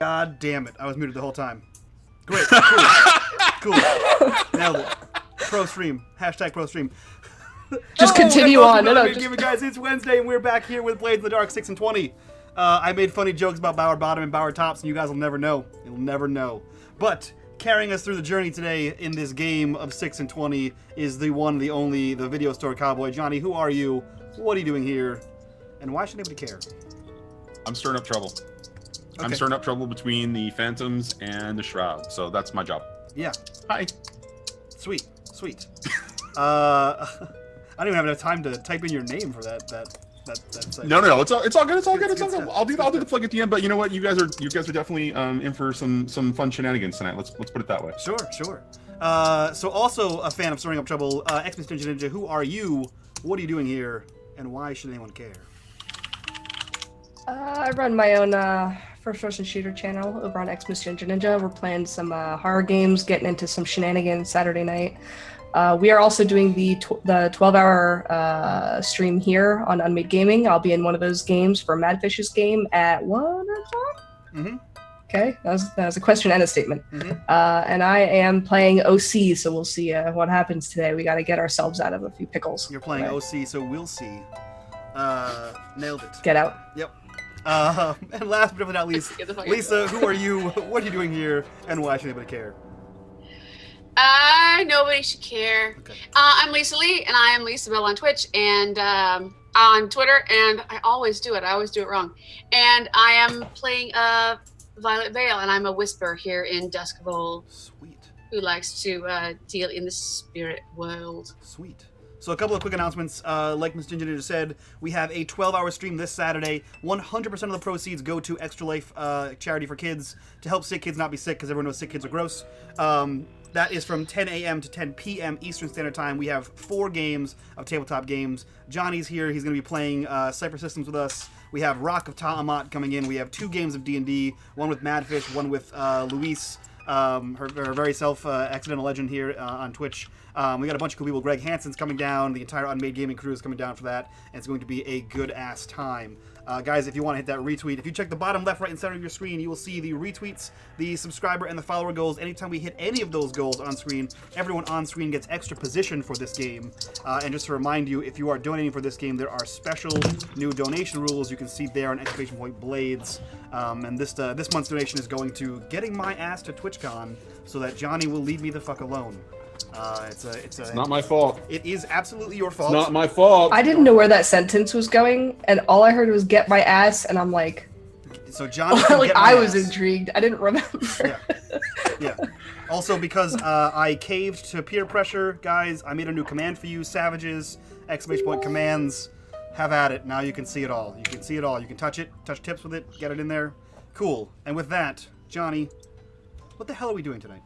God damn it. I was muted the whole time. Great. Cool. Nailed it. Pro stream. Hashtag pro stream. Just continue on. Gaming guys, it's Wednesday and we're back here with Blades in the Dark 6 and 20. I made funny jokes about Bower Bottom and Bower Tops, and you guys will never know. You'll never know. But carrying us through the journey today in this game of 6 and 20 is the one, the only, the Video Store Cowboy. Johnny, who are you? What are you doing here? And why should anybody care? I'm stirring up trouble. Okay. I'm stirring up trouble between the Phantoms and the Shroud, so that's my job. Yeah. Hi. Sweet. I don't even have enough time to type in your name for that. No. It's all good. I'll do the plug at the end. But you know what? You guys are definitely in for some fun shenanigans tonight. Let's put it that way. Sure. So also a fan of stirring up trouble. Xmas Ninja, who are you? What are you doing here? And why should anyone care? I run my own first-person shooter channel over on Xmas Ninja. We're playing some horror games, getting into some shenanigans Saturday night. We are also doing the 12-hour stream here on unMadeGaming. I'll be in one of those games for Madfish's game at 1 o'clock. Mm-hmm. Okay, that was a question and a statement. Mm-hmm. And I am playing OC, so we'll see what happens today. We got to get ourselves out of a few pickles. You're playing OC, so we'll see. Nailed it. Get out. Yep. And last but not least, Lisa, who are you? What are you doing here? And why should anybody care? Nobody should care. Okay. I'm Lisa Lee, and I am Lisa Bell on Twitch and on Twitter, and I always do it. I always do it wrong. And I am playing Violette Vale, and I'm a whisper here in Dusk of Old. Sweet. Who likes to deal in the spirit world. Sweet. So a couple of quick announcements. Like Ms. Ginger Ninja said, we have a 12-hour stream this Saturday. 100% of the proceeds go to Extra Life charity for kids to help sick kids not be sick, because everyone knows sick kids are gross. That is from 10 a.m. to 10 p.m. Eastern Standard Time. We have 4 games of tabletop games. Johnny's here. He's going to be playing Cypher Systems with us. We have Rock of Tiamat coming in. We have 2 games of D&D, one with Madfish, one with Luis, her very accidental legend here on Twitch. We got a bunch of cool people. Greg Hansen's coming down. The entire unMadeGaming crew is coming down for that, and it's going to be a good-ass time. Guys, if you want to hit that retweet, if you check the bottom left, right, and center of your screen, you will see the retweets, the subscriber, and the follower goals. Anytime we hit any of those goals on screen, everyone on screen gets extra position for this game. And just to remind you, if you are donating for this game, there are special new donation rules you can see there on !Blades. And this month's donation is going to getting my ass to TwitchCon so that Johnny will leave me the fuck alone. It's not my fault. It is absolutely your fault. It's not my fault. I didn't know where that sentence was going, and all I heard was "get my ass," and I'm like, so Johnny, like I was intrigued. I didn't remember. Yeah. Also, because I caved to peer pressure, guys, I made a new command for you, Savages! Commands. Have at it. Now you can see it all. You can see it all. You can touch it, touch tips with it, get it in there. Cool. And with that, Johnny, what the hell are we doing tonight?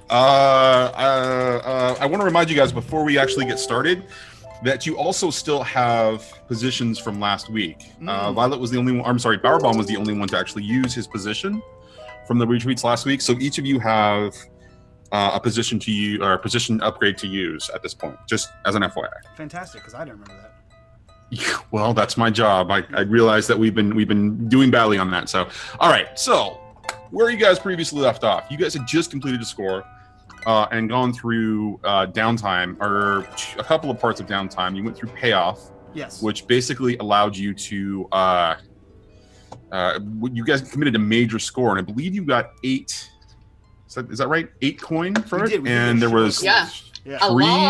I want to remind you guys before we actually get started that you also still have positions from last week. Violet was the only one. I'm sorry, Bowerbomb was the only one to actually use his position from the retweets last week. So each of you have a position to use or a position upgrade to use at this point, just as an FYI. Fantastic, because I don't remember that. Well, that's my job. I realize that we've been doing badly on that. So, all right. So, where you guys previously left off, you guys had just completed a score and gone through downtime, or a couple of parts of downtime. You went through payoff, yes, which basically allowed you to. You guys committed a major score, and I believe you got 8. Is that right? 8 coin for it, and there was 3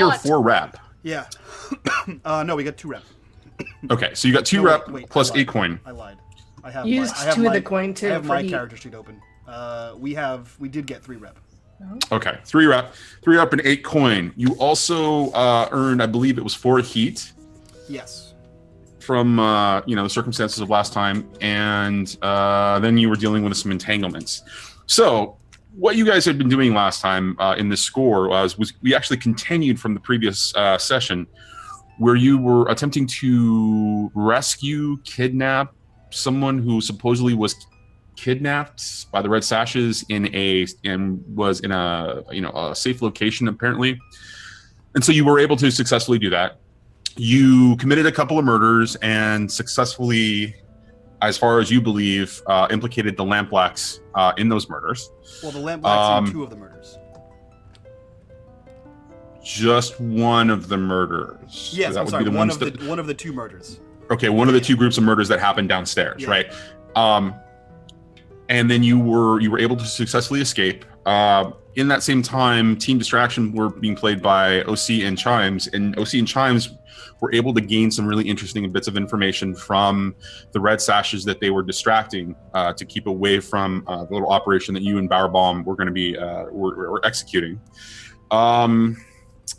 or 4 rep. Yeah. No, we got 2 rep. Okay, so you got 2 rep plus 8 coin. I lied. I have used 2 of the coin too. I have my character sheet open. We did get 3 rep. Okay, 3 rep and 8 coin. You also earned, I believe it was 4 heat. Yes. From the circumstances of last time, and then you were dealing with some entanglements. So what you guys had been doing last time in this score was we actually continued from the previous session, where you were attempting to kidnap someone who supposedly was kidnapped by the Red Sashes and was in a safe location apparently, and so you were able to successfully do that. you committed a couple of murders and successfully, as far as you believe, implicated the Lampblacks in those murders. Well, the Lampblacks in 2 of the murders. Just one of the murders. Yes, that I'm would sorry. be the One ones of that, the 2 murders. Okay, one of the 2 groups of murders that happened downstairs, Yeah. right? And then you were able to successfully escape. In that same time, Team Distraction were being played by OC and Chimes, and OC and Chimes were able to gain some really interesting bits of information from the red sashes that they were distracting to keep away from the little operation that you and Bowerbaum were going to be were executing.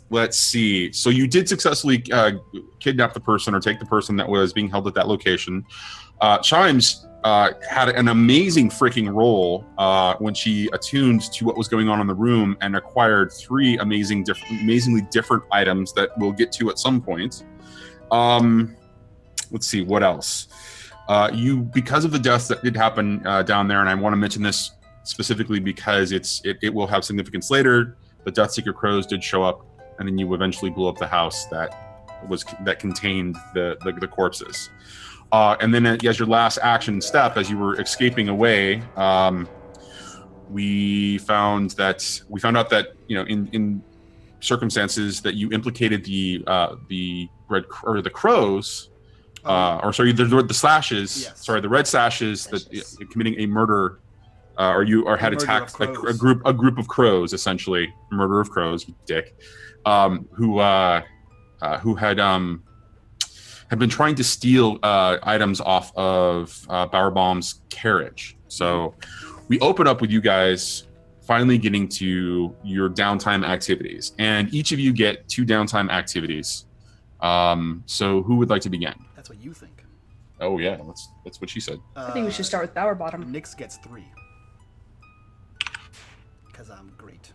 Let's see. So you did successfully kidnap the person or take the person that was being held at that location. Chimes had an amazing freaking roll when she attuned to what was going on in the room and acquired 3 amazingly different items that we'll get to at some point. Let's see, what else? Because of the deaths that did happen down there, and I want to mention this specifically because it will have significance later. The Deathseeker Crows did show up, and then you eventually blew up the house that contained the corpses. And then as your last action step, as you were escaping away, we found out that in circumstances that you implicated the crows, the slashes. Yes. Sorry, the red sashes that committing a murder, or had attacked a group of crows, essentially murder of crows, dick, who had been trying to steal items off of Bowerbaum's carriage. So we open up with you guys finally getting to your downtime activities, and each of you get 2 downtime activities. So who would like to begin? That's what you think. Oh yeah, that's what she said. I think we should start with Bowerbottom. Nyx gets 3. Because I'm great.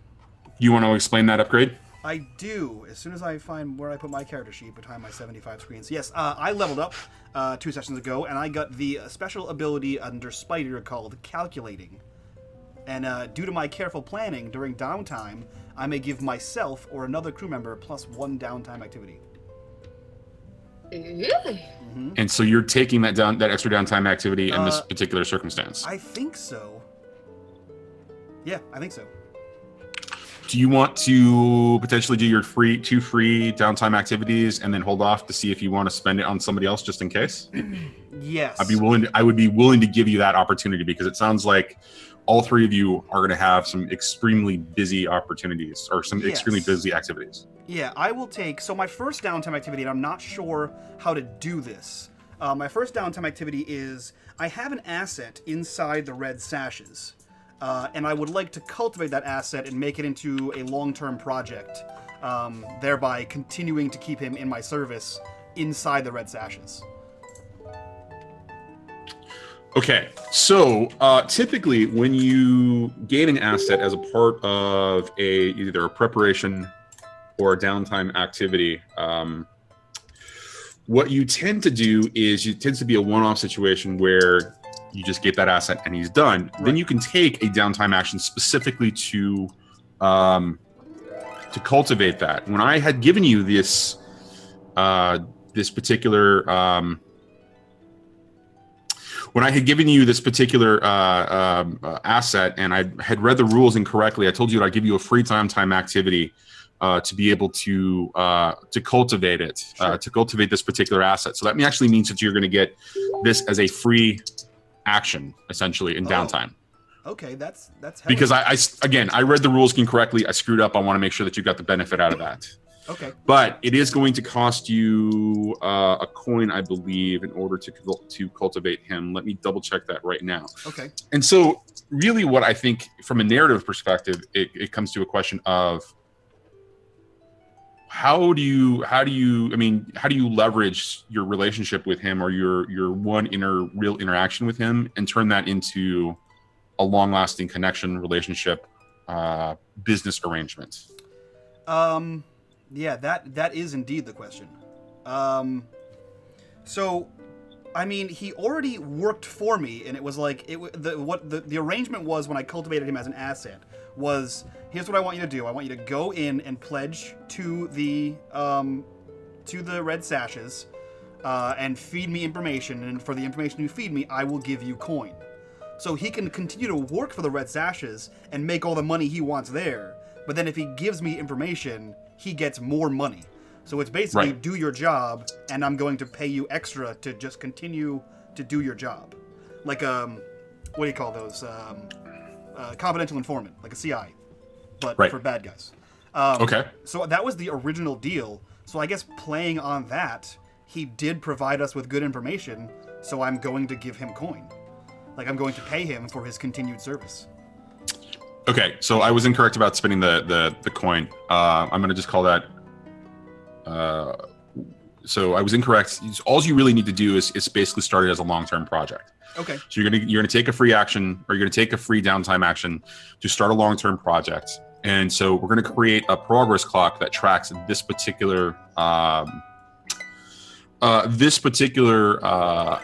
You want to explain that upgrade? I do. As soon as I find where I put my character sheet behind my 75 screens. Yes, I leveled up 2 sessions ago, and I got the special ability under Spider called Calculating. And due to my careful planning during downtime, I may give myself or another crew member +1 downtime activity. Really? Mm-hmm. And so you're taking that extra downtime activity in this particular circumstance. I think so. Yeah, I think so. Do you want to potentially do your 2 free downtime activities and then hold off to see if you want to spend it on somebody else just in case? Yes. I would be willing to give you that opportunity because it sounds like all 3 of you are going to have some extremely busy opportunities or some extremely busy activities. Yeah, I will take... So my first downtime activity, and I'm not sure how to do this. My first downtime activity is I have an asset inside the red sashes. And I would like to cultivate that asset and make it into a long-term project, thereby continuing to keep him in my service inside the red sashes. Okay, so typically when you gain an asset as a part of either a preparation or a downtime activity, what you tend to do is it tends to be a one-off situation where you just get that asset and he's done. Right. Then you can take a downtime action specifically to cultivate that. When I had given you this particular asset, and I had read the rules incorrectly, I told you that I'd give you a free downtime activity to be able to cultivate it, sure. To cultivate this particular asset. So that actually means that you're going to get this as a free action, essentially, in downtime. Okay, that's because I read the rules incorrectly. I screwed up. I want to make sure that you got the benefit out of that. Okay. But it is going to cost you a coin, I believe, in order to cultivate him. Let me double check that right now. Okay. And so, really, what I think from a narrative perspective, it comes to a question of how do you leverage your relationship with him or your real interaction with him and turn that into a long-lasting connection, relationship, business arrangement? Yeah, that is indeed the question. So, I mean, he already worked for me, and it was like the arrangement was when I cultivated him as an asset was, here's what I want you to do. I want you to go in and pledge to the to the red sashes and feed me information, and for the information you feed me, I will give you coin. So he can continue to work for the red sashes and make all the money he wants there, but then if he gives me information, he gets more money. So it's basically do your job, and I'm going to pay you extra to just continue to do your job. Like, what do you call those? Confidential informant, like a CI, but for bad guys. Okay. So that was the original deal. So I guess playing on that, he did provide us with good information, so I'm going to give him coin. Like, I'm going to pay him for his continued service. Okay, so I was incorrect about spending the coin. I'm going to just call that... so I was incorrect. All you really need to do is basically start it as a long-term project. Okay. So you're gonna take a free action, or you're gonna take a free downtime action to start a long-term project. And so we're gonna create a progress clock that tracks this particular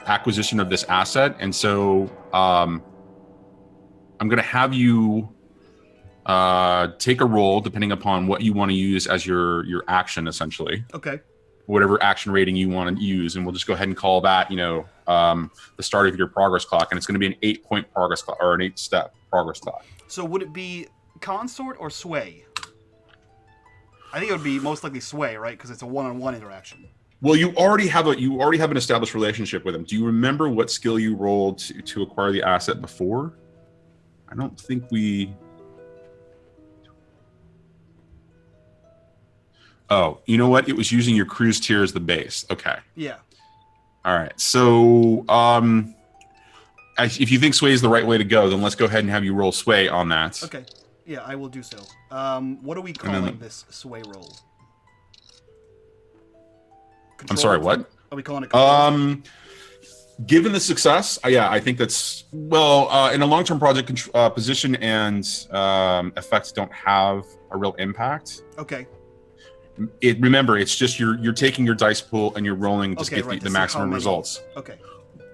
acquisition of this asset. And so I'm gonna have you take a roll depending upon what you want to use as your action, essentially. Okay. Whatever action rating you want to use, and we'll just go ahead and call that, the start of your progress clock, and it's going to be an 8-point progress clock, or an 8-step progress clock. So would it be consort or sway? I think it would be most likely sway, right? Because it's a one-on-one interaction. Well, you already have an established relationship with him. Do you remember what skill you rolled to acquire the asset before? I don't think we. Oh, you know what? It was using your cruise tier as the base. Okay. Yeah. All right. So, if you think sway is the right way to go, then let's go ahead and have you roll sway on that. Okay. Yeah, I will do so. What are we calling this sway roll? Control? I'm sorry, what? Are we calling it control? Given the success, I think that's, well, in a long-term project, position and effects don't have a real impact. Okay. Remember, it's just you're taking your dice pool and you're rolling to get the maximum results. Okay.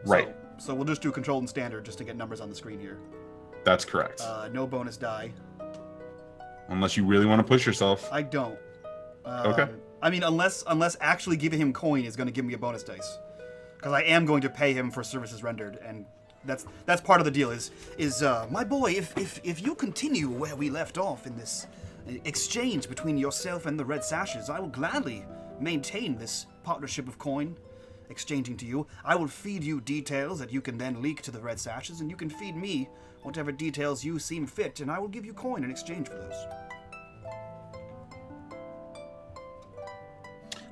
Right. So we'll just do controlled and standard just to get numbers on the screen here. That's correct. No bonus die. Unless you really want to push yourself. I don't. Okay. I mean, unless actually giving him coin is going to give me a bonus dice, because I am going to pay him for services rendered, and that's part of the deal. Is my boy, if you continue where we left off in this exchange between yourself and the Red Sashes, I will gladly maintain this partnership of coin exchanging to you. I will feed you details that you can then leak to the Red Sashes, and you can feed me whatever details you seem fit, and I will give you coin in exchange for those.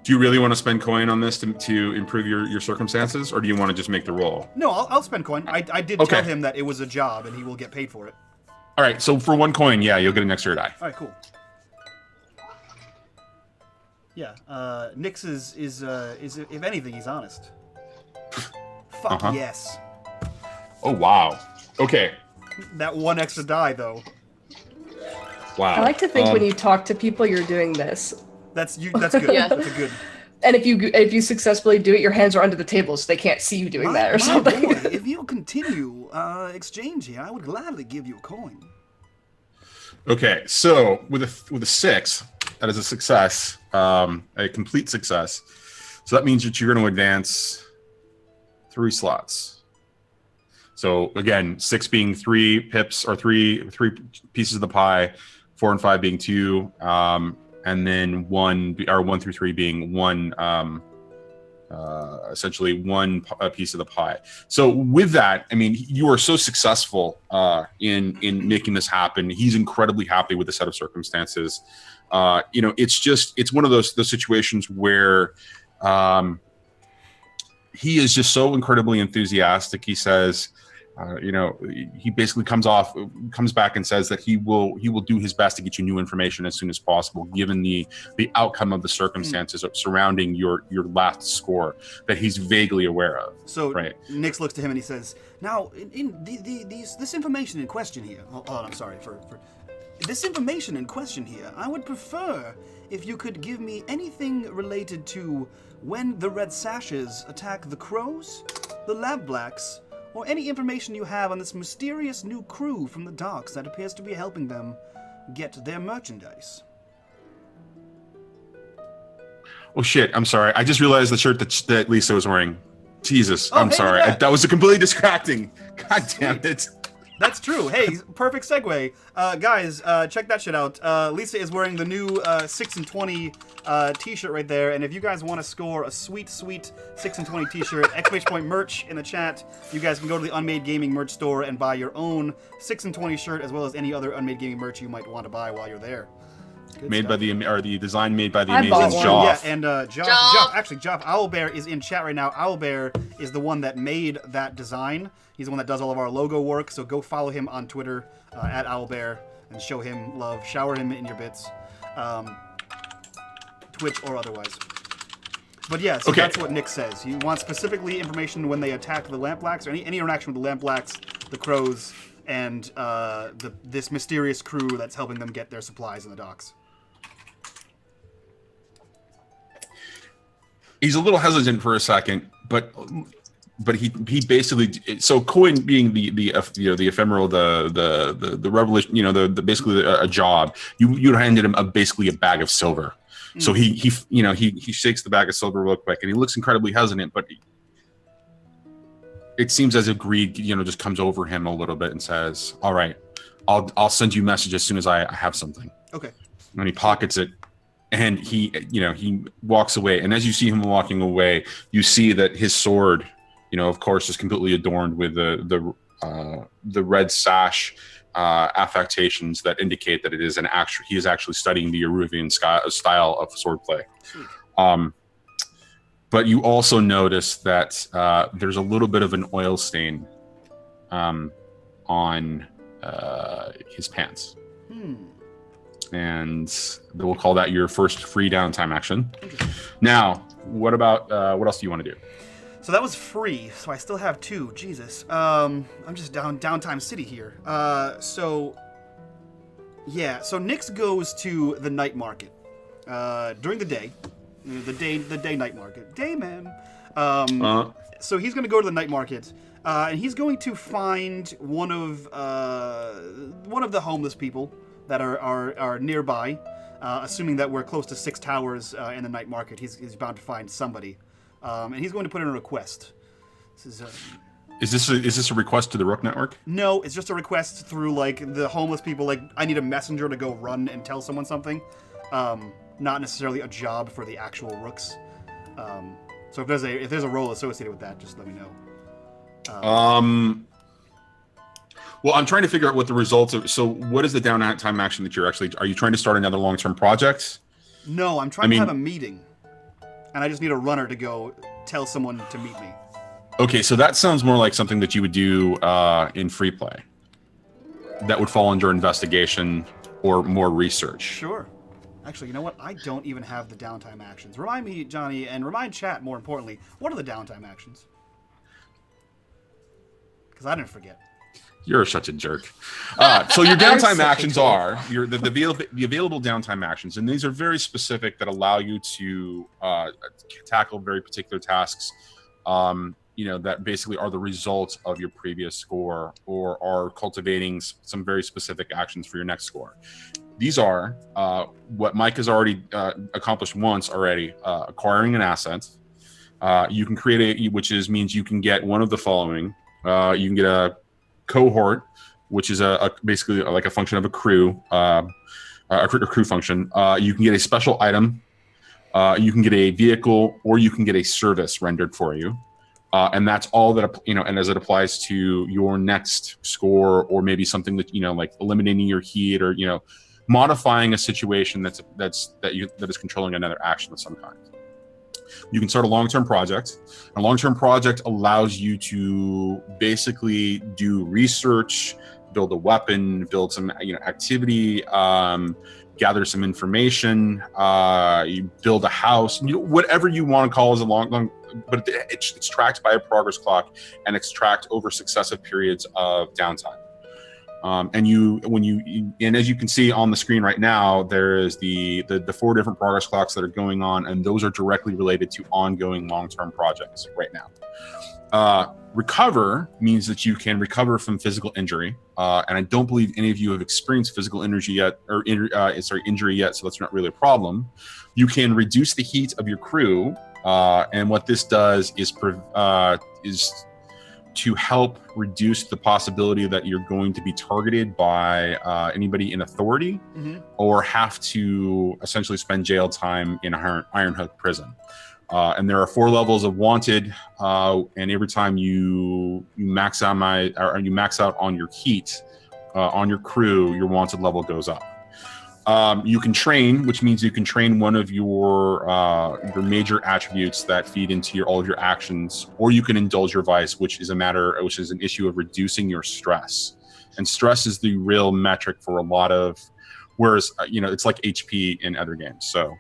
Do you really want to spend coin on this to improve your circumstances, or do you want to just make the roll? No, I'll spend coin. I did tell him that it was a job, and he will get paid for it. All right, so for 1 coin, yeah, you'll get an extra die. All right, cool. Yeah, Nix is if anything, he's honest. Fuck yes. Oh wow. Okay. That 1 extra die though. Wow. I like to think when you talk to people, you're doing this. That's good. Yeah. That's a good. And if you successfully do it, your hands are under the table, so they can't see you doing that or something. Boy, if you continue exchange here, I would gladly give you a coin. Okay, so with a 6, that is a success, a complete success. So that means that you're going to advance 3 slots. So again, 6 being 3 pips or three pieces of the pie, 4 and 5 being 2, and then 1 through 3 being 1. Essentially one piece of the pie. So with that, I mean, you are so successful in making this happen. He's incredibly happy with the set of circumstances. It's one of those situations where he is just so incredibly enthusiastic. He says, he basically comes back and says that he will do his best to get you new information as soon as possible, given the outcome of the circumstances surrounding your last score that he's vaguely aware of. So right. Nix looks to him and he says, "Now, in this information in question here, hold on, I'm sorry for this information in question here, I would prefer if you could give me anything related to when the Red Sashes attack the Crows, the Lab Blacks." Or any information you have on this mysterious new crew from the docks that appears to be helping them get their merchandise. Oh shit! I'm sorry. I just realized the shirt that Lisa was wearing. Jesus, Oh, I'm hey, sorry. look at that. That was completely distracting. God damn it. That's true. Hey, perfect segue. Guys, check that shit out. Lisa is wearing the new 6 and 20 t-shirt right there. And if you guys want to score a sweet, sweet 6 and 20 t-shirt, exclamation point merch in the chat, you guys can go to the Unmade Gaming merch store and buy your own 6 and 20 shirt, as well as any other Unmade Gaming merch you might want to buy while you're there. Made by the design made by the I bought amazing one. Joff. Yeah, and Joff, actually, Joff Owlbear is in chat right now. Owlbear is the one that made that design. He's the one that does all of our logo work, so go follow him on Twitter, at Owlbear, and show him love. Shower him in your bits. Twitch or otherwise. But yeah, so that's what Nick says. You want specifically information when they attack the Lampblacks, or any interaction with the Lampblacks, the Crows, and this mysterious crew that's helping them get their supplies in the docks. He's a little hesitant for a second, but he basically, so Coin being the ephemeral, the revelation, the basically a job, you handed him basically a bag of silver. So he shakes the bag of silver real quick, and he looks incredibly hesitant, but it seems as if greed just comes over him a little bit and says, all right, I'll send you a message as soon as I have something. Okay. And he pockets it. And he walks away. And as you see him walking away, you see that his sword, of course, is completely adorned with the red sash affectations that indicate that he is actually studying the Eruvian style of swordplay. But you also notice that there's a little bit of an oil stain on his pants. And we'll call that your first free downtime action. Now, what else do you want to do? So that was free, so I still have 2. Jesus. I'm just downtime city here. So Nyx goes to the night market during the day. The day night market. Day man. So he's going to go to the night market, and he's going to find one of the homeless people that are nearby, assuming that we're close to 6 towers in the night market. He's bound to find somebody, and he's going to put in a request. Is this a request to the Rook Network? No, it's just a request through the homeless people. I need a messenger to go run and tell someone something, not necessarily a job for the actual Rooks. So if there's a role associated with that, just let me know. Well, I'm trying to figure out what the results of. So, what is the downtime action that are you trying to start another long-term project? No, I'm trying to have a meeting, and I just need a runner to go tell someone to meet me. Okay, so that sounds more like something that you would do in free play. That would fall under investigation or more research. Sure. Actually, you know what? I don't even have the downtime actions. Remind me, Johnny, and remind chat, more importantly, what are the downtime actions? Because I didn't forget. You're such a jerk. So your downtime actions are the available downtime actions, and these are very specific that allow you to tackle very particular tasks. That basically are the results of your previous score, or are cultivating some very specific actions for your next score. These are what Mike has already accomplished once already: acquiring an asset. You can create means you can get one of the following. You can get a cohort, which is basically like a function of a crew, a crew function. You can get a special item, you can get a vehicle, or you can get a service rendered for you, and that's all that and as it applies to your next score, or maybe something that like eliminating your heat, or modifying a situation that is controlling another action of some kind. You can start a long-term project. A long-term project allows you to basically do research, build a weapon, build some activity, gather some information, you build a house, whatever you want to call as a long, but it's tracked by a progress clock, and it's tracked over successive periods of downtime. And as you can see on the screen right now, there is the 4 different progress clocks that are going on, and those are directly related to ongoing long-term projects right now. Recover means that you can recover from physical injury, and I don't believe any of you have experienced physical injury yet, or injury yet, so that's not really a problem. You can reduce the heat of your crew, and what this does is to help reduce the possibility that you're going to be targeted by anybody in authority, or have to essentially spend jail time in Iron Hook prison. And there are 4 levels of wanted, and every time you max out on your heat on your crew, your wanted level goes up. You can train, which means you can train one of your major attributes that feed into all of your actions, or you can indulge your vice, which is an issue of reducing your stress. And stress is the real metric for a lot of, whereas it's like HP in other games. So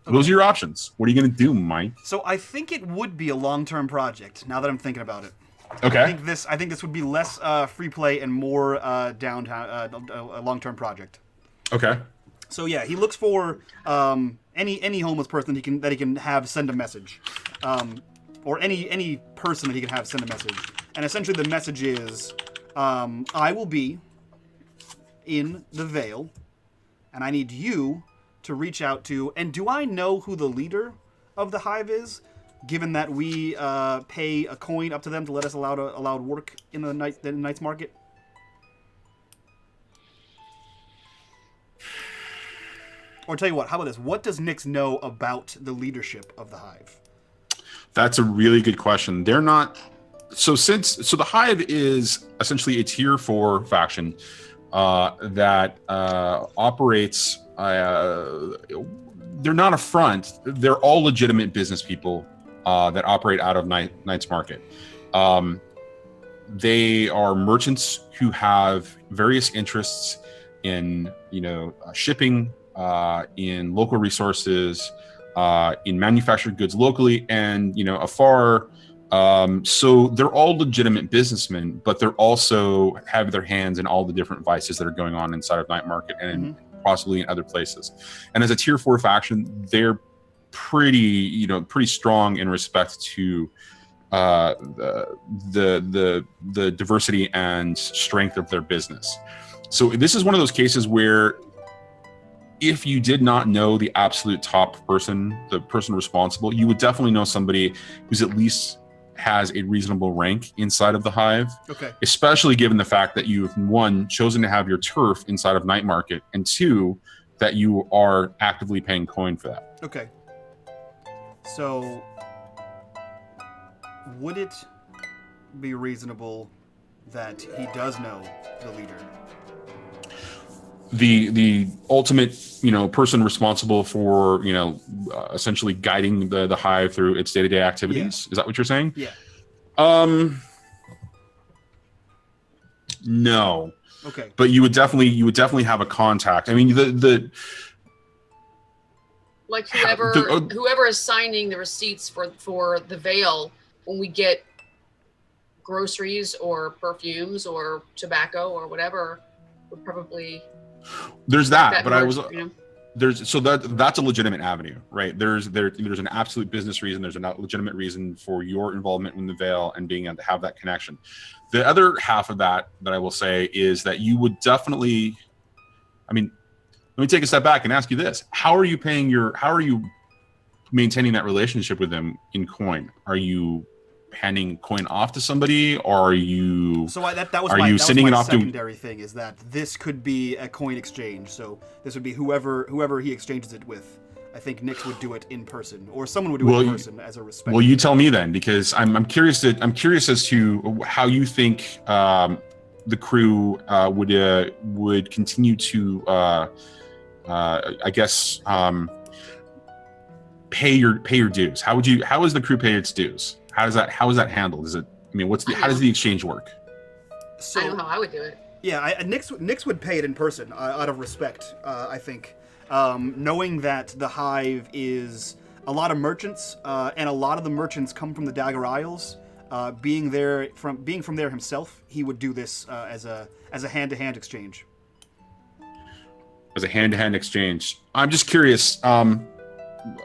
those are your options. What are you going to do, Mike? So I think it would be a long-term project. Now that I'm thinking about it. Okay. I think this would be less free play and more downtown a long-term project. Okay. So yeah, he looks for any homeless person that he can have send a message, or any person that he can have send a message. And essentially, the message is, "I will be in the Vale, and I need you to reach out to." And do I know who the leader of the hive is? Given that we pay a coin up to them to let us allowed work in the night's market. Or tell you what, how about this? What does Nyx know about the leadership of the hive? That's a really good question. They're not... So the hive is essentially a tier 4 faction that operates... they're not a front. They're all legitimate business people that operate out of Knight's Market. They are merchants who have various interests in, shipping, in local resources, in manufactured goods locally and afar. So they're all legitimate businessmen, but they're also have their hands in all the different vices that are going on inside of Night Market and possibly in other places. And as a tier 4 faction, they're pretty strong in respect to the diversity and strength of their business. So this is one of those cases where if you did not know the absolute top person, the person responsible, you would definitely know somebody who's at least has a reasonable rank inside of the hive. Okay. Especially given the fact that you've, 1, chosen to have your turf inside of Night Market, and 2, that you are actively paying coin for that. Okay. So, would it be reasonable that he does know the leader? The ultimate, person responsible for, essentially guiding the hive through its day-to-day activities. Yeah. Is that what you're saying? Yeah. No. Okay. But you would definitely have a contact. I mean, like whoever is signing the receipts for the Vale when we get groceries or perfumes or tobacco or whatever would probably. There's that, but that's a legitimate avenue, right? There's an absolute business reason. There's a legitimate reason for your involvement in the Vale and being able to have that connection. The other half of that I will say is that you would definitely, let me take a step back and ask you this. How are you maintaining that relationship with them in coin? Are you handing coin off to somebody, or are you? So that was my secondary thing. Is that this could be a coin exchange? So this would be whoever he exchanges it with. I think Nyx would do it in person, or someone would do it in person as a respect. Well, you tell me then, because I'm curious as to how you think the crew would continue to pay your dues. How is the crew pay its dues? How is that handled? How does the exchange work? So, I know how I would do it. Yeah, Nyx would pay it in person out of respect. I think, knowing that the hive is a lot of merchants, and a lot of the merchants come from the Dagger Isles. being from there himself, he would do this as a hand-to-hand exchange. As a hand-to-hand exchange. I'm just curious,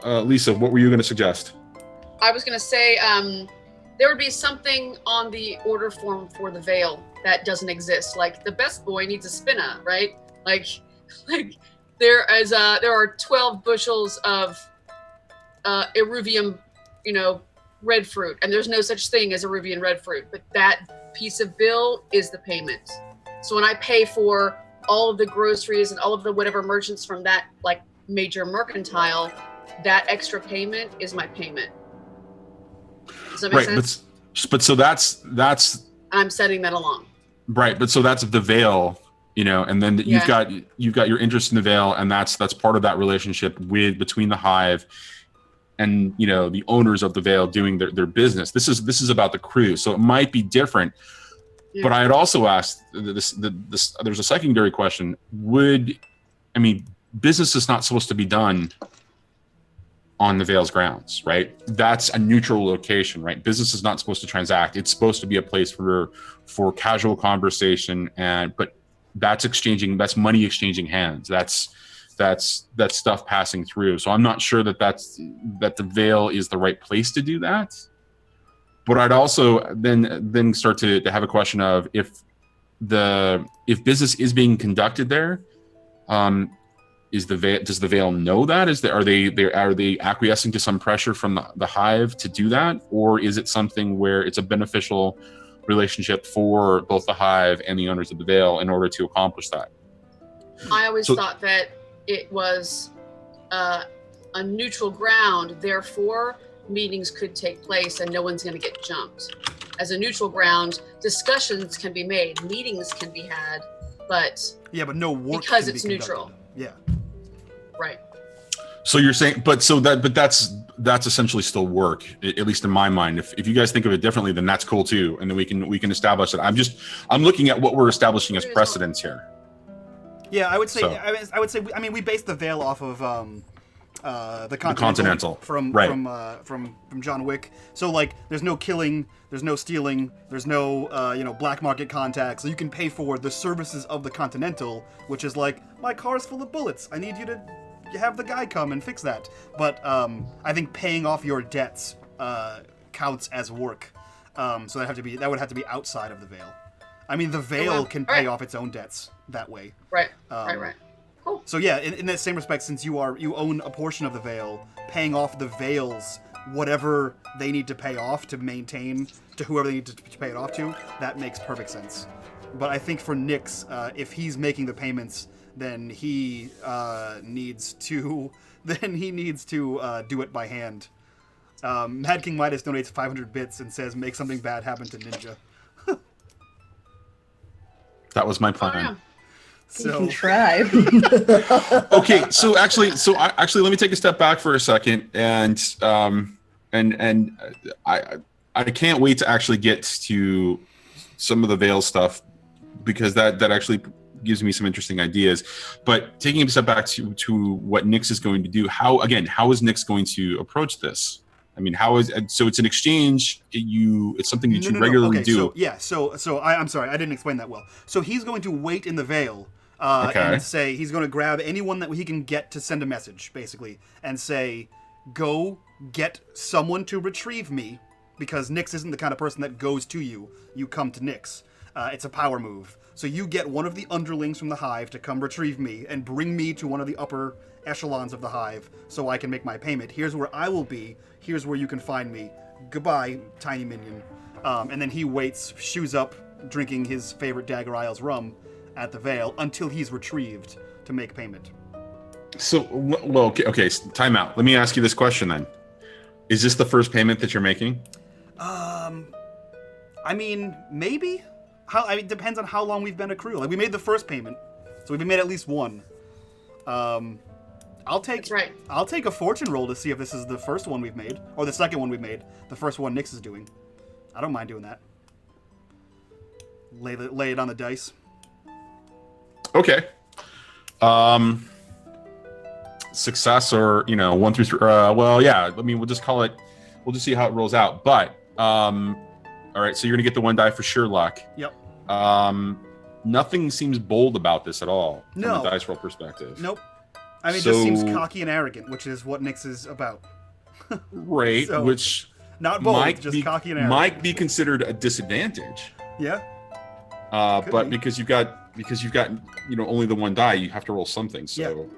Lisa, what were you going to suggest? I was going to say there would be something on the order form for the veil that doesn't exist. Like the best boy needs a spinner, right? Like there are 12 bushels of Eruvian, red fruit, and there's no such thing as Eruvian red fruit, but that piece of bill is the payment. So when I pay for all of the groceries and all of the whatever merchants from that like major mercantile, that extra payment is my payment. Does that make sense? But so that's I'm setting that along. Right, but so that's the veil, and then you've got your interest in the veil, and that's part of that relationship between the hive and the owners of the veil doing their business. This is about the crew, so it might be different. Yeah. But I had also asked this. There's a secondary question. Business is not supposed to be done on the Veil's grounds, right? That's a neutral location, right? Business is not supposed to transact. It's supposed to be a place for casual conversation, but that's money exchanging hands. That's stuff passing through. So I'm not sure that the Veil is the right place to do that. But I'd also then start to have a question of if business is being conducted there, does the Veil know that? Are they acquiescing to some pressure from the hive to do that, or is it something where it's a beneficial relationship for both the hive and the owners of the Veil in order to accomplish that? I always thought that it was a neutral ground, therefore meetings could take place and no one's going to get jumped. As a neutral ground, discussions can be made, meetings can be had, but no work because it's neutral. Yeah. Right. So you're saying, but that's essentially still work, at least in my mind. If you guys think of it differently, then that's cool too, and then we can establish it. I'm looking at what we're establishing as precedents here. Yeah, I would say. I mean, we based the Veil off of the Continental from John Wick. So like, there's no killing, there's no stealing, there's no black market contacts. So you can pay for the services of the Continental, which is like, my car's full of bullets, I need you to have the guy come and fix that. But I think paying off your debts counts as work. So that would have to be outside of the Veil. I mean, the Veil can pay off its own debts that way. Right. Right. Cool. So yeah, in that same respect, since you own a portion of the Veil, paying off the Veils whatever they need to pay off to maintain to whoever they need to pay it off to, that makes perfect sense. But I think for Nyx, if he's making the payments, then he needs to do it by hand. Mad King Midas donates 500 bits and says, "Make something bad happen to Ninja." That was my plan. Oh, yeah. So, you can try. Okay, so actually, let me take a step back for a second, and I can't wait to actually get to some of the Veil stuff, because that actually gives me some interesting ideas. But taking a step back to what Nyx is going to do, how is Nyx going to approach this? I mean, so it's an exchange. It's something that you regularly do. So I'm sorry, I didn't explain that well. So he's going to wait in the Veil. And say he's going to grab anyone that he can get to send a message, basically, and say, go get someone to retrieve me, because Nyx isn't the kind of person that goes to you. You come to Nyx. It's a power move. So you get one of the underlings from the Hive to come retrieve me and bring me to one of the upper echelons of the Hive so I can make my payment. Here's where I will be. Here's where you can find me. Goodbye, tiny minion. And then he waits, shoes up, drinking his favorite Dagger Isles rum at the Veil until he's retrieved to make payment. So, well, okay, time out. Let me ask you this question then. Is this the first payment that you're making? I mean, maybe. It depends on how long we've been a crew. Like, we made the first payment, so we've made at least one. I'll take a fortune roll to see if this is the first one we've made, or the second one we've made. The first one Nyx is doing. I don't mind doing that. Lay it on the dice. Okay. Success, or 1 through 3. Well, yeah. I mean, we'll just call it. We'll just see how it rolls out. But All right, so you're gonna get the 1 die for sure luck. Yep. Nothing seems bold about this at all from No. a dice roll perspective. Nope. I mean, it just seems So- cocky and arrogant, which is what Nyx is about. Right, So, which Not bold, might just be, cocky and arrogant. might be considered a disadvantage. Yeah. But be. because you've got only the 1 die, you have to roll something. So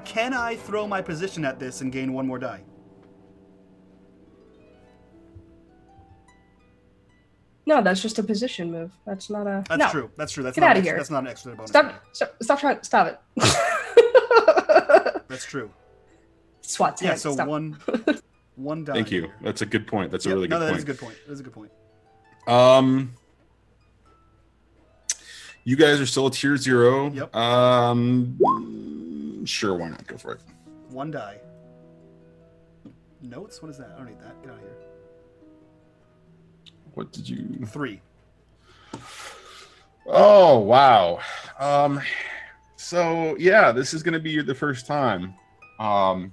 Can I throw my position at this and gain 1 more die? No, that's just a position move. That's not a. That's no. true. That's true. That's Get not outta an here. That's not an extra bonus. Stop trying. Stop it. That's true. SWAT's Yeah. hand, So stop. one die. thank you. here. That's a good point. That's a Yep, really good no, point. that is a good point. That is a good point. You guys are still at tier 0. Yep. Sure, why not? Go for it. 1 die. Notes? What is that? I don't need that. Get out of here. What did you? 3. Oh wow. So yeah, this is gonna be the first time. So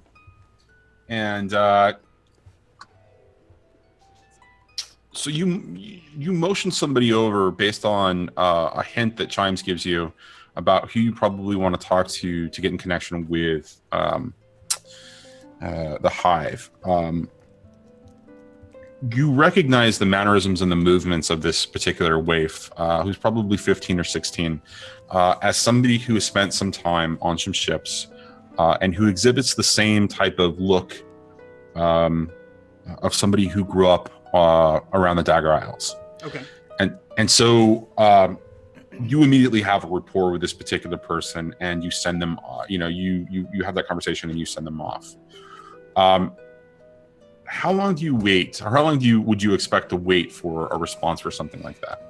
you motion somebody over based on a hint that Chimes gives you about who you probably want to talk to get in connection with the Hive. You recognize the mannerisms and the movements of this particular waif, who's probably 15 or 16, as somebody who has spent some time on some ships and who exhibits the same type of look of somebody who grew up around the Dagger Isles. Okay. And so you immediately have a rapport with this particular person, and you send them. You have that conversation and you send them off. How long do you wait, or how long would you expect to wait for a response for something like that?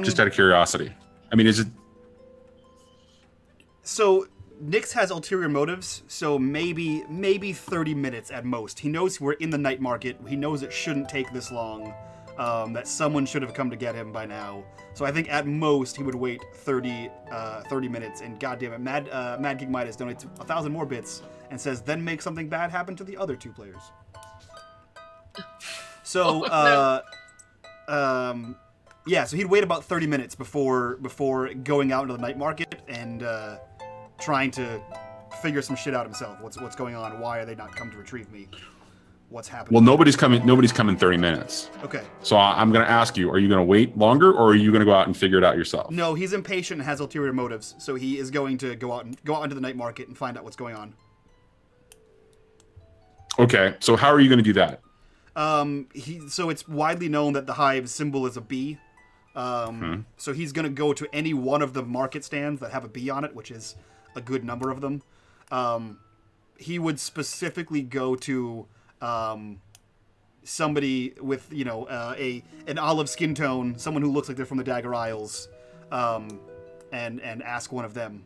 Just out of curiosity. I mean, is it? So Nyx has ulterior motives, so maybe 30 minutes at most. He knows we're in the night market. He knows it shouldn't take this long. That someone should have come to get him by now. So I think at most he would wait 30 minutes. And goddamn it, Mad King Midas donates 1,000 more bits and says, then make something bad happen to the other 2 players. So yeah, so he'd wait about 30 minutes before going out into the night market and trying to figure some shit out himself. What's going on? Why are they not come to retrieve me? What's happening? Well, nobody's coming 30 minutes. Okay. So I'm going to ask you: are you going to wait longer, or are you going to go out and figure it out yourself? No, he's impatient and has ulterior motives, so he is going to go out into the night market and find out what's going on. Okay. So how are you going to do that? So it's widely known that the Hive's symbol is a bee. So he's going to go to any one of the market stands that have a bee on it, which is a good number of them. He would specifically go to somebody with, an olive skin tone, someone who looks like they're from the Dagger Isles, and ask one of them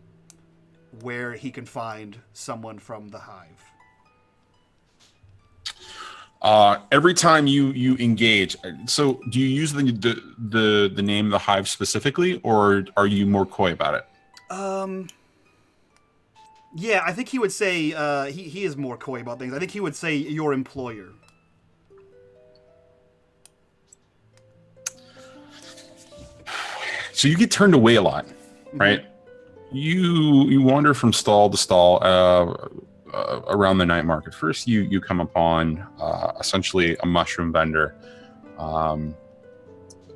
where he can find someone from the Hive. Every time you engage, so do you use the name the Hive specifically, or are you more coy about it? Yeah, I think he would say he is more coy about things. I think he would say your employer. So you get turned away a lot, right? You wander from stall to stall around the night market. First, you come upon essentially a mushroom vendor,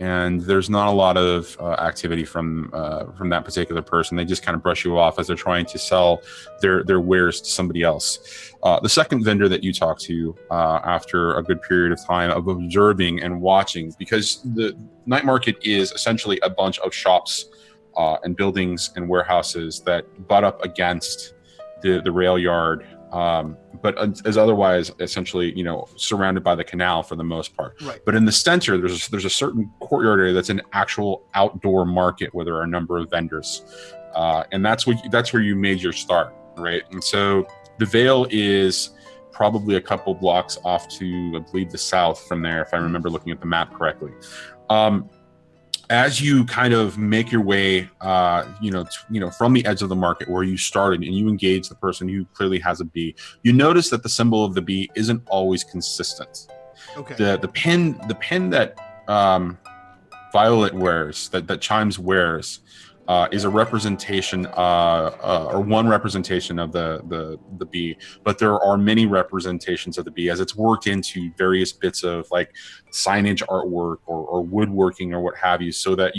and there's not a lot of activity from that particular person. They just kind of brush you off as they're trying to sell their wares to somebody else. The second vendor that you talk to after a good period of time of observing and watching, because the night market is essentially a bunch of shops and buildings and warehouses that butt up against the rail yard, but as otherwise essentially, surrounded by the canal for the most part. Right. But in the center, there's a certain courtyard area that's an actual outdoor market where there are a number of vendors, and that's where you made your start, right? And so the Vale is probably a couple blocks off to, I believe, the south from there, if I remember looking at the map correctly. As you kind of make your way, from the edge of the market where you started, and you engage the person who clearly has a bee, you notice that the symbol of the bee isn't always consistent. Okay. The pin that Violet wears, that Chimes wears, is a representation, or one representation of the bee, but there are many representations of the bee as it's worked into various bits of like signage artwork or woodworking or what have you, so that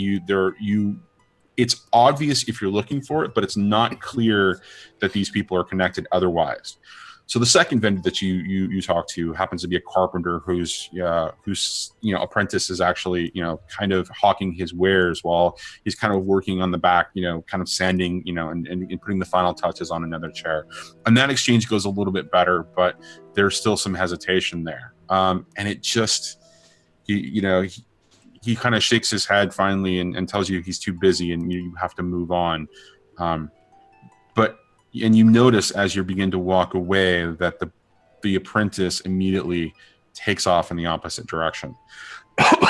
it's obvious if you're looking for it, but it's not clear that these people are connected otherwise. So the second vendor that you talk to happens to be a carpenter whose apprentice is actually kind of hawking his wares while he's kind of working on the back, kind of sanding, and putting the final touches on another chair. And that exchange goes a little bit better, but there's still some hesitation there. And it just he kind of shakes his head finally and tells you he's too busy and you have to move on. And you notice as you begin to walk away that the apprentice immediately takes off in the opposite direction.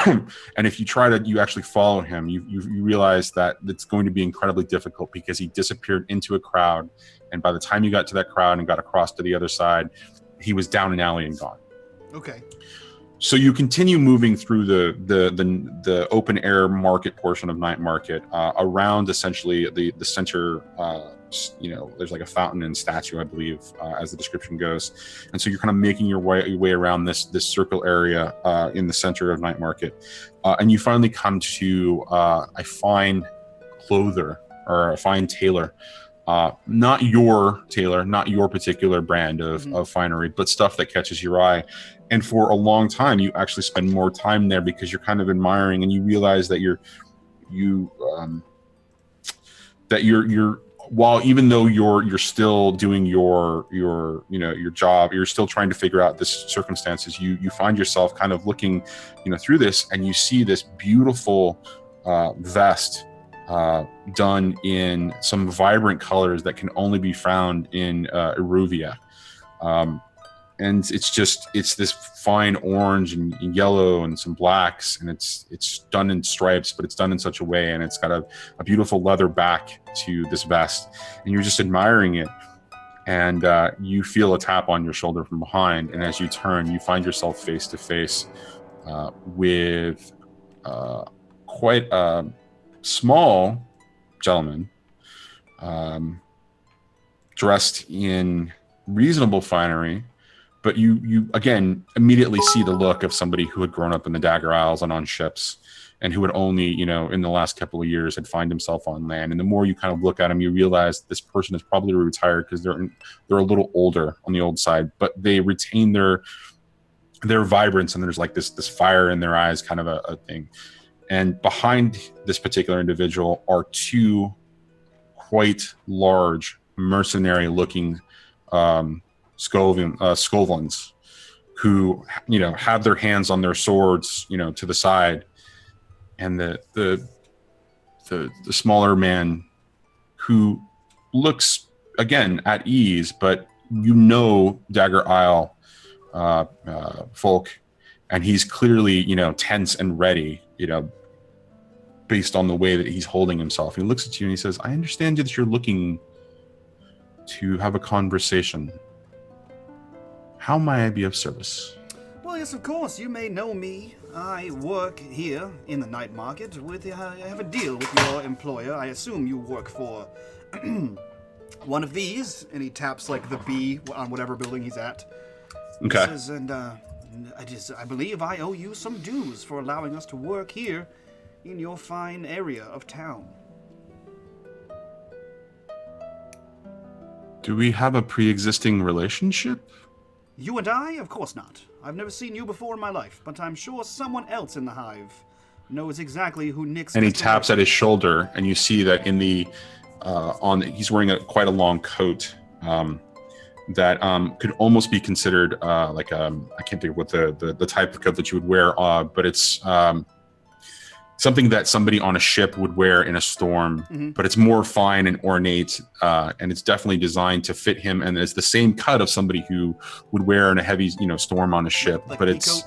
And if you actually follow him, you realize that it's going to be incredibly difficult because he disappeared into a crowd. And by the time you got to that crowd and got across to the other side, he was down an alley and gone. Okay. So you continue moving through the open air market portion of Night Market, around essentially the center. There's like a fountain and statue, I believe, as the description goes. And so you're kind of making your way around this circle area in the center of Night Market, and you finally come to a fine clother or a fine tailor. Not your tailor, not your particular brand of finery, but stuff that catches your eye. And for a long time, you actually spend more time there because you're kind of admiring, and you realize that you're while even though you're still doing your job, you're still trying to figure out this circumstances. You find yourself kind of looking, through this, and you see this beautiful vest done in some vibrant colors that can only be found in Eruvia. And it's this fine orange and yellow and some blacks, and it's done in stripes, but it's done in such a way, and it's got a beautiful leather back to this vest, and you're just admiring it, and you feel a tap on your shoulder from behind, and as you turn, you find yourself face to face with quite a small gentleman, dressed in reasonable finery. But you again immediately see the look of somebody who had grown up in the Dagger Isles and on ships, and who had only, in the last couple of years had found himself on land. And the more you kind of look at him, you realize this person is probably retired because they're a little older on the old side, but they retain their vibrance, and there's like this fire in their eyes, kind of a thing. And behind this particular individual are two quite large mercenary-looking Skovlins, who have their hands on their swords, to the side, and the smaller man, who looks again at ease, but Dagger Isle folk, and he's clearly tense and ready, based on the way that he's holding himself. He looks at you and he says, "I understand that you're looking to have a conversation. How may I be of service?" Well, yes, of course. You may know me. I work here in the Night Market. I have a deal with your employer. I assume you work for one of these. And he taps like the bee on whatever building he's at. Okay. He says, and I believe I owe you some dues for allowing us to work here in your fine area of town. Do we have a pre-existing relationship? You and I? Of course not. I've never seen you before in my life, but I'm sure someone else in the hive knows exactly who Nick's... And he taps at his shoulder, and you see that in the he's wearing quite a long coat that could almost be considered I can't think of what the type of coat that you would wear, but it's something that somebody on a ship would wear in a storm, but it's more fine and ornate, and it's definitely designed to fit him, and it's the same cut of somebody who would wear in a heavy, storm on a ship, but it's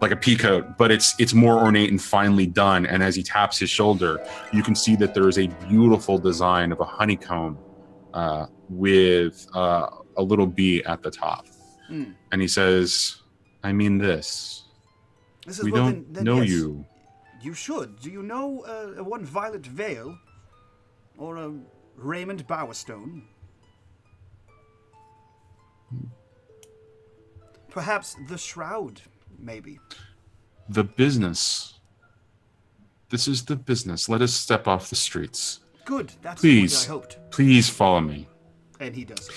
like a pea coat, but it's more ornate and finely done. And as he taps his shoulder, you can see that there is a beautiful design of a honeycomb with a little bee at the top. And he says, I mean this. This is We well, don't then know yes, you. You should. Do you know one Violette Vale? Or a Reymond Bowerstone? Perhaps the Shroud, maybe. The business. This is the business. Let us step off the streets. Good. That's Please, what I hoped. please follow me. And he does.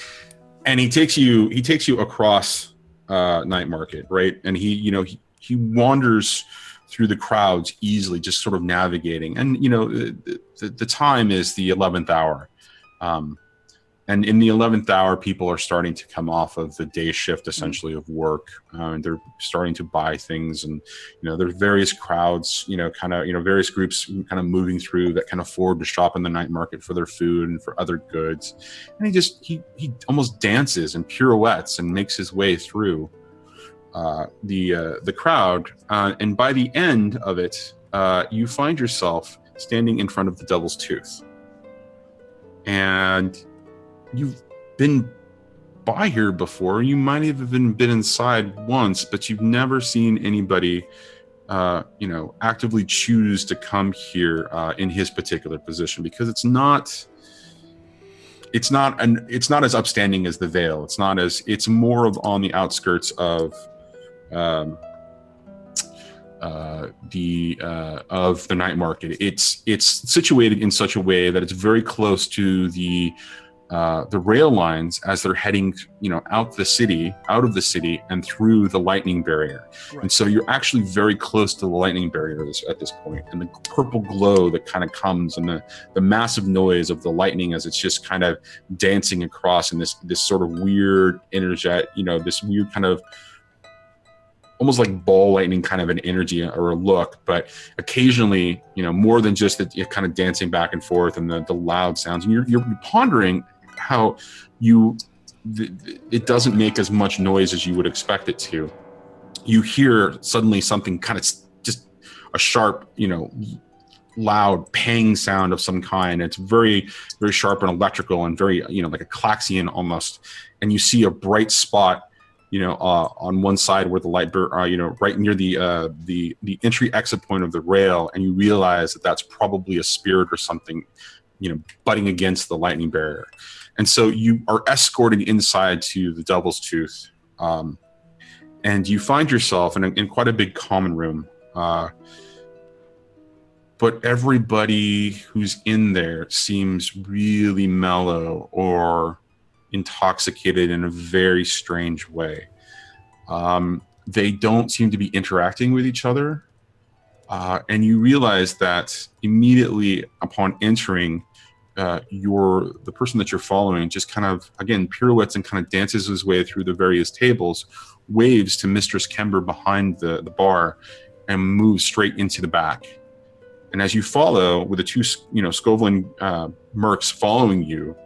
And he takes you across Night Market, right? And he wanders through the crowds easily, just sort of navigating. And the time is the 11th hour. And in the 11th hour, people are starting to come off of the day shift, essentially, of work. And they're starting to buy things. And, there's various crowds, various groups kind of moving through that can afford to shop in the night market for their food and for other goods. And he almost dances and pirouettes and makes his way through the crowd. And by the end of it, you find yourself standing in front of the Devil's Tooth. And you've been by here before. You might have even been inside once, but you've never seen anybody, actively choose to come here in his particular position, because it's not as upstanding as the Vale. It's more of on the outskirts of the night market. It's situated in such a way that it's very close to the rail lines as they're heading, out of the city and through the lightning barrier. Right. And so you're actually very close to the lightning barrier at this point. And the purple glow that kind of comes, and the massive noise of the lightning as it's just kind of dancing across in this sort of weird this weird kind of almost like ball lightning kind of an energy or a look, but occasionally, more than just it kind of dancing back and forth and the loud sounds. And you're pondering how it doesn't make as much noise as you would expect it to. You hear suddenly something kind of just a sharp, loud pang sound of some kind. It's very, very sharp and electrical and very, like a klaxon almost. And you see a bright spot, on one side where the light, right near the entry exit point of the rail, and you realize that that's probably a spirit or something, butting against the lightning barrier. And so you are escorted inside to the Devil's Tooth, and you find yourself in quite a big common room. But everybody who's in there seems really mellow or intoxicated in a very strange way. They don't seem to be interacting with each other. And you realize that immediately upon entering, the person that you're following just kind of, again, pirouettes and kind of dances his way through the various tables, waves to Mistress Kember behind the bar, and moves straight into the back. And as you follow, with the two, Scovelin mercs following you,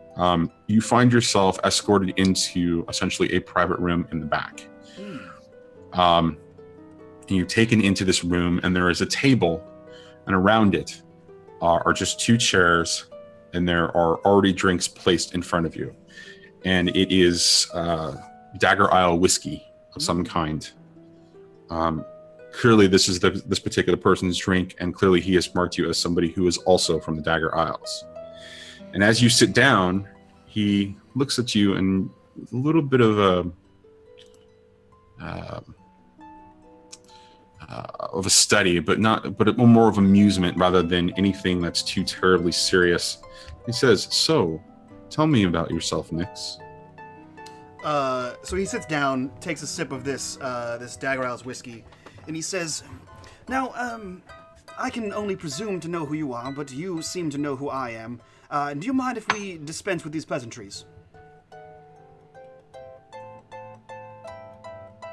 you find yourself escorted into essentially a private room in the back. And you're taken into this room, and there is a table, and around it are just two chairs, and there are already drinks placed in front of you. And it is Dagger Isle whiskey of some kind. Clearly, this is this particular person's drink, and clearly he has marked you as somebody who is also from the Dagger Isles. And as you sit down, he looks at you and a little bit of a study, but more of amusement rather than anything that's too terribly serious. He says, "So, tell me about yourself, Nix." So he sits down, takes a sip of this Dagger Isles whiskey, and he says, "Now, I can only presume to know who you are, but you seem to know who I am. Do you mind if we dispense with these pleasantries?"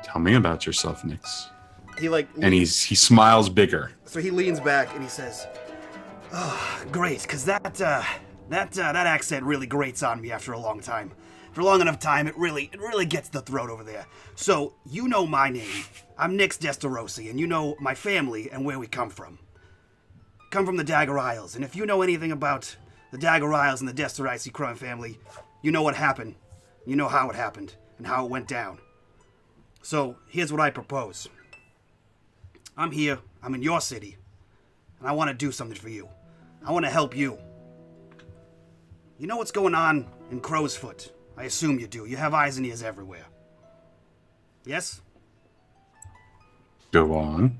Tell me about yourself, Nix. And he smiles bigger. So he leans back and he says, "Oh, great, because that accent really grates on me after a long time. For a long enough time, it really gets the throat over there. So you know my name. I'm Nix Destarosi, and you know my family and where we come from. Come from the Dagger Isles, and if you know anything about the Dagger Isles and the Destarosi crime family, you know what happened. You know how it happened and how it went down. So, here's what I propose. I'm here, I'm in your city, and I want to do something for you. I want to help you. You know what's going on in Crow's Foot? I assume you do. You have eyes and ears everywhere. Yes? Go on.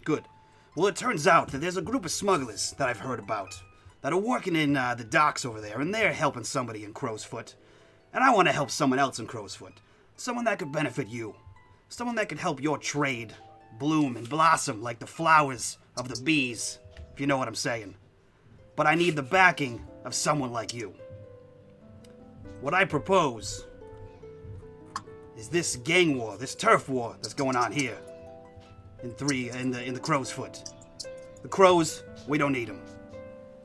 Good. Well, it turns out that there's a group of smugglers that I've heard about that are working in the docks over there, and they're helping somebody in Crow's Foot. And I want to help someone else in Crow's Foot. Someone that could benefit you. Someone that could help your trade bloom and blossom like the flowers of the bees, if you know what I'm saying. But I need the backing of someone like you. What I propose is this gang war, this turf war that's going on here in the Crow's Foot. The Crows, we don't need them.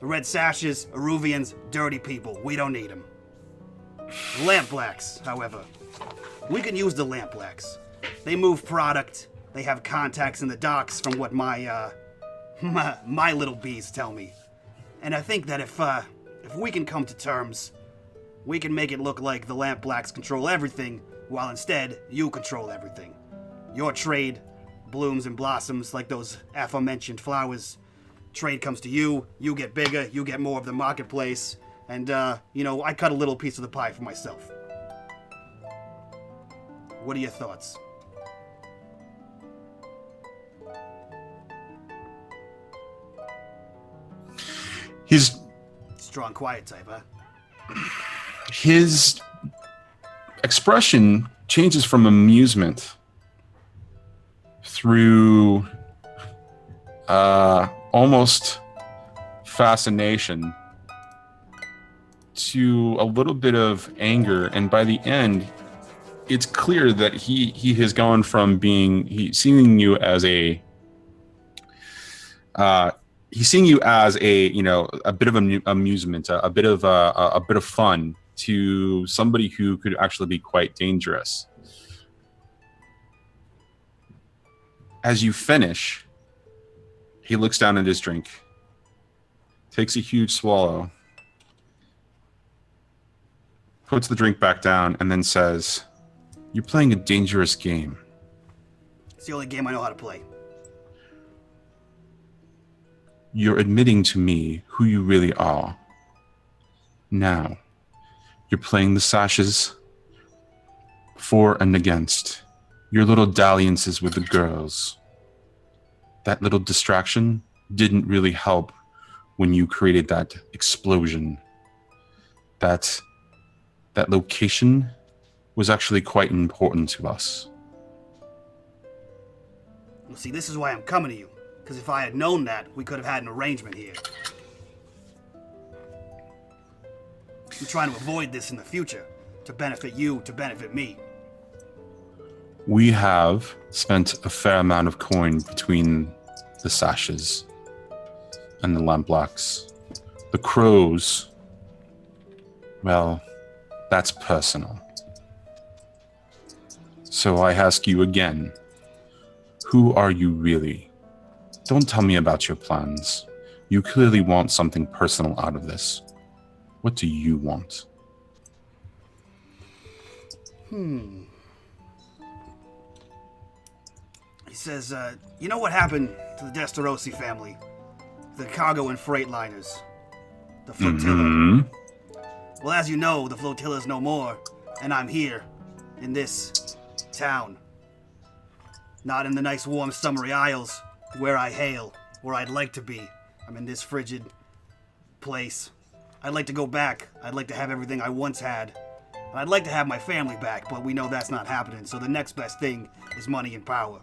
The Red Sashes, Aruvians, dirty people, we don't need them. The Lampblacks, however, we can use the Lampblacks. They move product. They have contacts in the docks, from what my little bees tell me. And I think that if we can come to terms, we can make it look like the Lampblacks control everything, while instead you control everything. Your trade blooms and blossoms like those aforementioned flowers. Trade comes to you. You get bigger. You get more of the marketplace. And, I cut a little piece of the pie for myself. What are your thoughts? He's Strong, quiet type, huh? his expression changes from amusement through almost fascination to a little bit of anger, and by the end it's clear that he has gone from seeing you as a he's seeing you as a bit of amusement, a bit of fun, to somebody who could actually be quite dangerous. As you finish, he looks down at his drink, takes a huge swallow, puts the drink back down, and then says, "You're playing a dangerous game." It's the only game I know how to play. You're admitting to me who you really are. Now, you're playing the sashes for and against. Your little dalliances with the girls. That little distraction didn't really help when you created that explosion. That location was actually quite important to us. Well, see, this is why I'm coming to you. Because if I had known that, we could have had an arrangement here. I'm trying to avoid this in the future. To benefit you, to benefit me. We have spent a fair amount of coin between the sashes and the lampblacks. The crows, well, that's personal. So I ask you again, who are you really? Don't tell me about your plans. You clearly want something personal out of this. What do you want? He says, you know what happened to the Destarosi family? The cargo and freight liners. The flotilla. Mm-hmm. Well, as you know, the flotilla's no more, and I'm here, in this town. Not in the nice warm summery isles, where I hail, where I'd like to be. I'm in this frigid place. I'd like to go back. I'd like to have everything I once had. And I'd like to have my family back, but we know that's not happening, so the next best thing is money and power.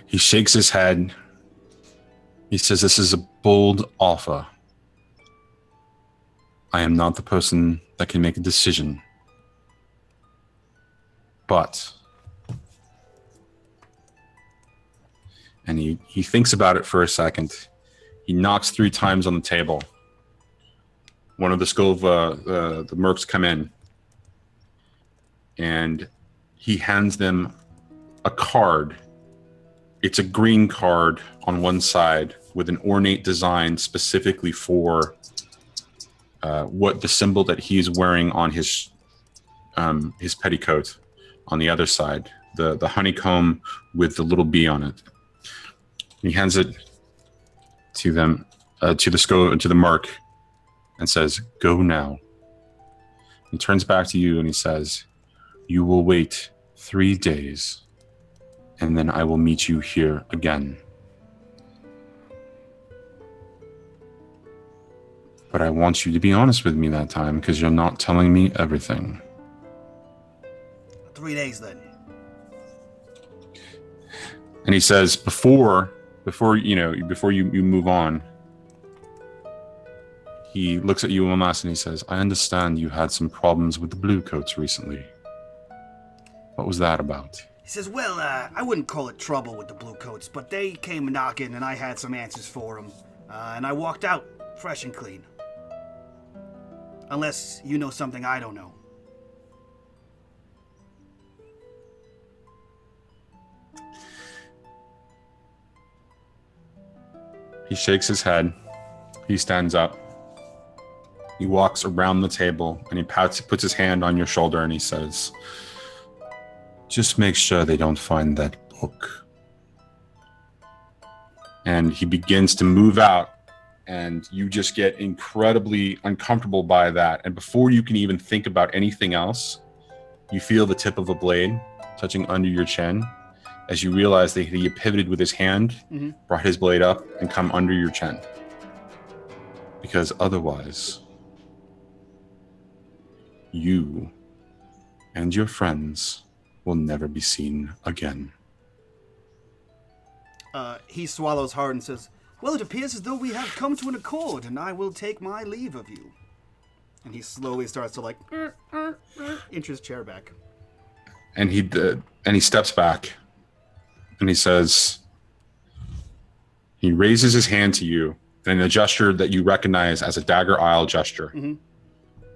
He shakes his head. He says, "This is a bold offer. I am not the person that can make a decision. But," and he thinks about it for a second. He knocks 3 times on the table. One of the the mercs come in, and he hands them a card. It's a green card on one side with an ornate design specifically for what the symbol that he's wearing on his petticoat on the other side, the honeycomb with the little bee on it. He hands it to them, to the mark, and says, "Go now." He turns back to you and he says, "You will wait 3 days, and then I will meet you here again. But I want you to be honest with me that time, because you're not telling me everything." 3 days then. And he says, before you move on, he looks at you one last and he says, "I understand you had some problems with the Bluecoats recently. What was that about?" He says, "Well, I wouldn't call it trouble with the Bluecoats, but they came knocking and I had some answers for them. And I walked out fresh and clean. Unless you know something I don't know." He shakes his head. He stands up. He walks around the table and he puts his hand on your shoulder and he says, "Just make sure they don't find that book." And he begins to move out, and you just get incredibly uncomfortable by that. And before you can even think about anything else, you feel the tip of a blade touching under your chin as you realize that he pivoted with his hand, brought his blade up and come under your chin. Because otherwise, you and your friends will never be seen again. He swallows hard and says, "Well, it appears as though we have come to an accord, and I will take my leave of you." And he slowly starts to inch his chair back. And he steps back, and he says, he raises his hand to you in a gesture that you recognize as a Dagger Isle gesture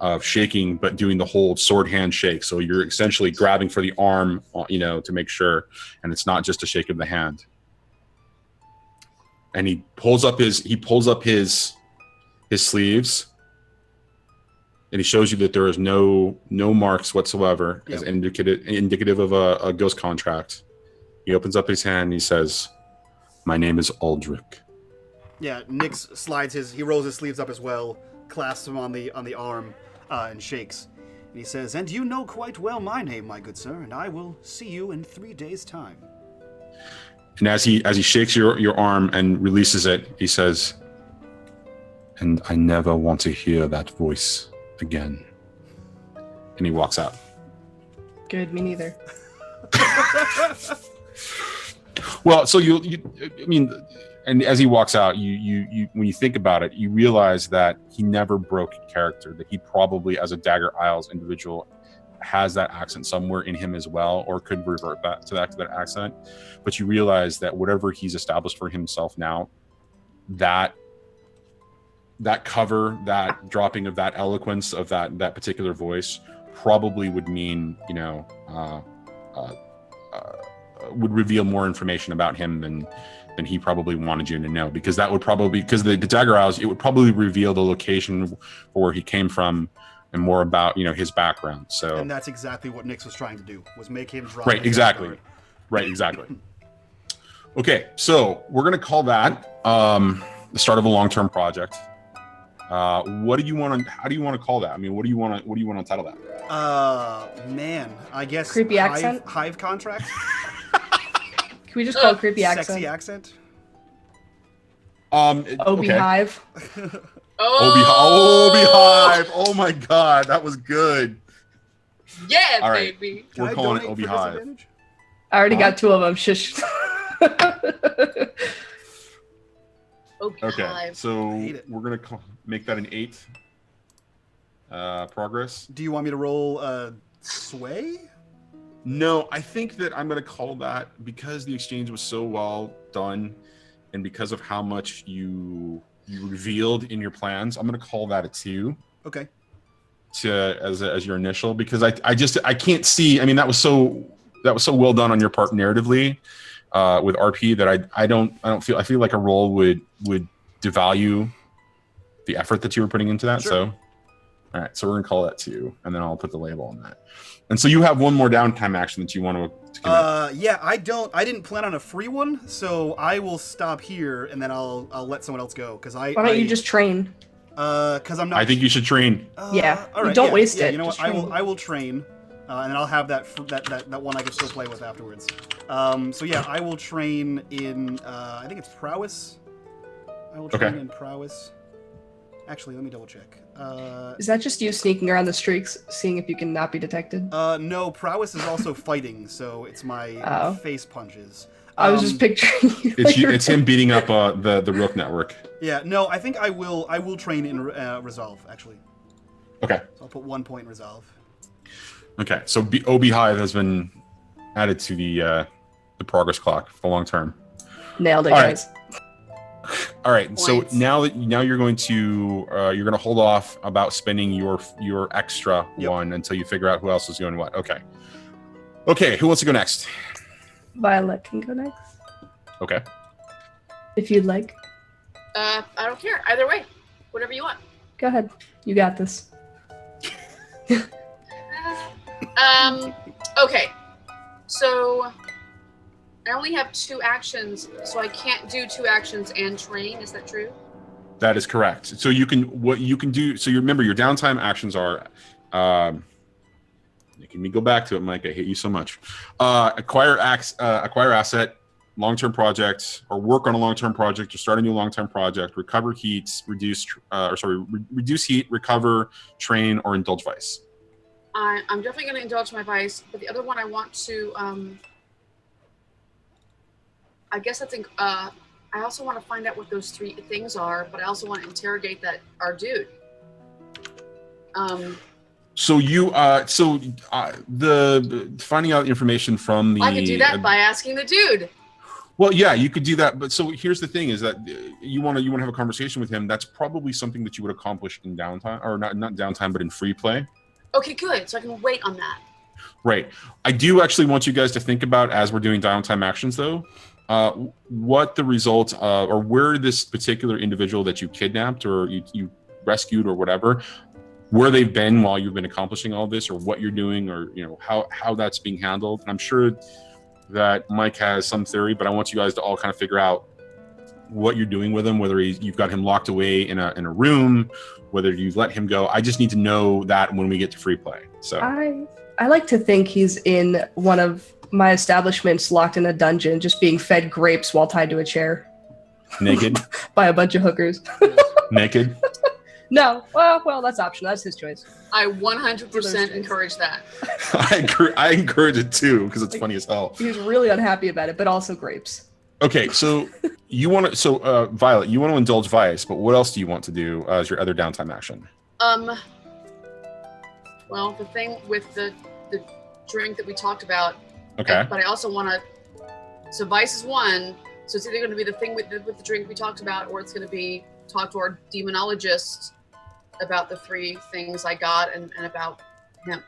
of shaking, but doing the whole sword hand shake. So you're essentially grabbing for the arm, to make sure, and it's not just a shake of the hand. And he pulls up his sleeves, and he shows you that there is no marks whatsoever as indicative of a ghost contract. He opens up his hand and he says, "My name is Aldrich." Yeah, Nix he rolls his sleeves up as well, clasps him on the arm, and shakes. And he says, "And you know quite well my name, my good sir, and I will see you in 3 days' time." And as he shakes your arm and releases it, he says, "And I never want to hear that voice again." And he walks out. Good, me neither. Well, so and as he walks out, you when you think about it, you realize that he never broke character, that he probably, as a Dagger Isles individual, has that accent somewhere in him as well, or could revert back to that accent. But you realize that whatever he's established for himself now, that cover, that dropping of that eloquence of that particular voice probably would mean, would reveal more information about him than he probably wanted you to know, because that would probably, because the Dagger Isles, it would probably reveal the location for where he came from and more about his background. So, and that's exactly what Nix was trying to do, was make him drop. Right, exactly. Okay, so we're gonna call that the start of a long-term project. What do you want to? How do you want to call that? I mean, what do you want to title that? Man, I guess creepy accent. Hive contract. Can we just call it creepy accent? Sexy accent. Obi Hive. Obi Hive. Oh my God, that was good. Yeah, all right. baby. We're calling it Obi Hive. I already got 2 of them. Shush. Okay, so we're gonna make that an 8. Progress. Do you want me to roll sway? No, I think that I'm gonna call that, because the exchange was so well done, and because of how much you revealed in your plans, I'm gonna call that a 2. Okay. As your initial, because I can't see. I mean, that was so well done on your part narratively with RP that I feel like a roll would devalue the effort that you were putting into that. Sure. So All right, so we're gonna call that 2, and then I'll put the label on that. And so you have one more downtime action that you want to commit. Yeah, I didn't plan on a free one, so I will stop here and then I'll let someone else go because Why don't you just train? Because I'm not. I think you should train. Yeah, all right, don't waste it. You know just what? train. I will train, and then I'll have that one I can still play with afterwards. So yeah, I will train in. I think it's prowess. I will train in prowess. Actually, let me double check. Is that just you sneaking around the streets, seeing if you can not be detected? No, prowess is also fighting, so it's my face punches. I was just picturing you. It's him beating up the Rook network. Yeah, no, I think I will train in resolve actually. Okay. So I'll put 1 point resolve. Okay, so OB Hive has been added to the progress clock for the long term. Nailed it, All guys. All right, Points. so now you're going to hold off about spending your extra one until you figure out who else is doing what. Okay, who wants to go next? Violet can go next. Okay. If you'd like. I don't care. Either way. Whatever you want. Go ahead. You got this. Okay. So I only have 2 actions, so I can't do 2 actions and train. Is that true? That is correct. So what you can do. So you remember your downtime actions are. Let me go back to it, Mike. I hate you so much. Acquire asset, long-term project, or work on a long-term project, or start a new long-term project. Recover heat, reduce heat, recover, train, or indulge vice. I'm definitely going to indulge my vice, but the other one I want to. I guess I think. I also want to find out what those 3 things are, but I also want to interrogate our dude. So the finding out information from the. I could do that by asking the dude. Well, yeah, you could do that, but so here's the thing: is that you want to have a conversation with him. That's probably something that you would accomplish in downtime, or not downtime, but in free play. Okay, good. So I can wait on that. Right. I do actually want you guys to think about, as we're doing downtime actions, though, what the results or where this particular individual that you kidnapped or you rescued or whatever, where they've been while you've been accomplishing all this, or what you're doing, or how that's being handled. And I'm sure that Mike has some theory, but I want you guys to all kind of figure out what you're doing with him, whether you've got him locked away in a room, whether you've let him go. I just need to know that when we get to free play. So I like to think he's in one of my establishments, locked in a dungeon, just being fed grapes while tied to a chair. Naked? By a bunch of hookers. Naked? No. Well, that's optional. That's his choice. I 100% encourage that. I encourage it too, because it's funny as hell. He was really unhappy about it, but also grapes. Okay, so Violet, you want to indulge vice, but what else do you want to do as your other downtime action? Well, the thing with the drink that we talked about. Okay. But I also want to. So vice is 1. So it's either going to be the thing with the drink we talked about, or it's going to be talk to our demonologist about the 3 things I got and about him.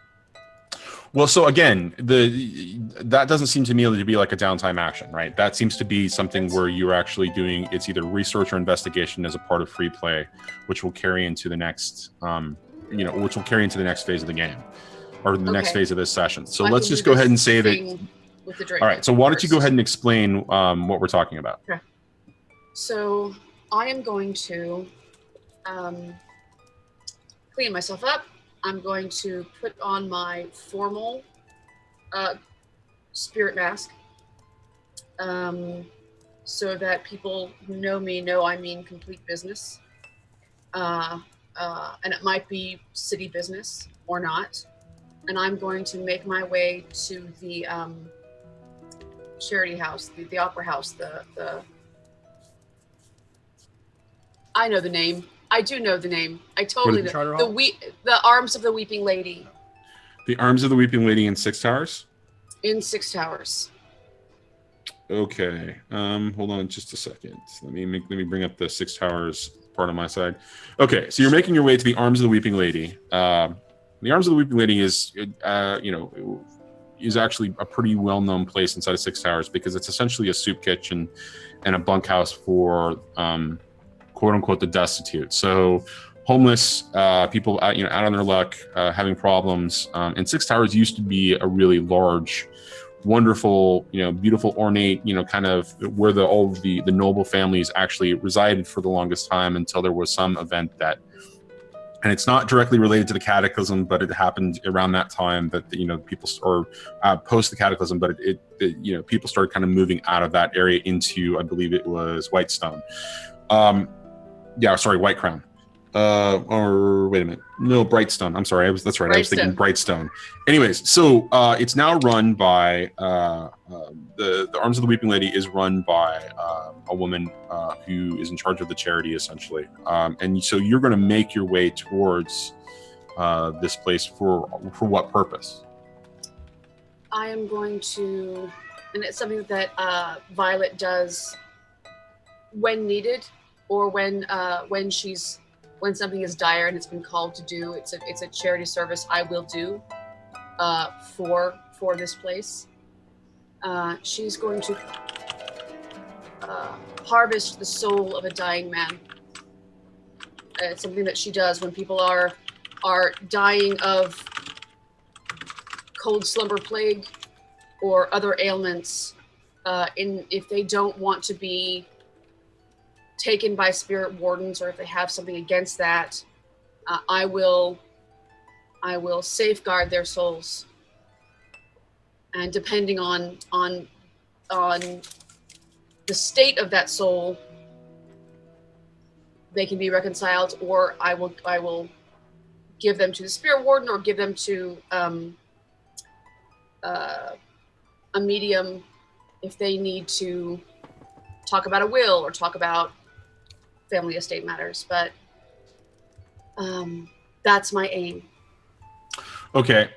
Well, so again, that doesn't seem to me to be like a downtime action, right? That seems to be something where you're actually doing, it's either research or investigation as a part of free play, which will carry into the next, which will carry into the next phase of the game, or the next phase of this session. So let's just go ahead and say that. With the drink. All right. So why don't you go ahead and explain what we're talking about? Okay. So I am going to clean myself up. I'm going to put on my formal spirit mask so that people who know me know I mean complete business. And it might be city business or not. And I'm going to make my way to the charity house, the opera house, the I know the name. I do know the name. I totally know. The Arms of the Weeping Lady. The Arms of the Weeping Lady in 6 Towers? In 6 Towers. Okay. Hold on just a second. Let me bring up the 6 Towers part on my side. Okay, so you're making your way to the Arms of the Weeping Lady. The Arms of the Weeping Lady is actually a pretty well-known place inside of 6 Towers, because it's essentially a soup kitchen and a bunkhouse for quote-unquote the destitute. So homeless, people out, out on their luck, having problems. And Six Towers used to be a really large, wonderful, beautiful, ornate, kind of where all of the noble families actually resided for the longest time until there was some event that, and it's not directly related to the Cataclysm, but it happened around that time that people, or post the Cataclysm, but it people started kind of moving out of that area into, I believe it was Whitestone. White Crown. Or wait a minute, no, Brightstone. I'm sorry, that's right. I was thinking Brightstone. Anyways, so it's now run by the Arms of the Weeping Lady is run by a woman who is in charge of the charity, essentially. And so you're going to make your way towards this place for what purpose? I am going to, and it's something that Violet does when needed, or when something is dire and it's been called to do. It's a charity service I will do for this place. She's going to harvest the soul of a dying man. It's something that she does when people are dying of cold slumber plague or other ailments. If they don't want to be taken by spirit wardens, or if they have something against that, I will safeguard their souls. And depending on the state of that soul, they can be reconciled, or I will give them to the spirit warden, or give them to a medium if they need to talk about a will or talk about family estate matters. But that's my aim. Okay,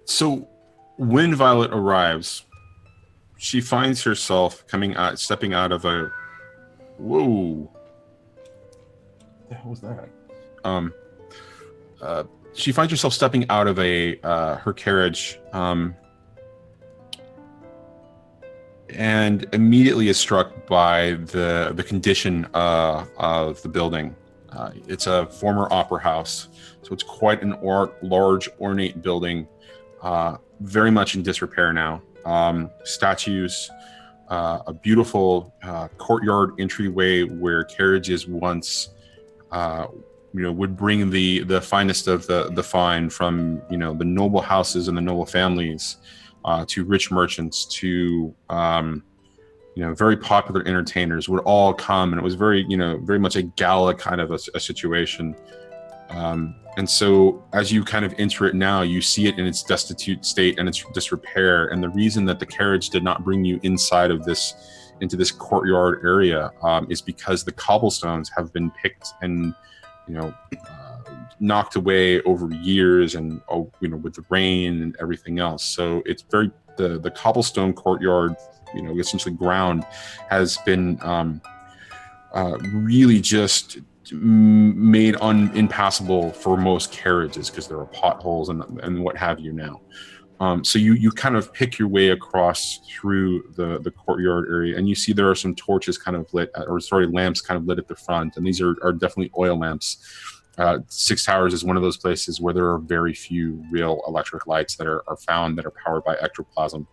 so when Violet arrives, she finds herself stepping out of a, whoa, what the hell was that? She finds herself stepping out of her carriage, and immediately is struck by the condition of the building. It's a former opera house, so it's quite an large, ornate building, very much in disrepair now. Statues, a beautiful courtyard entryway where carriages once would bring the finest of the fine from the noble houses and the noble families, to rich merchants, to very popular entertainers would all come, and it was very much a gala kind of a situation. And so as you kind of enter it now, you see it in its destitute state and its disrepair. And the reason that the carriage did not bring you inside of into this courtyard area is because the cobblestones have been picked and knocked away over years, and with the rain and everything else. So it's the cobblestone courtyard, essentially ground, has been really just made impassable for most carriages because there are potholes and what have you now. So you kind of pick your way across through the courtyard area, and you see there are some torches kind of lit, lamps kind of lit at the front, and these are definitely oil lamps. Six Towers is one of those places where there are very few real electric lights that are found that are powered by ectoplasm.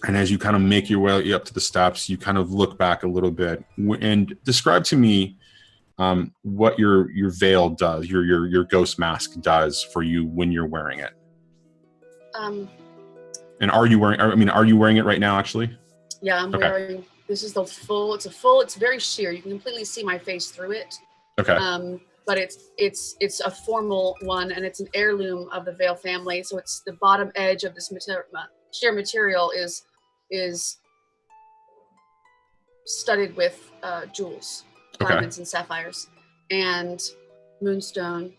And as you kind of make your way up to the steps, you kind of look back a little bit and describe to me what your veil does, your ghost mask does for you when you're wearing it. And are you wearing it right now, actually? Yeah, I'm wearing, this is it's very sheer. You can completely see my face through it. Okay. But it's a formal one, and it's an heirloom of the Vale family. So it's the bottom edge of this sheer material is studded with jewels, diamonds and sapphires, and moonstone,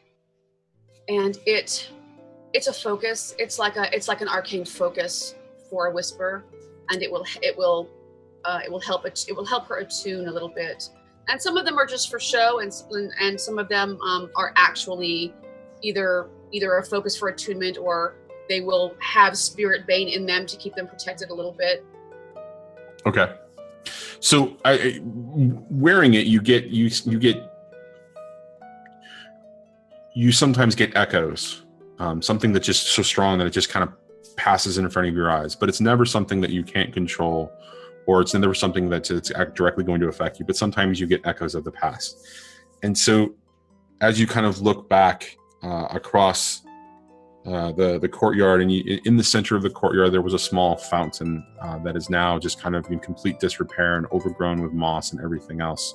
and it's a focus. It's like an arcane focus for a whisper, and it will help her attune a little bit. And some of them are just for show, and some of them are actually either a focus for attunement, or they will have spirit bane in them to keep them protected a little bit. Okay. So wearing it, you get you sometimes get echoes, something that's just so strong that it just kind of passes in front of your eyes, but it's never something that you can't control, or it's never something that's directly going to affect you, but sometimes you get echoes of the past. And so as you kind of look back across the courtyard, and in the center of the courtyard, there was a small fountain that is now just kind of in complete disrepair and overgrown with moss and everything else.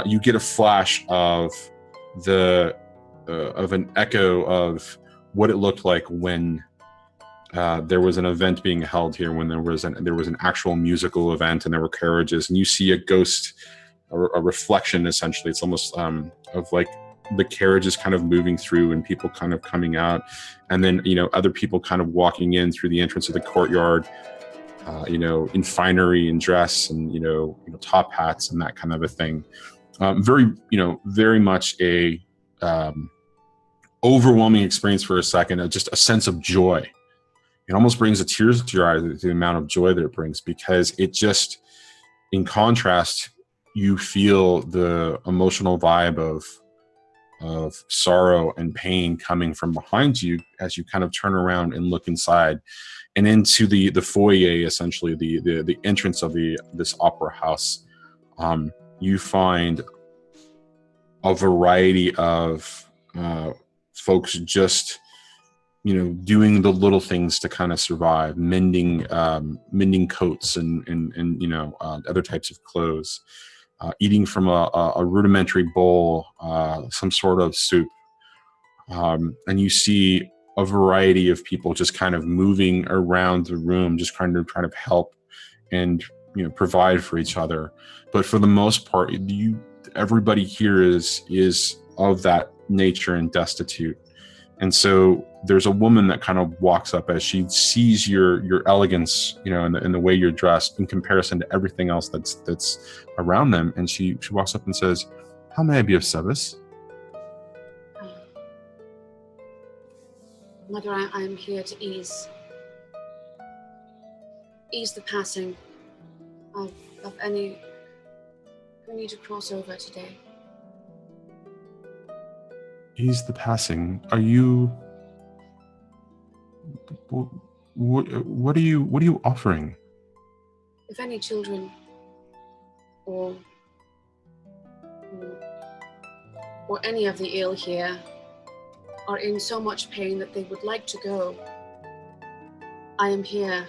You get a flash of an echo of what it looked like when there was an event being held here, when there was an actual musical event and there were carriages, and you see a ghost, a reflection essentially. It's almost of like the carriages kind of moving through and people kind of coming out, and then other people kind of walking in through the entrance of the courtyard, in finery and dress and top hats and that kind of a thing. Very much a overwhelming experience for a second, just a sense of joy. It almost brings the tears to your eyes, the amount of joy that it brings, because it just, in contrast, you feel the emotional vibe of sorrow and pain coming from behind you as you kind of turn around and look inside and into the foyer, essentially the entrance of this opera house. You find a variety of folks just doing the little things to kind of survive, mending coats and other types of clothes, eating from a rudimentary bowl, some sort of soup. And you see a variety of people just kind of moving around the room, just trying to help and provide for each other. But for the most part, everybody here is of that nature and destitute. And so there's a woman that kind of walks up as she sees your elegance, and the way you're dressed in comparison to everything else that's around them. And she walks up and says, "How may I be of service?" Mother, I am here to ease the passing of any who need to cross over today. Ease the passing. Are you? What are you offering? If any children or any of the ill here are in so much pain that they would like to go, I am here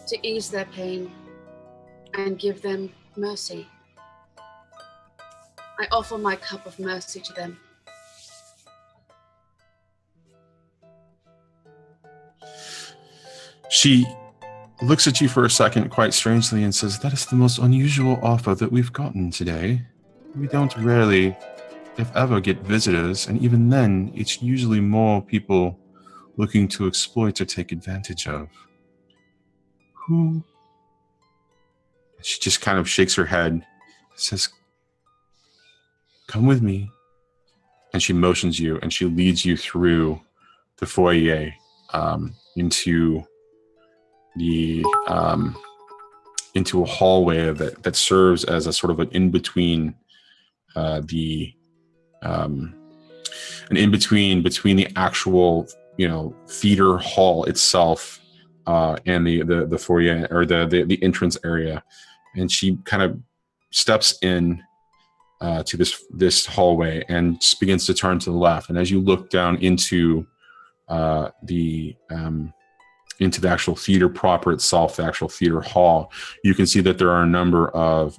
to ease their pain and give them mercy. I offer my cup of mercy to them. She looks at you for a second quite strangely and says, "That is the most unusual offer that we've gotten today. We don't rarely, if ever, get visitors, and even then, it's usually more people looking to exploit or take advantage of." Who? She just kind of shakes her head, says, "Come with me." And she motions you and she leads you through the foyer into a hallway that serves as a sort of an in-between between the actual theater hall itself and the foyer, or the entrance area. And she kind of steps in to this hallway and just begins to turn to the left. And as you look down into the actual theater proper itself, the actual theater hall, you can see that there are a number of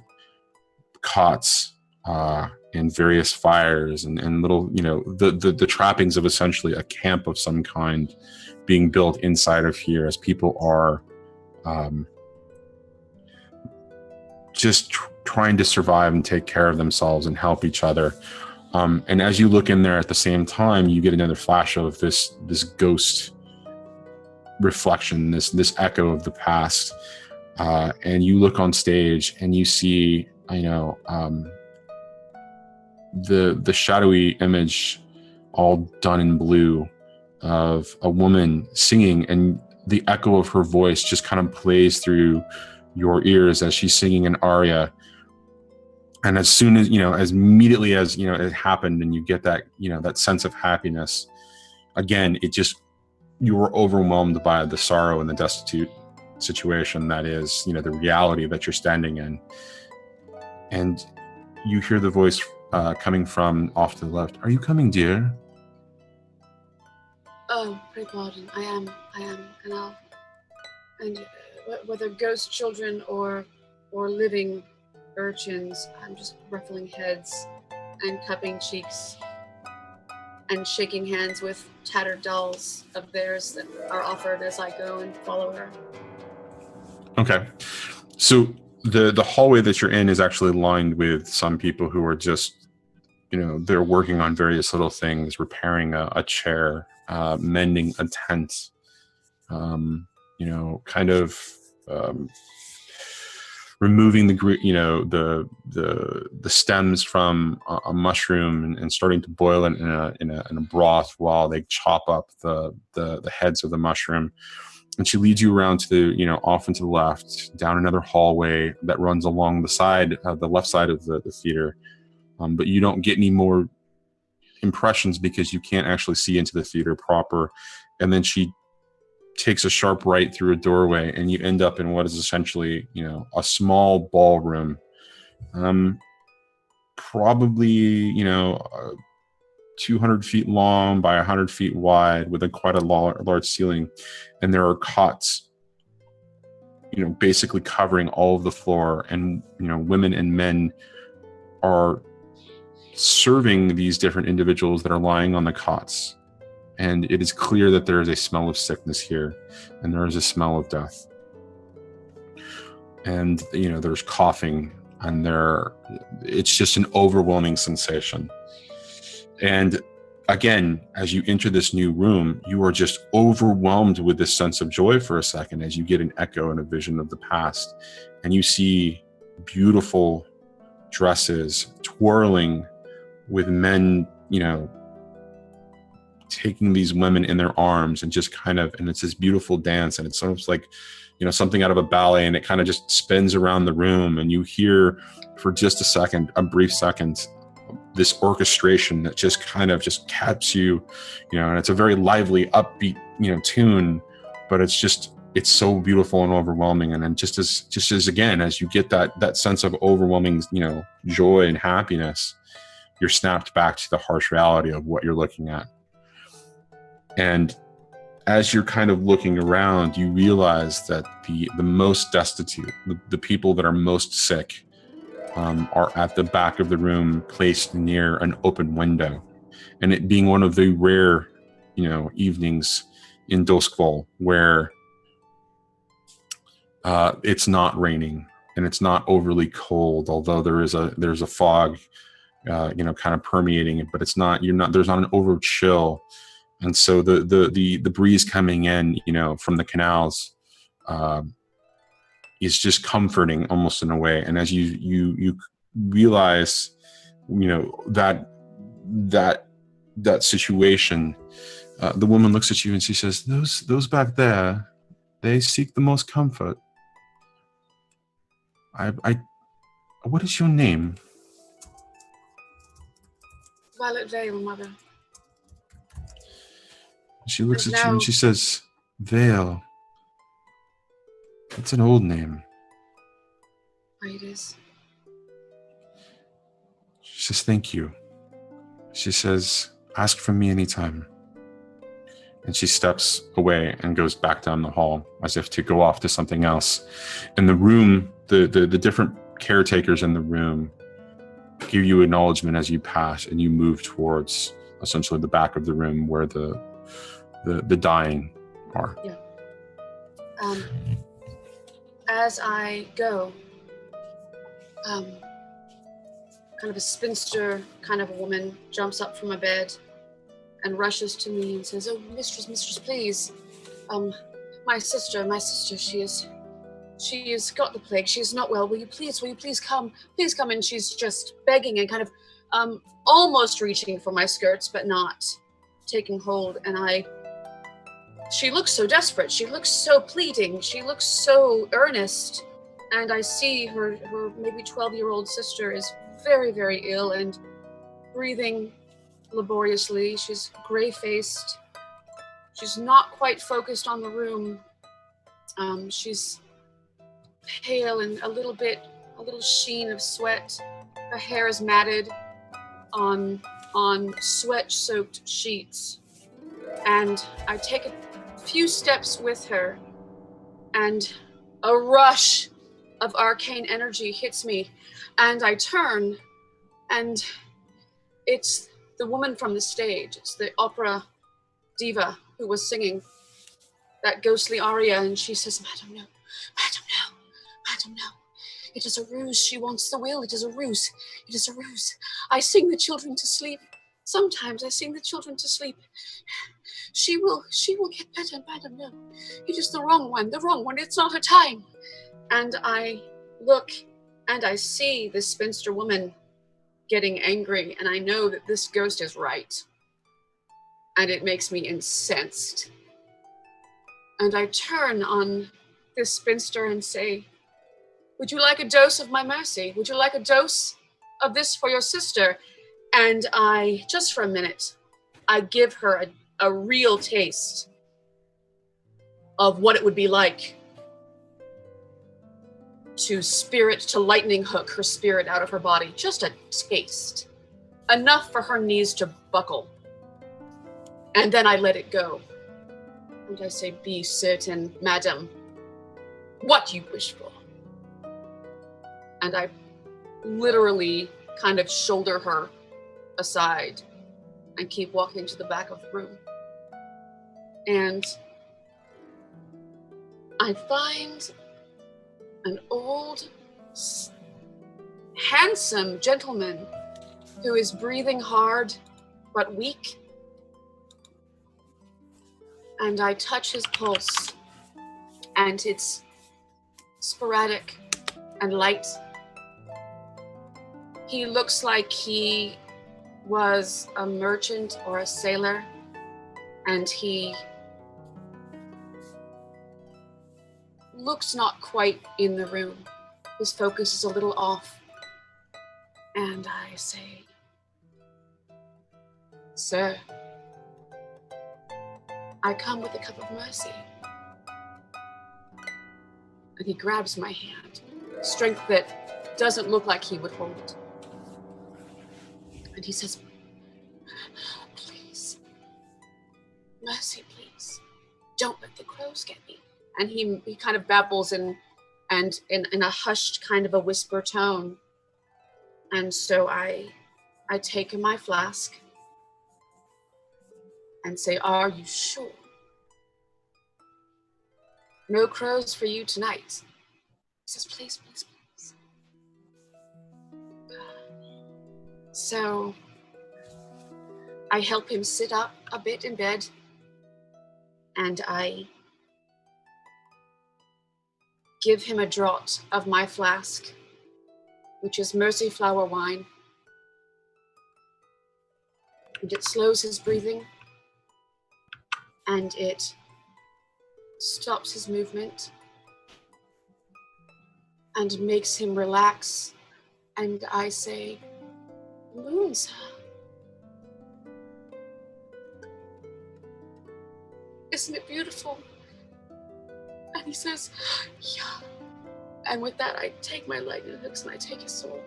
cots and various fires and little, the trappings of essentially a camp of some kind being built inside of here, as people are just trying to survive and take care of themselves and help each other. And as you look in there at the same time, you get another flash of this ghost reflection, this echo of the past. And you look on stage and you see, the shadowy image all done in blue of a woman singing, and the echo of her voice just kind of plays through your ears as she's singing an aria. And as soon as, as immediately as, it happened and you get that, that sense of happiness, again, you were overwhelmed by the sorrow and the destitute situation that is, the reality that you're standing in. And you hear the voice coming from off to the left. Are you coming, dear? Oh, pray pardon. I am. And whether ghost children or living urchins, I'm just ruffling heads and cupping cheeks and shaking hands with tattered dolls of theirs that are offered as I go and follow her. Okay. So the hallway that you're in is actually lined with some people who are just, they're working on various little things, repairing a chair, mending a tent, kind of removing the stems from a mushroom and starting to boil it in a broth while they chop up the heads of the mushroom. And she leads you around to off and to the left, down another hallway that runs along the left side of the theater. But you don't get any more impressions because you can't actually see into the theater proper. And then she takes a sharp right through a doorway and you end up in what is essentially, a small ballroom. Probably, 200 feet long by 100 feet wide with quite a large ceiling. And there are cots, basically covering all of the floor. And, women and men are serving these different individuals that are lying on the cots. And it is clear that there is a smell of sickness here, and there is a smell of death. And, there's coughing, and it's just an overwhelming sensation. And again, as you enter this new room, you are just overwhelmed with this sense of joy for a second as you get an echo and a vision of the past. And you see beautiful dresses twirling with men, taking these women in their arms and just and it's this beautiful dance. And it's almost like, something out of a ballet, and it kind of just spins around the room. And you hear for just a brief second, this orchestration that just caps you, and it's a very lively, upbeat, tune, but it's so beautiful and overwhelming. And then just as again, as you get that sense of overwhelming, joy and happiness, you're snapped back to the harsh reality of what you're looking at. And as you're kind of looking around, you realize that the most destitute, the people that are most sick, are at the back of the room, placed near an open window. And it being one of the rare, evenings in Duskfall where it's not raining and it's not overly cold, although there's a fog, kind of permeating it, but there's not an over chill. And so the breeze coming in, from the canals, is just comforting almost in a way. And as you realize, that situation, the woman looks at you and she says, those back there, they seek the most comfort. What is your name? Violette Vale, mother. She looks at you and she says, Vale. It's an old name. Right, it is. She says, thank you. She says, ask for me anytime. And she steps away and goes back down the hall as if to go off to something else. In the room, the different caretakers in the room give you acknowledgement as you pass, and you move towards essentially the back of the room where the dying are. Yeah. As I go, kind of a spinster kind of a woman jumps up from a bed and rushes to me and says, "Oh, mistress, please. My sister, she has got the plague. She is not well. Will you please come? Please come." And she's just begging and kind of almost reaching for my skirts, but not taking hold. And she looks so desperate. She looks so pleading. She looks so earnest. And I see her maybe 12-year-old sister is very, very ill and breathing laboriously. She's gray-faced. She's not quite focused on the room. She's pale and a little sheen of sweat. Her hair is matted on sweat-soaked sheets. And I take a few steps with her, and a rush of arcane energy hits me, and I turn, and it's the woman from the stage. It's the opera diva who was singing that ghostly aria, and she says, Madam, no. Madam, no. Madam, no. It is a ruse. She wants the will. It is a ruse. It is a ruse. I sing the children to sleep. Sometimes I sing the children to sleep. She will get better, Madam, no. It is the wrong one. It's not her time. And I look and I see this spinster woman getting angry, and I know that this ghost is right. And it makes me incensed. And I turn on this spinster and say, would you like a dose of my mercy? Would you like a dose of this for your sister? And I, just for a minute, I give her a real taste of what it would be like to lightning hook her spirit out of her body. Just a taste. Enough for her knees to buckle. And then I let it go. And I say, be certain, madam, what you wish for. And I literally kind of shoulder her aside and keep walking to the back of the room. And I find an old, handsome gentleman who is breathing hard but weak. And I touch his pulse, and it's sporadic and light. He looks like he was a merchant or a sailor, and he looks not quite in the room. His focus is a little off. And I say, sir, I come with a cup of mercy. And he grabs my hand, strength that doesn't look like he would hold it. And he says, please, mercy, please. Don't let the crows get me. And he kind of babbles in a hushed kind of a whisper tone. And so I take my flask and say, are you sure? No crows for you tonight. He says, please, please, please. So I help him sit up a bit in bed, and I give him a draught of my flask, which is mercy flower wine. And it slows his breathing, and it stops his movement, and makes him relax. And I say, moon, sir. Isn't it beautiful? And he says, yeah. And with that, I take my lightning hooks and I take his soul.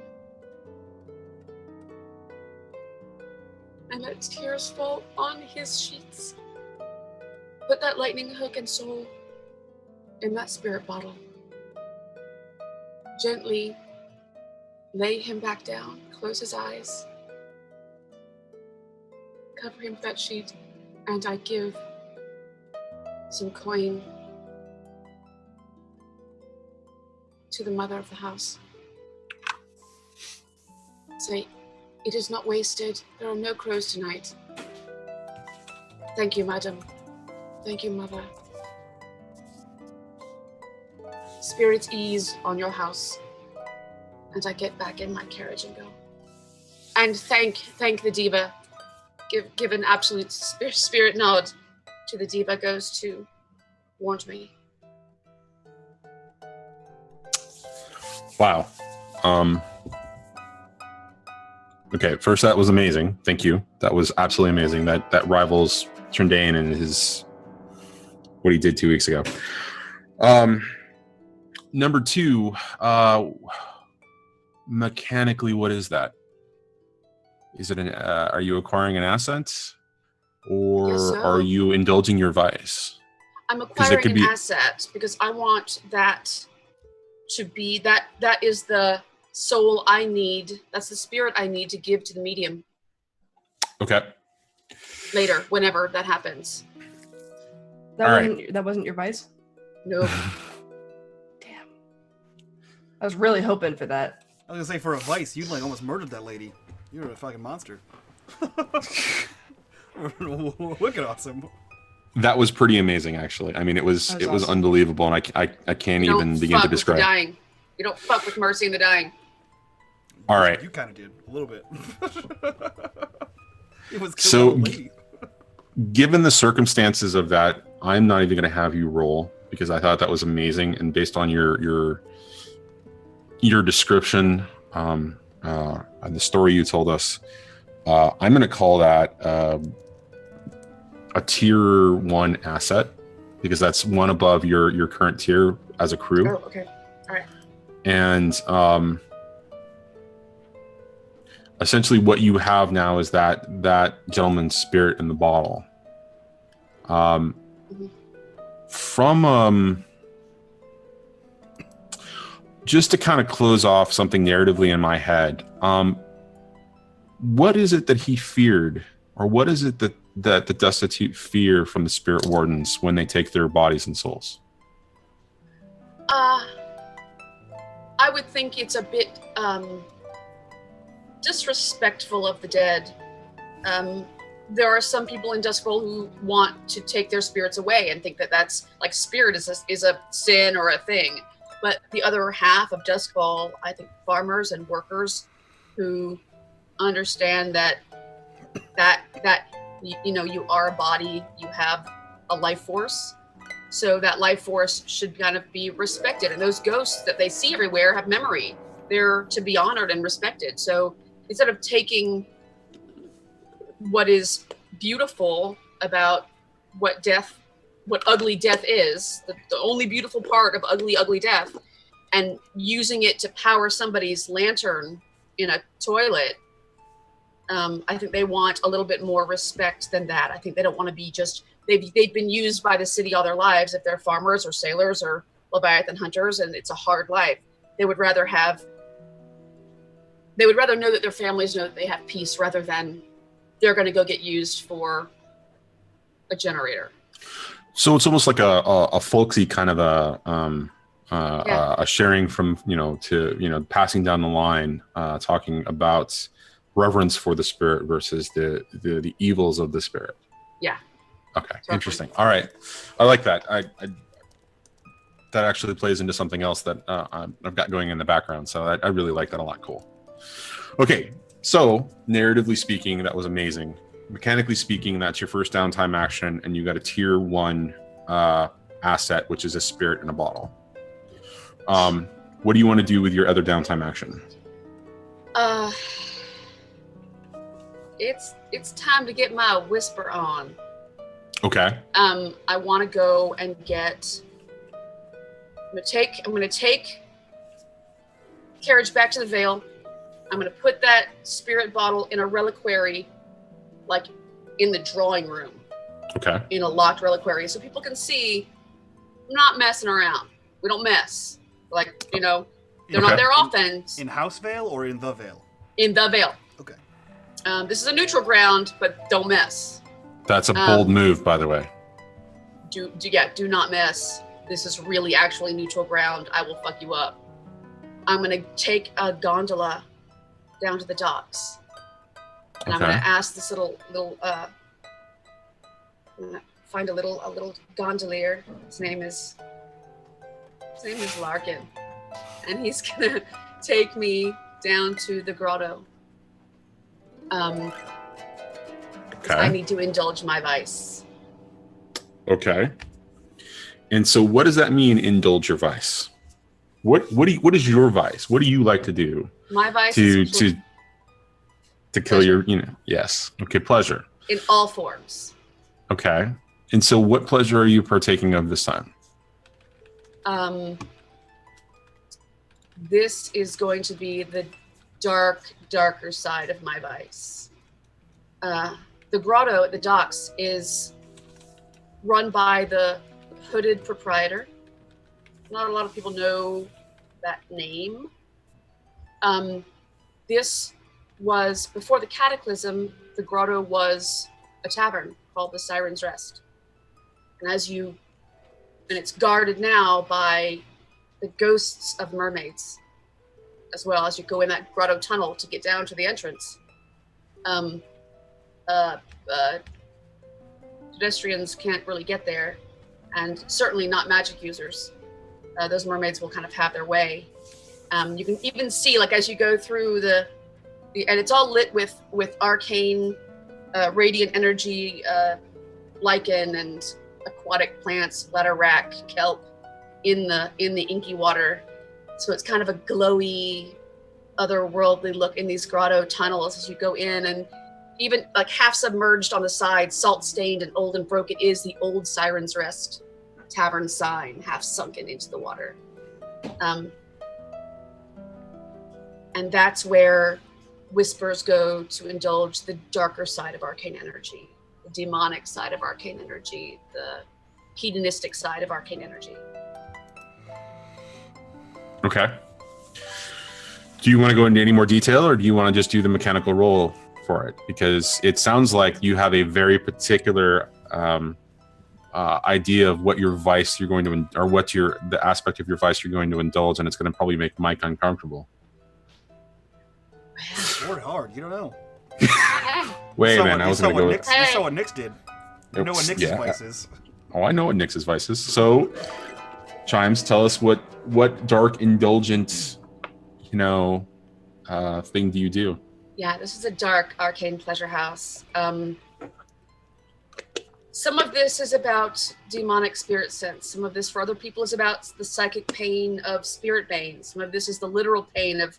And let tears fall on his sheets. Put that lightning hook and soul in that spirit bottle. Gently lay him back down, close his eyes, cover him with that sheet, and I give some coin to the mother of the house. Say, it is not wasted. There are no crows tonight. Thank you, madam. Thank you, mother. Spirits ease on your house. And I get back in my carriage and go. And thank the diva. Give an absolute spirit nod to the diva goes to warned me. Wow. Okay, first that was amazing. Thank you. That was absolutely amazing. That rivals Trindane and his what he did 2 weeks ago. Number 2, mechanically, what is that? Is it are you acquiring an asset, or Yes, sir. are you indulging your vice? I'm acquiring an asset because I want that to be that is the soul I need. That's the spirit I need to give to the medium. Okay. Later, whenever that happens. That wasn't your vice? Nope. Damn. I was really hoping for that. I was gonna say, for a vice, you like almost murdered that lady. You're a fucking monster. Wicked awesome. That was pretty amazing, actually. I mean, it was awesome. unbelievable, and I can't even begin to describe. You don't fuck with mercy and the dying. All right. You kind of did a little bit. It was so, given the circumstances of that, I'm not even going to have you roll because I thought that was amazing, and based on your description and the story you told us, I'm going to call that a tier 1 asset because that's one above your current tier as a crew. Oh, okay. All right. And essentially what you have now is that gentleman's spirit in the bottle. From just to kind of close off something narratively in my head, what is it that he feared, or what is it that the destitute fear from the spirit wardens when they take their bodies and souls? I would think it's a bit disrespectful of the dead. There are some people in Duskfall who want to take their spirits away and think that that's like spirit is a sin or a thing. But the other half of Duskfall, I think farmers and workers who understand that you are a body, you have a life force. So that life force should kind of be respected. And those ghosts that they see everywhere have memory. They're to be honored and respected. So instead of taking what is beautiful about what ugly death is, the only beautiful part of ugly death, and using it to power somebody's lantern in a toilet, I think they want a little bit more respect than that. I think they don't want to be just, they've been used by the city all their lives. If they're farmers or sailors or Leviathan hunters, and it's a hard life, they would rather know that their families know that they have peace rather than they're going to go get used for a generator. So it's almost like a folksy kind of a sharing from, to, passing down the line, talking about reverence for the spirit versus the evils of the spirit. Yeah. Okay. Interesting. All right. I like that. That actually plays into something else that I've got going in the background. So I really like that a lot. Cool. Okay. So narratively speaking, that was amazing. Mechanically speaking, that's your first downtime action, and you got a tier 1 asset, which is a spirit in a bottle. What do you want to do with your other downtime action? It's time to get my whisper on. Okay. I want to go and get. I'm gonna take carriage back to the Vale. I'm gonna put that spirit bottle in a reliquary, like in the drawing room. Okay. In a locked reliquary, so people can see I'm not messing around. We don't mess. Like, they're not there often. In House Vale or in the Vale? In the Vale. Okay. This is a neutral ground, but don't mess. That's a bold move, by the way. Do not mess. This is really actually neutral ground. I will fuck you up. I'm gonna take a gondola down to the docks, and I'm gonna ask this little I'm gonna find a little gondolier. His name is Larkin, and he's gonna take me down to the grotto. I need to indulge my vice. Okay. And so what does that mean, indulge your vice? What is your vice? What do you like to do? My vice To kill your, yes. Okay, pleasure. In all forms. Okay. And so what pleasure are you partaking of this time? This is going to be the darker side of my vice. The grotto at the docks is run by the hooded proprietor. Not a lot of people know that name. This was, before the cataclysm, the grotto was a tavern called the Siren's Rest. And it's guarded now by the ghosts of mermaids, as well as you go in that grotto tunnel to get down to the entrance. Pedestrians can't really get there, and certainly not magic users. Those mermaids will kind of have their way. You can even see, like, as you go through and it's all lit with arcane, radiant energy, lichen and aquatic plants, bladderwrack, kelp in the inky water. So it's kind of a glowy, otherworldly look in these grotto tunnels as you go in, and even like half submerged on the side, salt stained and old and broken, is the old Siren's Rest tavern sign, half sunken into the water. And that's where whispers go to indulge the darker side of arcane energy, the demonic side of arcane energy, the hedonistic side of arcane energy. Okay. Do you want to go into any more detail, or do you want to just do the mechanical roll for it? Because it sounds like you have a very particular idea of what your vice you're going to, or what the aspect of your vice you're going to indulge, and it's going to probably make Mike uncomfortable. Scored hard. You don't know. Wait, man, I was going to go. You saw what Nyx did. You know what Nyx's vice is. Oh, I know what Nyx's vice is. So, Chimes, tell us what dark indulgent, thing do you do? Yeah, this is a dark arcane pleasure house. Some of this is about demonic spirit sense. Some of this for other people is about the psychic pain of spirit bane. Some of this is the literal pain of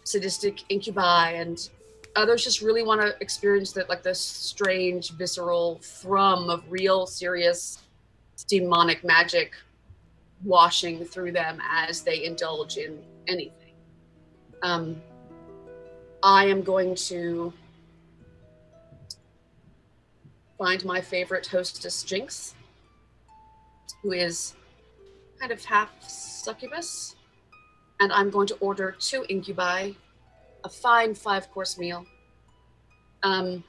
sadistic incubi, and others just really want to experience the strange, visceral thrum of real, serious, demonic magic washing through them as they indulge in anything. I am going to find my favorite hostess, Jinx, who is kind of half succubus, and I'm going to order 2 incubi, a fine 5-course meal. And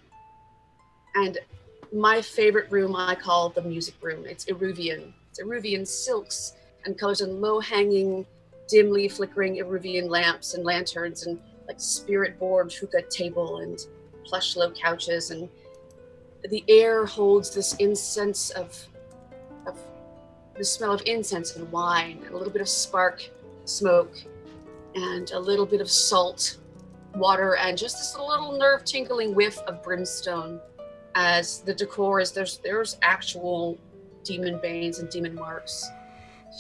my favorite room I call the music room. It's Eruvian. It's Eruvian silks and colors and low-hanging, dimly flickering Eruvian lamps and lanterns and like spirit-board hookah table and plush low couches, and the air holds this incense of the smell of incense and wine, and a little bit of spark smoke, and a little bit of salt water, and just this little nerve tingling whiff of brimstone. As the decor is, there's actual demon banes and demon marks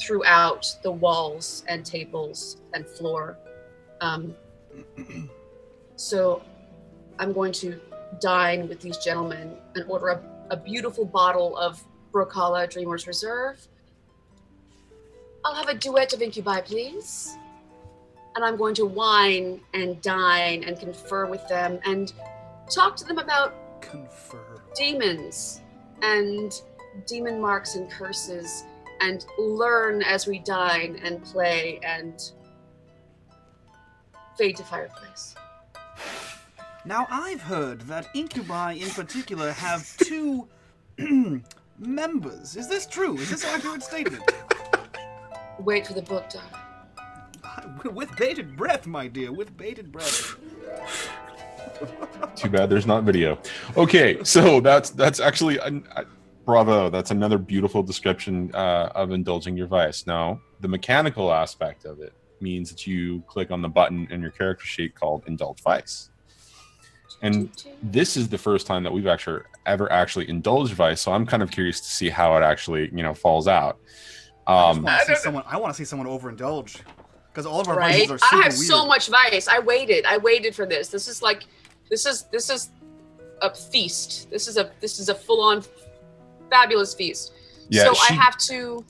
throughout the walls and tables and floor. So I'm going to dine with these gentlemen and order a beautiful bottle of Brocala Dreamer's Reserve. I'll have a duet of incubi, please. And I'm going to wine and dine and confer with them and talk to them about demons and demon marks and curses, and learn as we dine and play and fade to fireplace. Now, I've heard that incubi in particular have 2 members. Is this true? Is this an accurate statement? Wait for the book, darling. With bated breath, my dear, with bated breath. Too bad there's not video. Okay, so that's actually bravo. That's another beautiful description of indulging your vice. Now, the mechanical aspect of it means that you click on the button in your character sheet called Indulge Vice. And this is the first time that we've ever actually indulged vice, so I'm kind of curious to see how it actually, falls out. I want to see someone overindulge, because all of our vices are super I have weird. so much vice. I waited for this. This is like This is a feast. This is a full-on fabulous feast. Yeah, so I have to.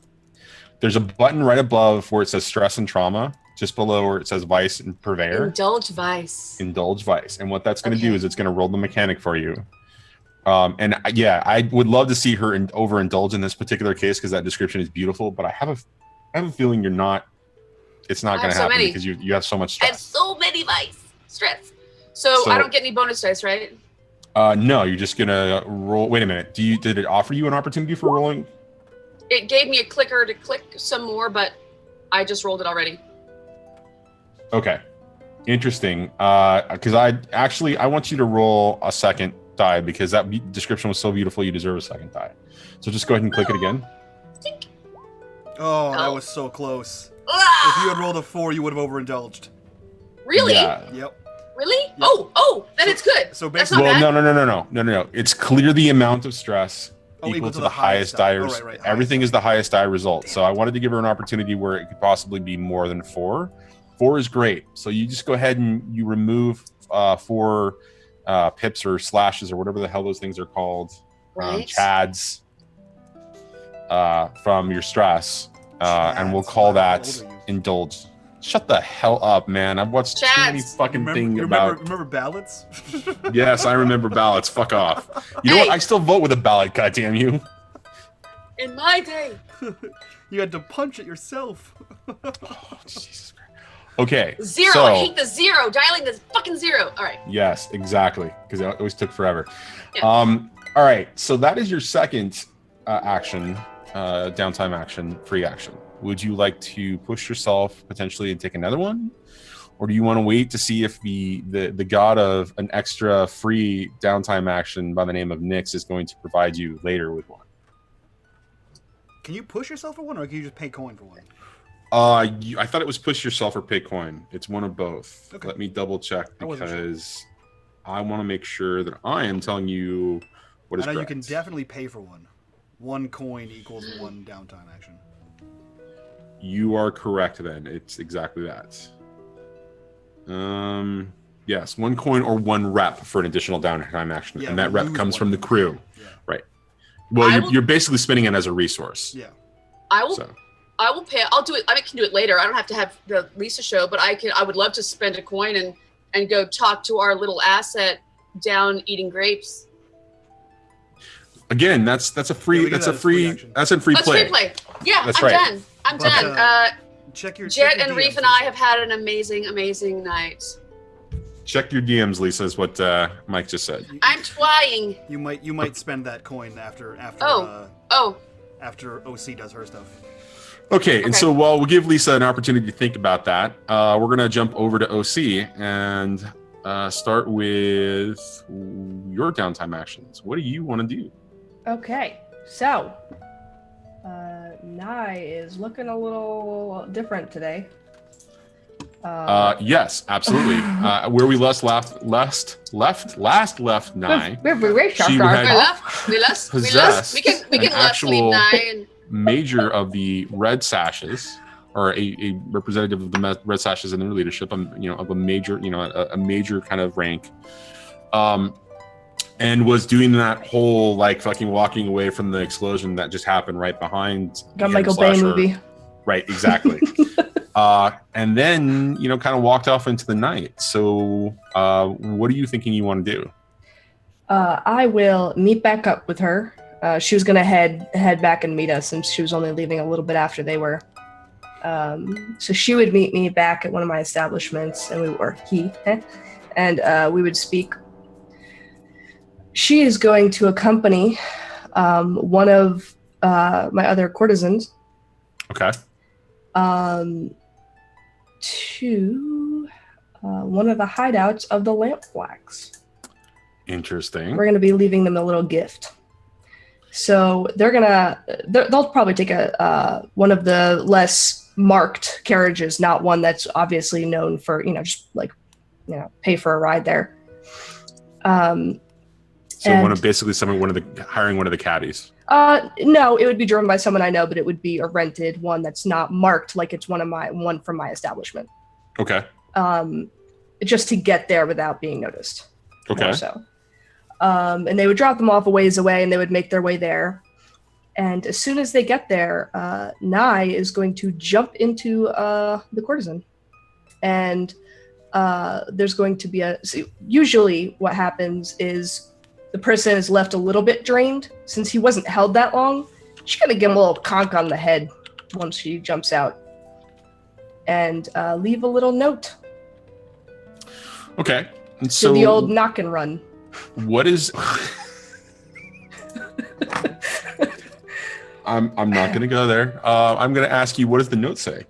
There's a button right above where it says stress and trauma, just below where it says vice and purveyor. Indulge vice. Indulge vice. And what that's going to do is it's going to roll the mechanic for you. And yeah, I would love to see her overindulge in this particular case because that description is beautiful. But I have a feeling you're not. It's not going to happen because you have so much stress. I have so many vice stress. So I don't get any bonus dice, right? No, you're just gonna roll. Wait a minute. Did it offer you an opportunity for rolling? It gave me a clicker to click some more, but I just rolled it already. Okay, interesting. Because I want you to roll a second die because that description was so beautiful. You deserve a second die. So just go ahead and click it again. Oh, that was so close. Ah! If you had rolled a 4, you would have overindulged. Really? Yeah. Yep. Really? Yep. Oh, then it's good. So That's basically, not bad. No. It's clear the amount of stress equal to the highest die. Right. Everything is the highest die result. So I wanted to give her an opportunity where it could possibly be more than 4. 4 is great. So you just go ahead and you remove 4 pips or slashes or whatever the hell those things are called, Right. chads, from your stress, and we'll call that indulge. Shut the hell up, man. I've watched too many fucking things about... Remember ballots? Yes, I remember ballots. Fuck off. You know what? I still vote with a ballot, goddamn you. In my day. You had to punch it yourself. Oh, Jesus Christ. Okay. 0. So, I hate the 0. Dialing the fucking 0. All right. yes, exactly. Because it always took forever. Yeah. All right. So that is your second action, downtime action, free action. Would you like to push yourself potentially and take another one? Or do you want to wait to see if the god of an extra free downtime action by the name of Nyx is going to provide you later with one? Can you push yourself for one, or can you just pay coin for one? I thought it was push yourself or pay coin. It's one of both. Okay. Let me double check because I want to make sure that I am telling you what is I know correct. you can definitely pay for one. 1 coin equals 1 downtime action. You are correct then. It's exactly that. Yes, 1 coin or 1 rep for an additional downtime action. Yeah, and that rep comes from the crew. Yeah. Right. Well, you're basically spending it as a resource. Yeah. I will pay. I'll do it. I can do it later. I don't have to have the Lisa show, but I would love to spend a coin and go talk to our little asset down eating grapes. Again, that's a free Yeah, that's a free action. that's in free That's play. free play. Yeah, That's I'm right. done. I'm But, done. Check your Jet check and your Reef DMs. and I have had an amazing night. Check your DMs, Lisa, is what Mike just said. I'm trying. You might spend that coin after Oh. after OC does her stuff. Okay, and so while we give Lisa an opportunity to think about that, we're going to jump over to OC and start with your downtime actions. What do you want to do? Okay, so Nye is looking a little different today. Yes, absolutely. Where we last left Nye, she had possessed We can an left actual leave Nye and major of the red sashes, or a representative of the red sashes in their leadership, of a major, a major kind of rank, and was doing that whole like fucking walking away from the explosion that just happened right behind Got Michael Bay movie. Right, exactly. And then, kind of walked off into the night. So what are you thinking you want to do? I will meet back up with her. She was going to head back and meet us since she was only leaving a little bit after they were. So she would meet me back at one of my establishments, and we would speak. She is going to accompany one of my other courtesans. Okay. To one of the hideouts of the Lampblacks. Interesting. We're going to be leaving them a little gift. So they'll probably take one of the less marked carriages, not one that's obviously known for, just like, pay for a ride there. So hiring one of the caddies. No, it would be driven by someone I know, but it would be a rented one that's not marked like it's one from my establishment. Okay. Just to get there without being noticed. Okay. more so. And they would drop them off a ways away, and they would make their way there. And as soon as they get there, Nye is going to jump into the courtesan. And there's going to be usually what happens is the person is left a little bit drained. Since he wasn't held that long, she's going to give him a little conk on the head once she jumps out. And leave a little note. Okay. And so the old knock and run. What is... I'm not going to go there. I'm going to ask you, what does the note say?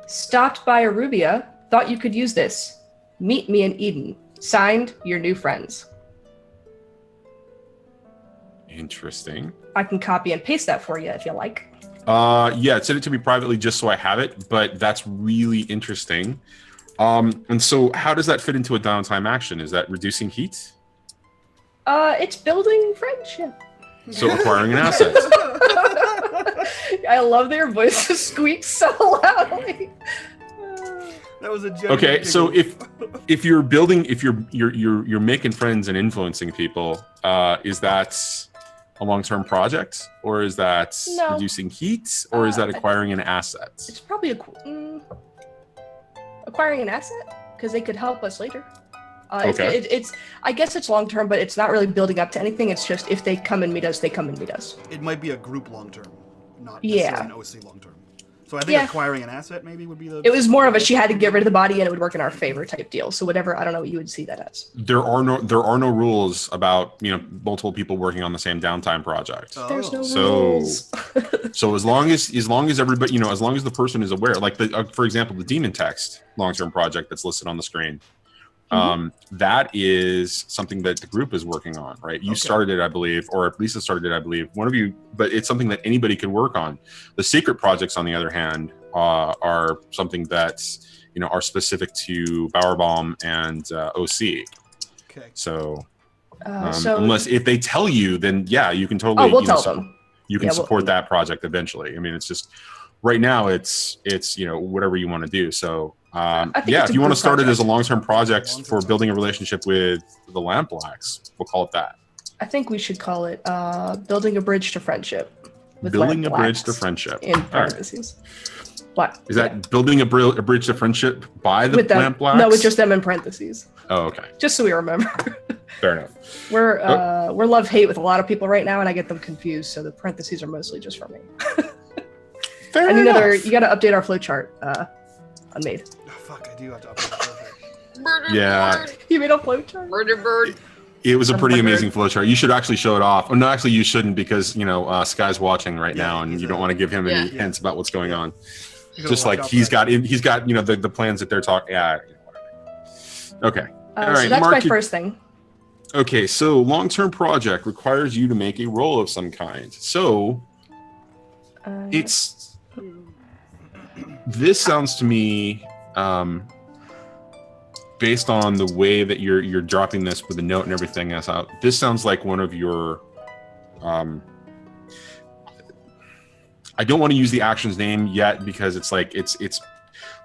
Stopped by Arubia. Thought you could use this. Meet me in Eden. Signed, your new friends. Interesting. I can copy and paste that for you if you like. Yeah, send it to me privately just so I have it, but that's really interesting. And so how does that fit into a downtime action? Is that reducing heat? It's building friendship. So acquiring an asset. I love that your voice squeaks so loudly. That was a genuine Okay, giggle. so if you're building, if you're making friends and influencing people, is that a long-term project, or is that No. reducing heat, or is that acquiring an asset? It's probably acquiring an asset because they could help us later. Okay. It's I guess it's long term, but it's not really building up to anything. It's just if they come and meet us, they come and meet us. It might be a group long term, not Yeah. necessarily an OC long term. So I think Yeah. acquiring an asset maybe would be the... It was more of a she had to get rid of the body and it would work in our favor type deal. So whatever, I don't know what you would see that as. There are no rules about multiple people working on the same downtime project. Oh. There's no So- rules. So as long as everybody, as long as the person is aware, like for example, the demon text long-term project that's listed on the screen, that is something that the group is working on, right? You started it, I believe, or Lisa started it, I believe. One of you, but it's something that anybody can work on. The secret projects, on the other hand, are something that are specific to Bowerbaum and OC. Okay. So, So unless if they tell you, then yeah, you can totally. we'll tell them. You can Yeah, support that project eventually. I mean, it's just right now it's whatever you want to do. So think yeah, it's if a you want to group start it as a project. long-term project for building a relationship with the Lampblacks, we'll call it that. I think we should call it building a bridge to friendship. with Building a Lampblacks bridge to friendship. in All right. parentheses. What? Is that building a bridge to friendship by the with them? Lampblacks? No, with just them in parentheses. Oh, okay. Just so we remember. Fair enough. We're love hate with a lot of people right now, and I get them confused. So the parentheses are mostly just for me. Fair I need enough. you got to update our flowchart. Unmade. Oh, fuck, I do have to update the filter. Murder Yeah. bird. You made a flowchart. Murder bird. It was a pretty Oh my amazing flowchart. You should actually show it off. Oh, no, actually, you shouldn't because Sky's watching right Yeah, now, and he's you don't want to give him any hints about what's going on. You're gonna Just watch like out he's for that. got the plans that they're talking. Yeah. Whatever. Okay. All So right. that's my Mark, first thing. Okay. So long-term project requires you to make a roll of some kind. So it's. This sounds to me, based on the way that you're dropping this with the note and everything else out. This sounds like one of your. I don't want to use the action's name yet because it's like it's.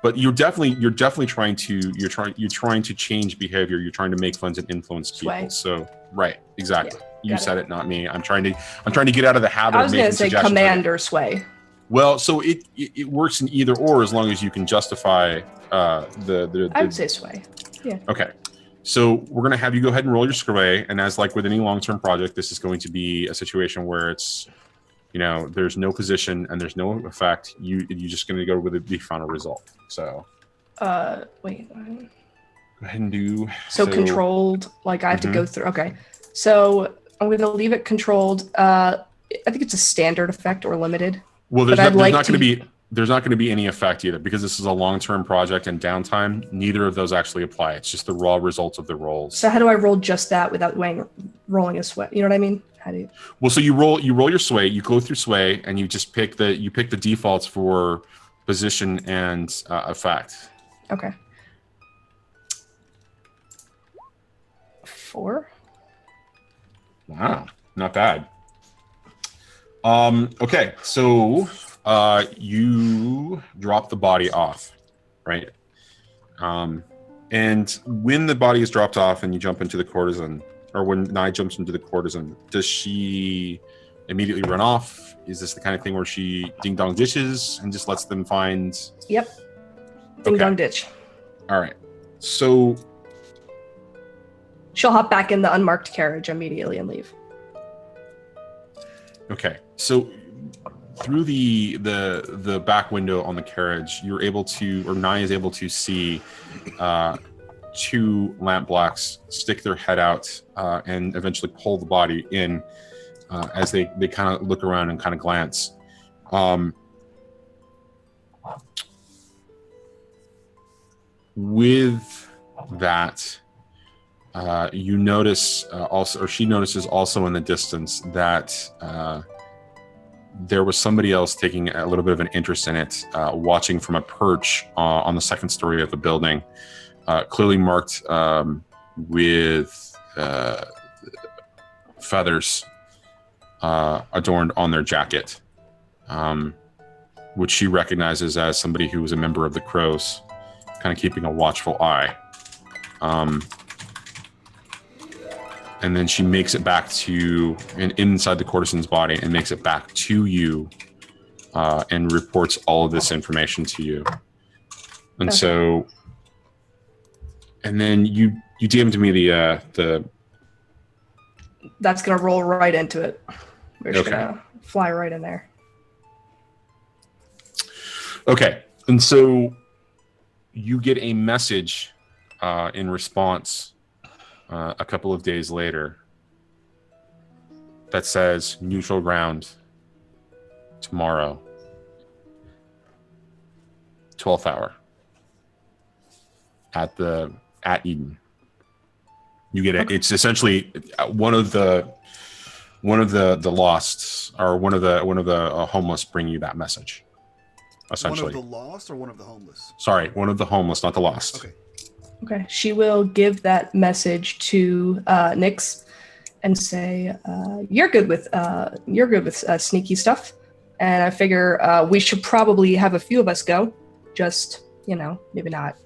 But you're definitely trying to change behavior. You're trying to make friends and influence people. Sway. So right, exactly. Yeah, You got said it, not me. I'm trying to get out of the habit I of was making going to say suggestions. command or sway. Well, so it works in either or as long as you can justify the I would say sway. Okay. So we're going to have you go ahead and roll your sway, and as like with any long-term project, this is going to be a situation where it's there's no position and there's no effect. You're just going to go with the final result. So Wait. go ahead and do So controlled, like I have to go through. Okay. So I'm going to leave it controlled. I think it's a standard effect or limited. Well, But there's I'd not like going to- to be there's not going to be any effect either because this is a long-term project and downtime. Neither of those actually apply. It's just the raw results of the rolls. So how do I roll just that without rolling a sway? You know what I mean? How do you? Well, so you roll your sway, you go through sway, and you just pick the defaults for position and effect. Okay. 4. Wow, not bad. Okay, so you drop the body off, right? And when the body is dropped off and you jump into the courtesan, or when Nye jumps into the courtesan, does she immediately run off? Is this the kind of thing where she ding-dong ditches and just lets them find... Yep. Ding-dong ditch. All right. So... she'll hop back in the unmarked carriage immediately and leave. Okay. So through the back window on the carriage, you're able to, or Nye is able to see two lampblacks stick their head out and eventually pull the body in as they kind of look around and kind of glance. With that, you notice also, or she notices also in the distance that there was somebody else taking a little bit of an interest in it, watching from a perch on the second story of the building, clearly marked with feathers adorned on their jacket, which she recognizes as somebody who was a member of the Crows, kind of keeping a watchful eye. And then she makes it back to inside the courtesan's body and makes it back to you and reports all of this information to you. And so, and then you DM'd me the that's gonna roll right into it. We're just Okay. gonna fly right in there. Okay. And so you get a message in response a couple of days later that says neutral ground tomorrow, 12th hour at Eden. You get it. It's essentially one of the lost, or one of the homeless bring you that message. Essentially, One of the lost or one of the homeless? Sorry, one of the homeless, not the lost. Okay. Okay. She will give that message to Nyx and say, "You're good with sneaky stuff, and I figure we should probably have a few of us go. Just maybe not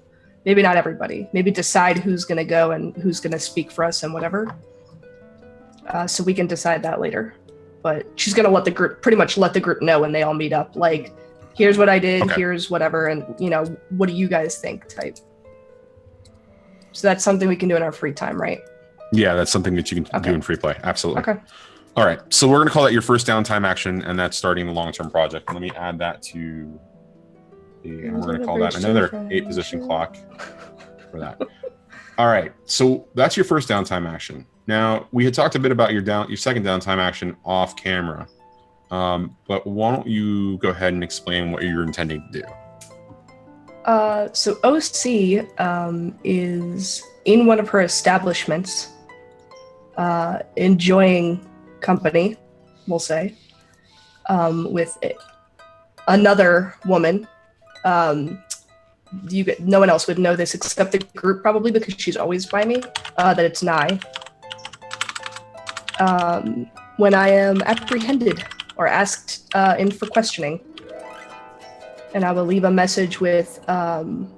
everybody. Maybe decide who's going to go and who's going to speak for us and whatever. So we can decide that later. But she's going to pretty much let the group know when they all meet up. Like, here's what I did. Okay. Here's whatever, and what do you guys think? Type." So that's something we can do in our free time, right? Yeah, that's something that you can do in free play. Absolutely. Okay. All right. So we're going to call that your first downtime action, and that's starting the long-term project. Let me add that to the, and we're going to call that another 8-position clock for that. All right. So that's your first downtime action. Now, we had talked a bit about your second downtime action off camera, but why don't you go ahead and explain what you're intending to do? So OC is in one of her establishments, enjoying company, we'll say, with another woman. No one else would know this except the group, probably, because she's always by me, that it's Nye. When I am apprehended or asked in for questioning, and I will leave a message with one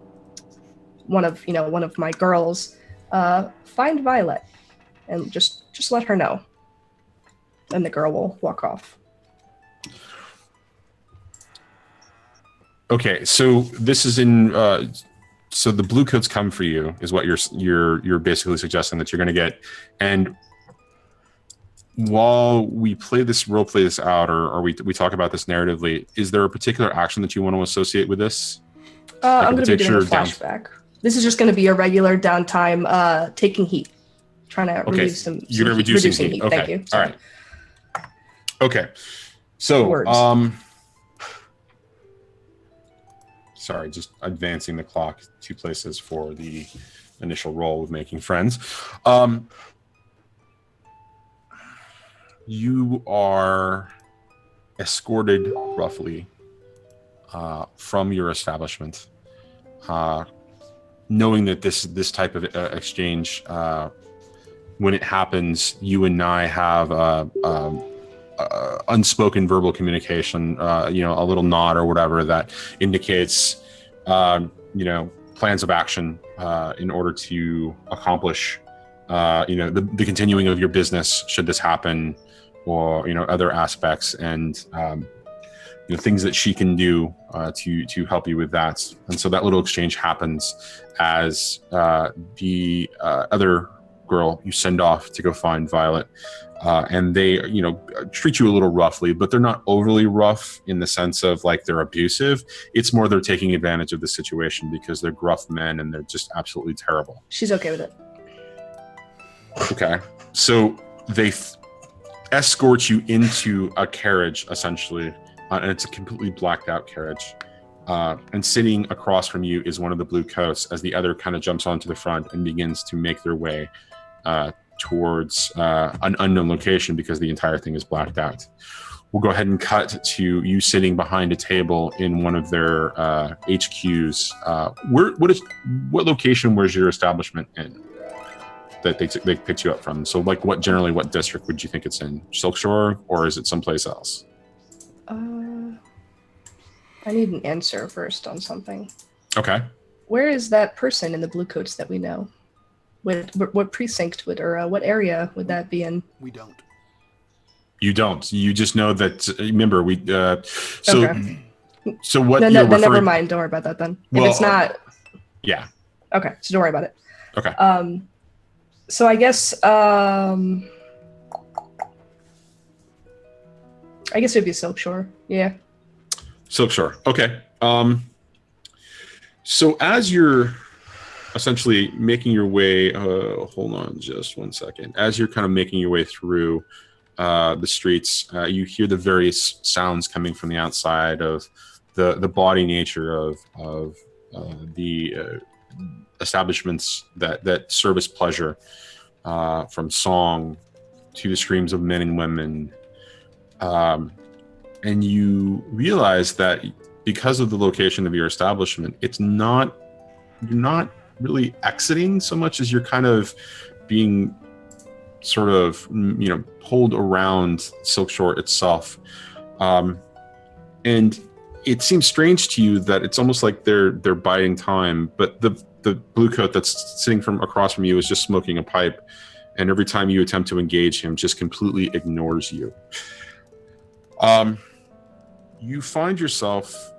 of my girls. Find Violette, and just let her know. And the girl will walk off. Okay, so this is in. So the blue coats come for you, is what you're basically suggesting that you're going to get, and while we role play this out, or we talk about this narratively, is there a particular action that you want to associate with this? I'm going to be doing a flashback. This is just going to be a regular downtime, taking heat, trying to reduce some. You're reducing heat. Okay. Thank you. All right. Okay. So, sorry, just advancing the clock 2 places for the initial roll of making friends. You are escorted roughly from your establishment, knowing that this type of exchange, when it happens, you and I have unspoken verbal communication, a little nod or whatever that indicates, plans of action in order to accomplish, the continuing of your business should this happen, or other aspects, and things that she can do to help you with that. And so that little exchange happens as the other girl you send off to go find Violet, and they treat you a little roughly, but they're not overly rough in the sense of like they're abusive. It's more they're taking advantage of the situation because they're gruff men and they're just absolutely terrible. She's okay with it. Okay, so they escort you into a carriage essentially, and it's a completely blacked out carriage, and sitting across from you is one of the blue coats as the other kind of jumps onto the front and begins to make their way towards an unknown location because the entire thing is blacked out. We'll go ahead and cut to you sitting behind a table in one of their HQs. What location was your establishment in that they picked you up from? So like what district would you think it's in? Silk Shore, or is it someplace else? I need an answer first on something. Okay. Where is that person in the blue coats that we know? What precinct or what area would that be in? We don't. You don't. You just know that. Remember, we. So. Okay. So what? Then you're never mind. Don't worry about that then. Well, if it's not. Yeah. Okay, so don't worry about it. Okay. So I guess. I guess it would be Silk Shore. Yeah. Silk Shore. Okay. So as you're essentially making your way, hold on just one second. As you're kind of making your way through the streets, you hear the various sounds coming from the outside of the bawdy nature of the establishments that service pleasure, from song to the screams of men and women. And you realize that because of the location of your establishment, you're not really exiting so much as you're kind of being sort of, pulled around Silk Shore itself. And it seems strange to you that it's almost like they're biding time, but the blue coat that's sitting from across from you is just smoking a pipe. And every time you attempt to engage him, just completely ignores you. You find yourself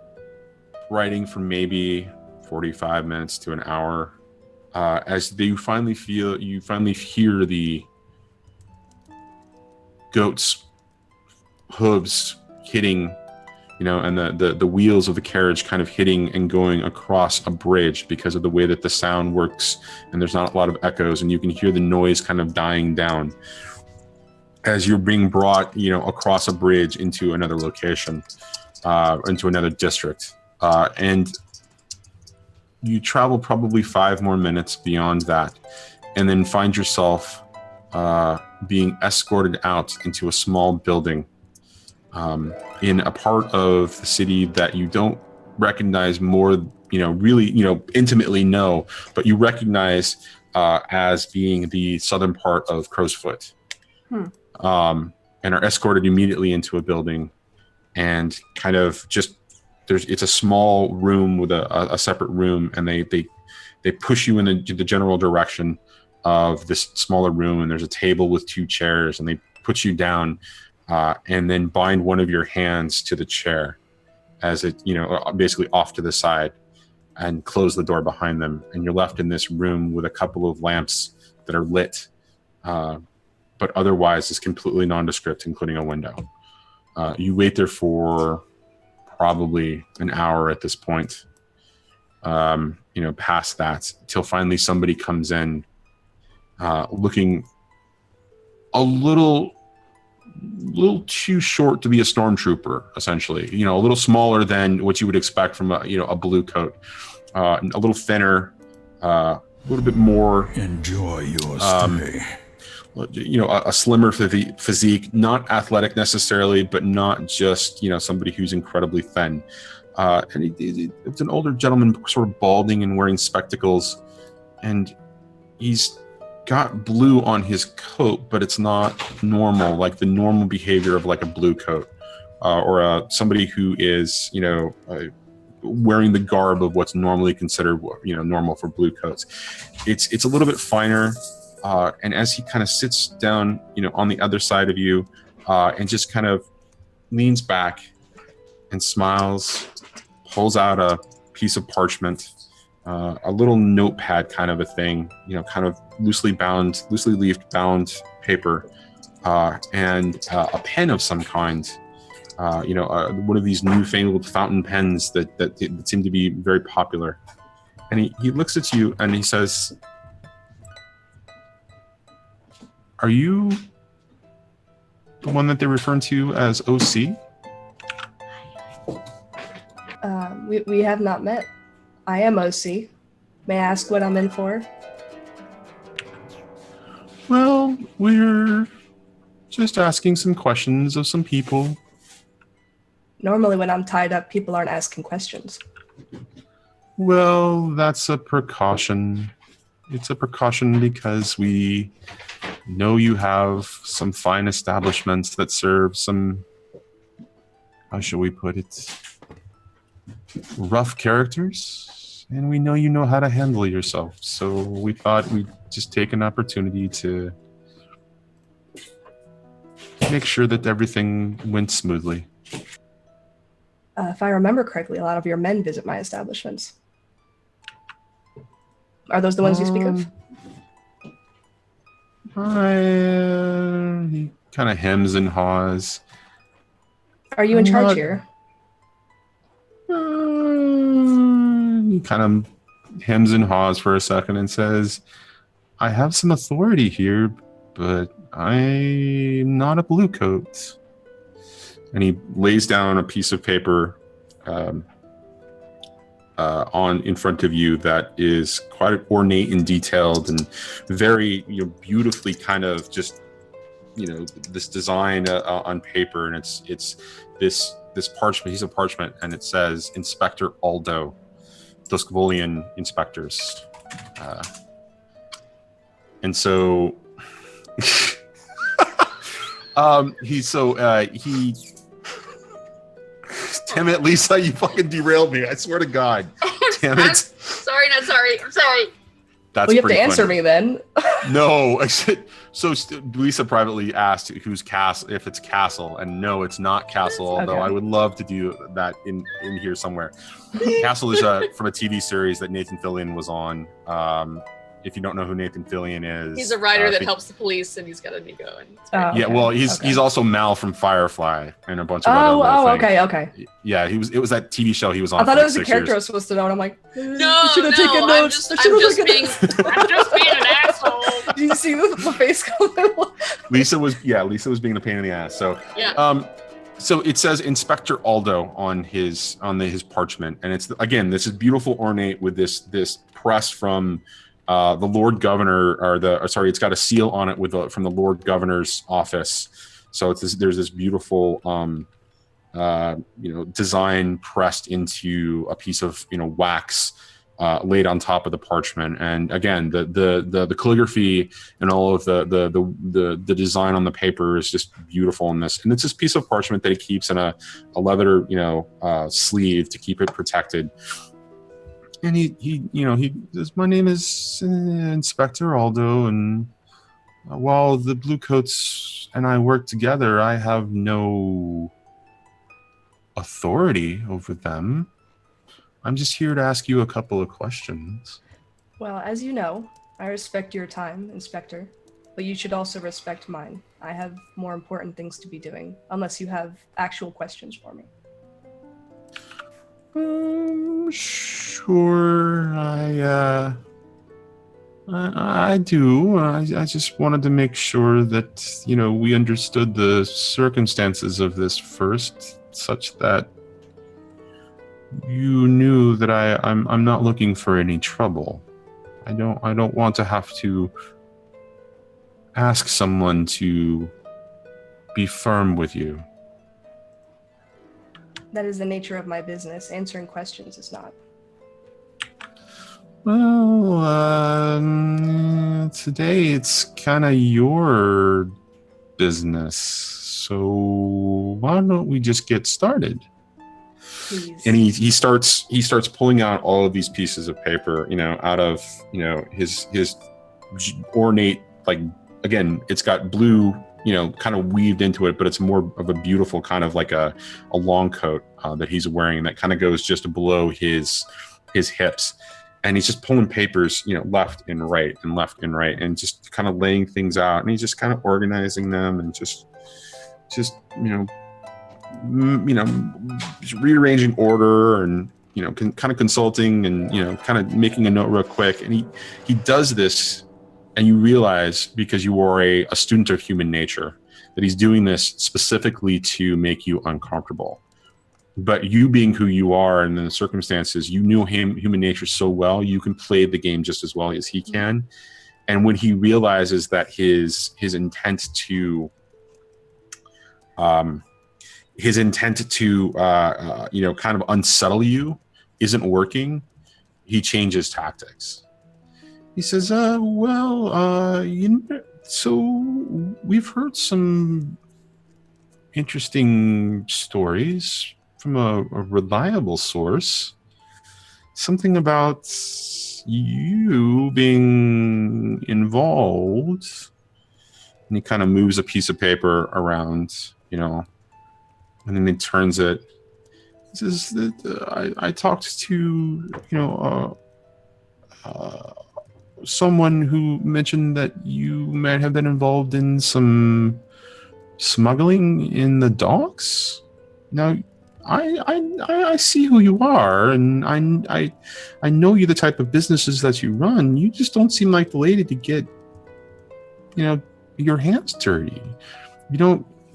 writing for maybe 45 minutes to an hour, as you finally hear the goat's hooves hitting, and the wheels of the carriage kind of hitting and going across a bridge because of the way that the sound works, and there's not a lot of echoes, and you can hear the noise kind of dying down as you're being brought, across a bridge into another location, into another district. And you travel probably 5 more minutes beyond that, and then find yourself being escorted out into a small building in a part of the city that you don't recognize really intimately know, but you recognize as being the southern part of Crow's Foot. And are escorted immediately into a building, and kind of just it's a small room with a separate room, and they push you in the general direction of this smaller room, and there's a table with 2 chairs, and they put you down, and then bind one of your hands to the chair as it basically off to the side, and close the door behind them, and you're left in this room with a couple of lamps that are lit, but otherwise is completely nondescript, including a window. You wait there for probably an hour at this point, past that, till finally somebody comes in, looking a little too short to be a stormtrooper, essentially. A little smaller than what you would expect from a blue coat, a little thinner, a little bit more. Enjoy your stay. A slimmer physique, not athletic necessarily, but not just, somebody who's incredibly thin. And it's an older gentleman, sort of balding and wearing spectacles. And he's got blue on his coat, but it's not normal, like the normal behavior of like a blue coat, or somebody who is, wearing the garb of what's normally considered, normal for blue coats. It's a little bit finer, and as he kind of sits down, on the other side of you, and just kind of leans back and smiles, pulls out a piece of parchment, a little notepad kind of a thing, kind of loosely leafed bound paper, and a pen of some kind. One of these newfangled fountain pens that seem to be very popular. And he looks at you and he says, "Are you the one that they're referring to as OC?" We have not met. I am OC. May I ask what I'm in for? Well, we're just asking some questions of some people. Normally when I'm tied up, people aren't asking questions. Well, that's a precaution. It's a precaution because we know you have some fine establishments that serve some, how shall we put it, rough characters, and we know you know how to handle yourself. So we thought we'd just take an opportunity to make sure that everything went smoothly. If I remember correctly, a lot of your men visit my establishments. Are those the ones you speak of? He kind of hems and haws. Are you in charge here? He kind of hems and haws for a second and says, "I have some authority here, but I'm not a blue coat." And he lays down a piece of paper in front of you that is quite ornate and detailed and very beautifully kind of just this design on paper, and it's this parchment, piece of parchment, and it says Inspector Aldo, Duskvolian Inspectors, and so he damn it, Lisa, you fucking derailed me. I swear to God. Damn it. I'm sorry. That's well, you have to pretty answer funny. me then. No. So Lisa privately asked who's Castle, if it's Castle, and no, it's not Castle, although Okay. I would love to do that in here somewhere. Castle is from a TV series that Nathan Fillion was on. If you don't know who Nathan Fillion is, He's a writer that helps the police, and he's got an ego. And it's Oh, great. yeah, well, he's also Mal from Firefly and a bunch of Oh, other little things. okay. Yeah, it was that TV show he was on. I thought for it was a 6 character I years. was supposed to know, and I'm like, No, should have taken I'm notes. just being an asshole. Do you see the face color? Lisa was being a pain in the ass. So Yeah. So it says Inspector Aldo on his parchment, and it's this is beautiful ornate with this press from the Lord Governor, it's got a seal on it from the Lord Governor's office. So there's this beautiful design pressed into a piece of wax laid on top of the parchment, and again the calligraphy and all of the design on the paper is just beautiful in this. And it's this piece of parchment that he keeps in a leather sleeve to keep it protected. And he says, "My name is Inspector Aldo, and while the Bluecoats and I work together, I have no authority over them. I'm just here to ask you a couple of questions." Well, as you know, I respect your time, Inspector, but you should also respect mine. I have more important things to be doing, unless you have actual questions for me. Sure. I do. I just wanted to make sure that we understood the circumstances of this first, such that you knew that I'm not looking for any trouble. I don't want to have to ask someone to be firm with you. That is the nature of my business. Answering questions is not. Well, today it's kind of your business, so why don't we just get started? Please. And he starts pulling out all of these pieces of paper, out of his ornate, like, again, it's got blue, kind of weaved into it, but it's more of a beautiful kind of like a long coat that he's wearing that kind of goes just below his hips. And he's just pulling papers, left and right and left and right, and just kind of laying things out. And he's just kind of organizing them and just rearranging order and, kind of consulting and, kind of making a note real quick. And he does this, and you realize, because you are a student of human nature, that he's doing this specifically to make you uncomfortable. But you being who you are and in the circumstances, you knew human nature so well, you can play the game just as well as he can. And when he realizes that his intent to kind of unsettle you isn't working, he changes tactics. He says, so we've heard some interesting stories from a reliable source. Something about you being involved. And he kind of moves a piece of paper around, and then he turns it. He says that I talked to, someone who mentioned that you might have been involved in some smuggling in the docks. Now, I see who you are, and I know you, the type of businesses that you run. You just don't seem like the lady to get, your hands dirty.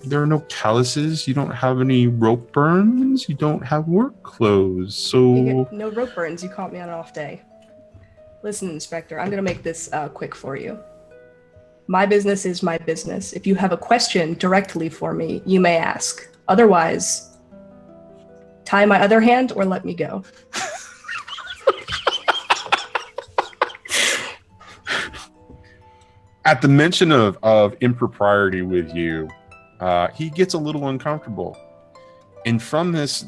There are no calluses. You don't have any rope burns. You don't have work clothes. So No rope burns. You caught me on an off day. Listen, Inspector, I'm going to make this quick for you. My business is my business. If you have a question directly for me, you may ask. Otherwise, tie my other hand or let me go. At the mention of impropriety with you, he gets a little uncomfortable. And from this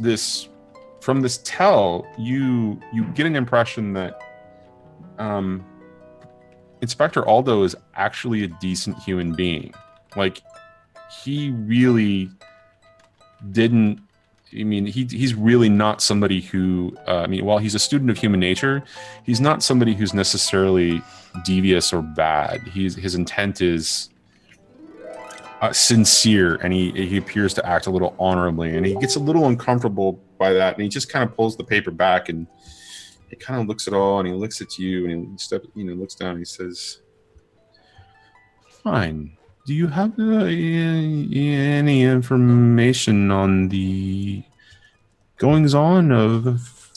tell, you get an impression that Inspector Aldo is actually a decent human being. Like, he really didn't. He's really not somebody who. While he's a student of human nature, he's not somebody who's necessarily devious or bad. His intent is sincere, and he appears to act a little honorably. And he gets a little uncomfortable by that, and he just kind of pulls the paper back, and he kind of looks at all, and he looks at you, and he looks down, and he says, "Fine. Do you have any information on the goings-on of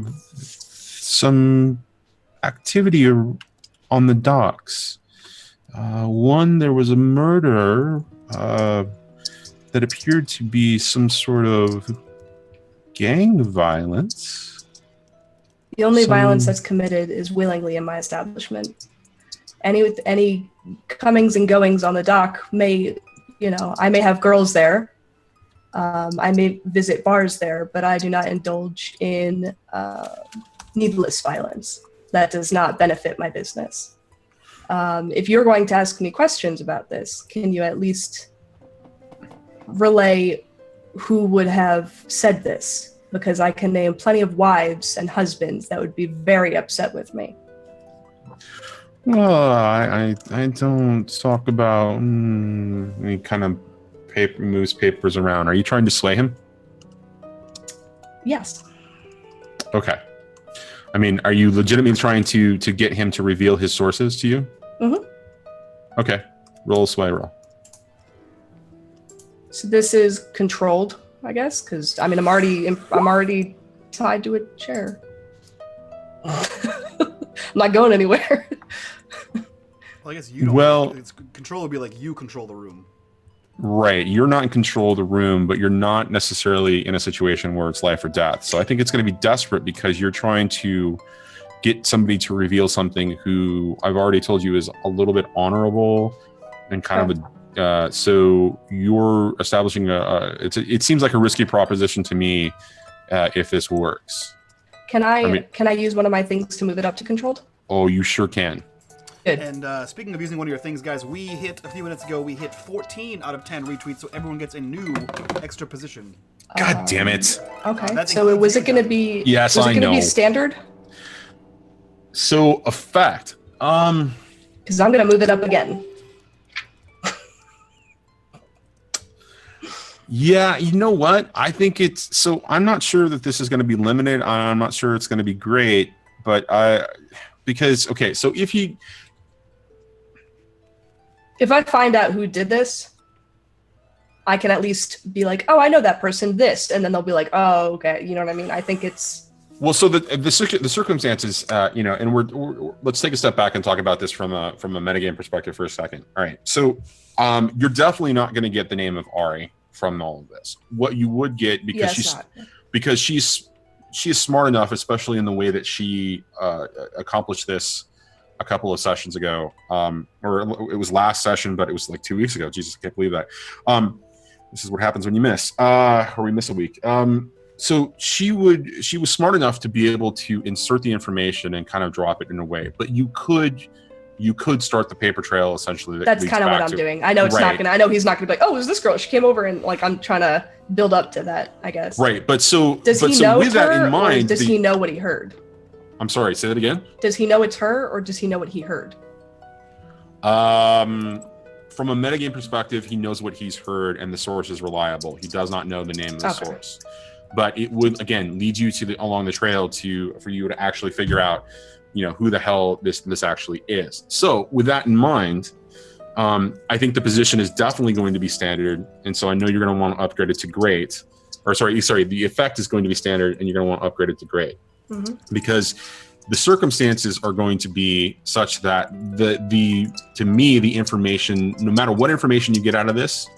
some activity on the docks? There was a murder that appeared to be some sort of gang violence." The only violence that's committed is willingly in my establishment. Any comings and goings on the dock may, I may have girls there. I may visit bars there, but I do not indulge in needless violence. That does not benefit my business. If you're going to ask me questions about this, can you at least relay who would have said this? Because I can name plenty of wives and husbands that would be very upset with me. Well, I don't talk about. He kind of moves papers around. Are you trying to slay him? Yes. Okay. Are you legitimately trying to get him to reveal his sources to you? Mm-hmm. Okay. Roll a sway roll. So this is controlled, I guess, because I'm already tied to a chair. I'm not going anywhere. Well, I guess you don't. Well, control would be like you control the room. Right. You're not in control of the room, but you're not necessarily in a situation where it's life or death. So I think it's going to be desperate because you're trying to get somebody to reveal something who I've already told you is a little bit honorable and kind of So you're establishing it seems like a risky proposition to me if this works. Can I use one of my things to move it up to controlled? Oh, you sure can. Good. And speaking of using one of your things, guys, we hit a few minutes ago. We hit 14 out of 10 retweets, so everyone gets a new extra position. God damn it! Okay. So was it going to be? Yes, was it I going to know. be standard? So effect. Because I'm going to move it up again. Yeah, you know what? I think it's so. I'm not sure that this is going to be limited. I'm not sure it's going to be great, but because okay, so if I find out who did this, I can at least be like, oh, I know that person, this, and then they'll be like, oh, okay, you know what I mean? I think it's well. So the circumstances, and we're let's take a step back and talk about this from a metagame perspective for a second. All right, so you're definitely not going to get the name of Ari from all of this. What you would get because she's smart enough, especially in the way that she accomplished this a couple of sessions ago, or it was last session, but it was like 2 weeks ago. Jesus, I can't believe that. This is what happens when you miss, or we miss a week. So she was smart enough to be able to insert the information and kind of drop it in a way, but you could start the paper trail essentially. That's kind of what I'm doing. I know it's not gonna. I know he's not gonna be like, oh, is this girl? She came over and like I'm trying to build up to that, I guess. Right, but so does he know with it's that her, in mind, or does he know what he heard? I'm sorry, say that again. Does he know it's her, or does he know what he heard? From a metagame perspective, he knows what he's heard, and the source is reliable. He does not know the name of the source, but it would again lead you to along the trail for you to actually figure out, who the hell this actually is. So with that in mind, I think the position is definitely going to be standard, and so I know you're going to want to upgrade it to great. Or sorry, the effect is going to be standard, and you're going to want to upgrade it to great, because the circumstances are going to be such that to me the information, no matter what information you get out of this,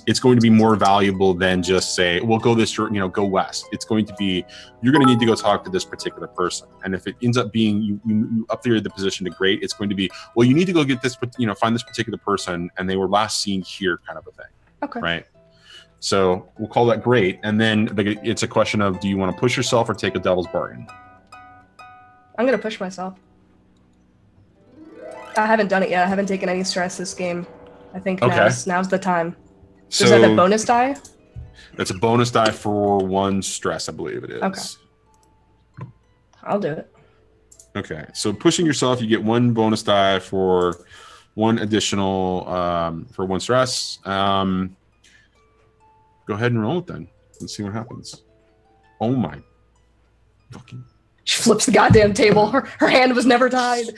it's going to be more valuable than just say, well, go this, go west. It's going to be, you're going to need to go talk to this particular person. And if it ends up being, you upgraded the position to great, it's going to be, well, you need to go get this, find this particular person, and they were last seen here kind of a thing. Okay. Right? So we'll call that great. And then it's a question of, do you want to push yourself or take a devil's bargain? I'm going to push myself. I haven't done it yet. I haven't taken any stress this game. I think now's the time. So, is that a bonus die? That's a bonus die for 1 stress, I believe it is. Okay. I'll do it. Okay. So pushing yourself, you get 1 bonus die for 1 additional, for 1 stress. Go ahead and roll it then. Let's see what happens. Oh my fucking. She flips the goddamn table. Her hand was never tied.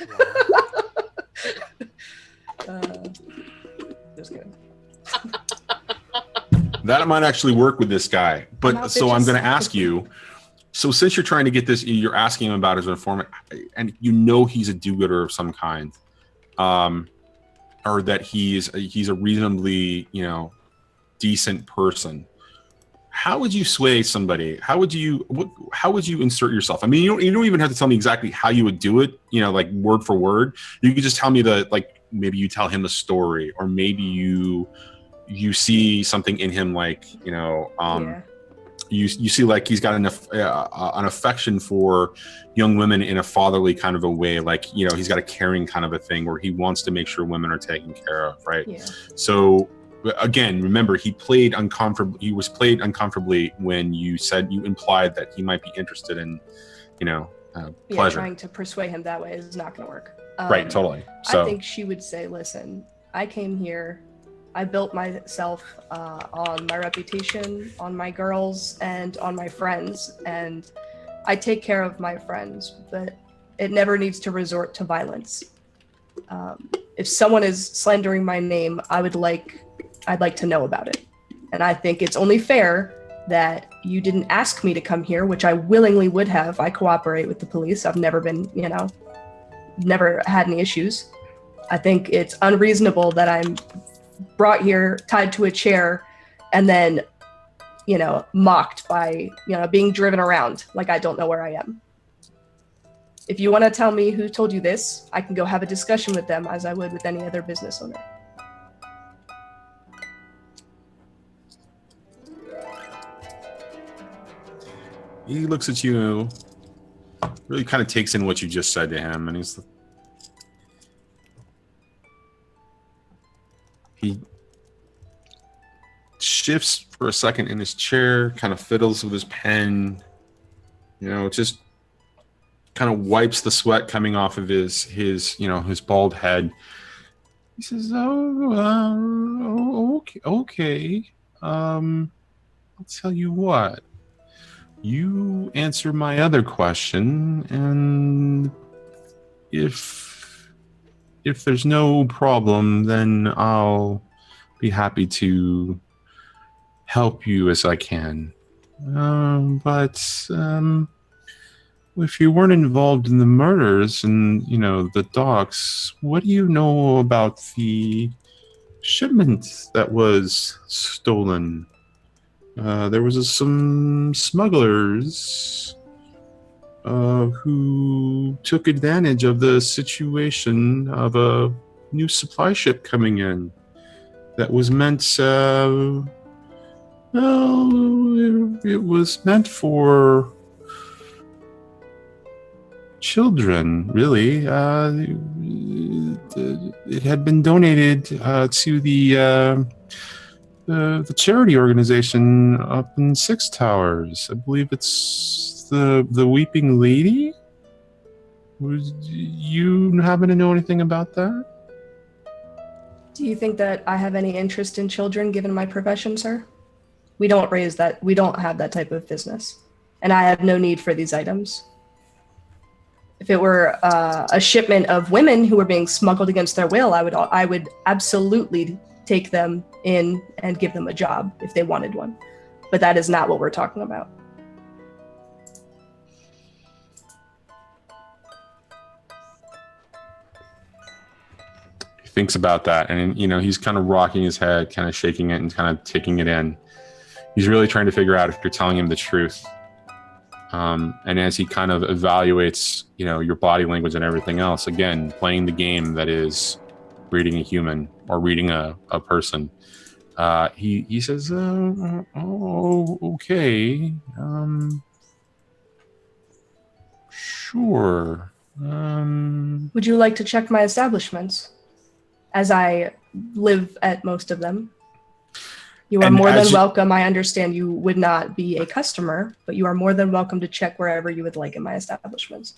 Just kidding. That might actually work with this guy. But so I'm going to ask you, so since you're trying to get this, you're asking him about his informant, and he's a do-gooder of some kind, or that he's a reasonably, decent person. How would you sway somebody? How would you insert yourself? I mean, you don't even have to tell me exactly how you would do it, like word for word. You could just tell me maybe you tell him a story, or maybe you see something in him, like, you see like he's got an affection for young women in a fatherly kind of a way, like, he's got a caring kind of a thing where he wants to make sure women are taken care of, right? Yeah. So again, remember, he was played uncomfortably when you implied that he might be interested in, pleasure. Trying to persuade him that way is not going to work. Right, totally. So I think she would say, listen, I came here, I built myself on my reputation, on my girls, and on my friends, and I take care of my friends, but it never needs to resort to violence. If someone is slandering my name, I'd like to know about it. And I think it's only fair that you didn't ask me to come here, which I willingly would have. I cooperate with the police. I've never been, never had any issues. I think it's unreasonable that I'm brought here tied to a chair and then, mocked by, being driven around like I don't know where I am. If you want to tell me who told you this, I can go have a discussion with them as I would with any other business owner. he looks at you, really kind of takes in what you just said to him, and he shifts for a second in his chair, kind of fiddles with his pen, just kind of wipes the sweat coming off of his bald head. He says, okay. I'll tell you what. You answer my other question, and if there's no problem, then I'll be happy to help you as I can. But if you weren't involved in the murders and, the docks, what do you know about the shipment that was stolen? There was some smugglers who took advantage of the situation of a new supply ship coming in that was meant, it was meant for children, really. It had been donated to the charity organization up in Six Towers. I believe it's the Weeping Lady. You happen to know anything about that? Do you think that I have any interest in children given my profession, sir? We don't raise that. We don't have that type of business. And I have no need for these items. If it were a shipment of women who were being smuggled against their will, I would absolutely take them in and give them a job if they wanted one. But that is not what we're talking about. He thinks about that, and he's kind of rocking his head, kind of shaking it and kind of taking it in. He's really trying to figure out if you're telling him the truth. And as he kind of evaluates, your body language and everything else, again, playing the game that is reading a human or reading a person, he says, okay, sure. Would you like to check my establishments? As I live at most of them. You are more than welcome. I understand you would not be a customer, but you are more than welcome to check wherever you would like in my establishments.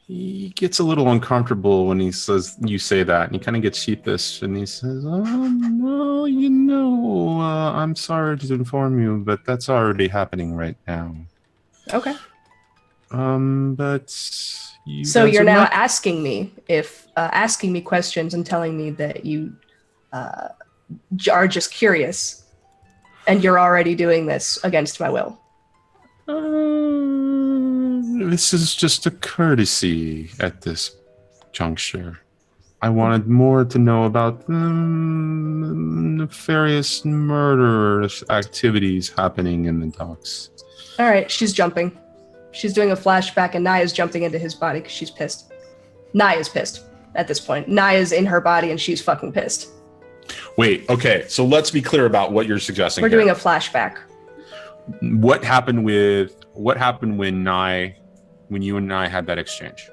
He gets a little uncomfortable when you say that, and he kind of gets sheepish, and he says, well, I'm sorry to inform you, but that's already happening right now. Okay. But so you're now asking me questions and telling me that you are just curious. And you're already doing this against my will. This is just a courtesy at this juncture. I wanted more to know about the nefarious murder activities happening in the docks. All right, she's jumping. She's doing a flashback, and Naya's jumping into his body because she's pissed. Naya's pissed at this point. Naya's in her body, and she's fucking pissed. Wait, okay, so let's be clear about what you're suggesting. We're doing a flashback. What happened when you and I had that exchange?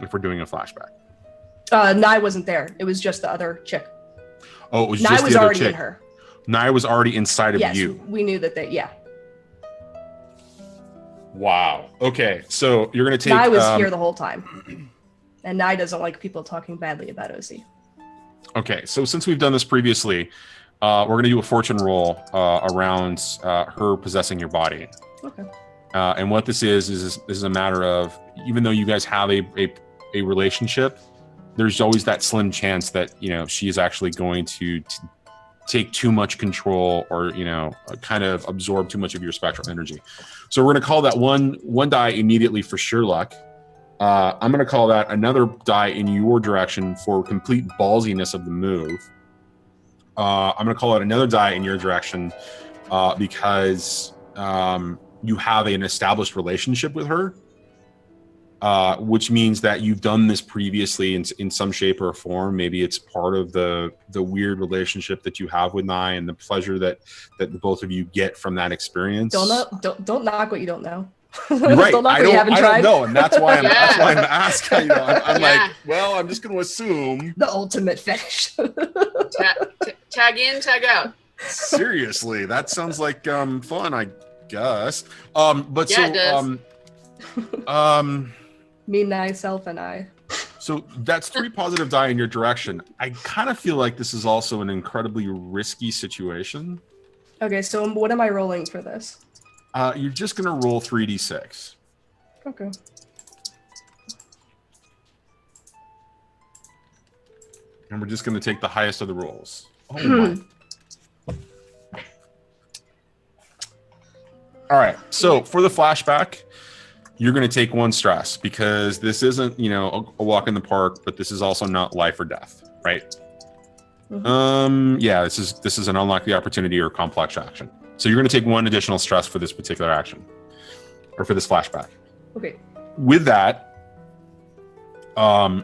If we're doing a flashback. Nye wasn't there. It was just the other chick. Oh, it was Nye just was the other already chick. in her. Nye was already inside of yes, you. We knew that yeah. Wow. Okay, so you're going to take... Nye was here the whole time. And Nye doesn't like people talking badly about OC. Okay, so since we've done this previously, we're going to do a fortune roll around her possessing your body. Okay. And what this is a matter of, even though you guys have a relationship, there's always that slim chance that, she is actually going to take too much control or, kind of absorb too much of your spectral energy. So we're going to call that one die immediately for sure luck. I'm going to call that another die in your direction for complete ballsiness of the move. I'm going to call it another die in your direction because you have an established relationship with her. which means that you've done this previously in some shape or form. Maybe it's part of the weird relationship that you have with Nye and the pleasure that the both of you get from that experience. Don't knock what you don't know. You're right. Don't knock I what you haven't tried. don't know, and that's why I'm Yeah. asking. You know, I'm Yeah. like, well, I'm just going to assume. The ultimate fetish. Tag in, tag out. Seriously, that sounds like fun, I guess. But Yeah, it does. Me, myself, and I. So that's 3 positive die in your direction. I kind of feel like this is also an incredibly risky situation. Okay, so what am I rolling for this? You're just going to roll 3d6. Okay. And we're just going to take the highest of the rolls. Oh my. All right. So for the flashback, you're going to take 1 stress because this isn't, a walk in the park, but this is also not life or death, right? Mm-hmm. Yeah, this is an unlikely opportunity or complex action. So you're going to take 1 additional stress for this particular action, or for this flashback. Okay. With that, the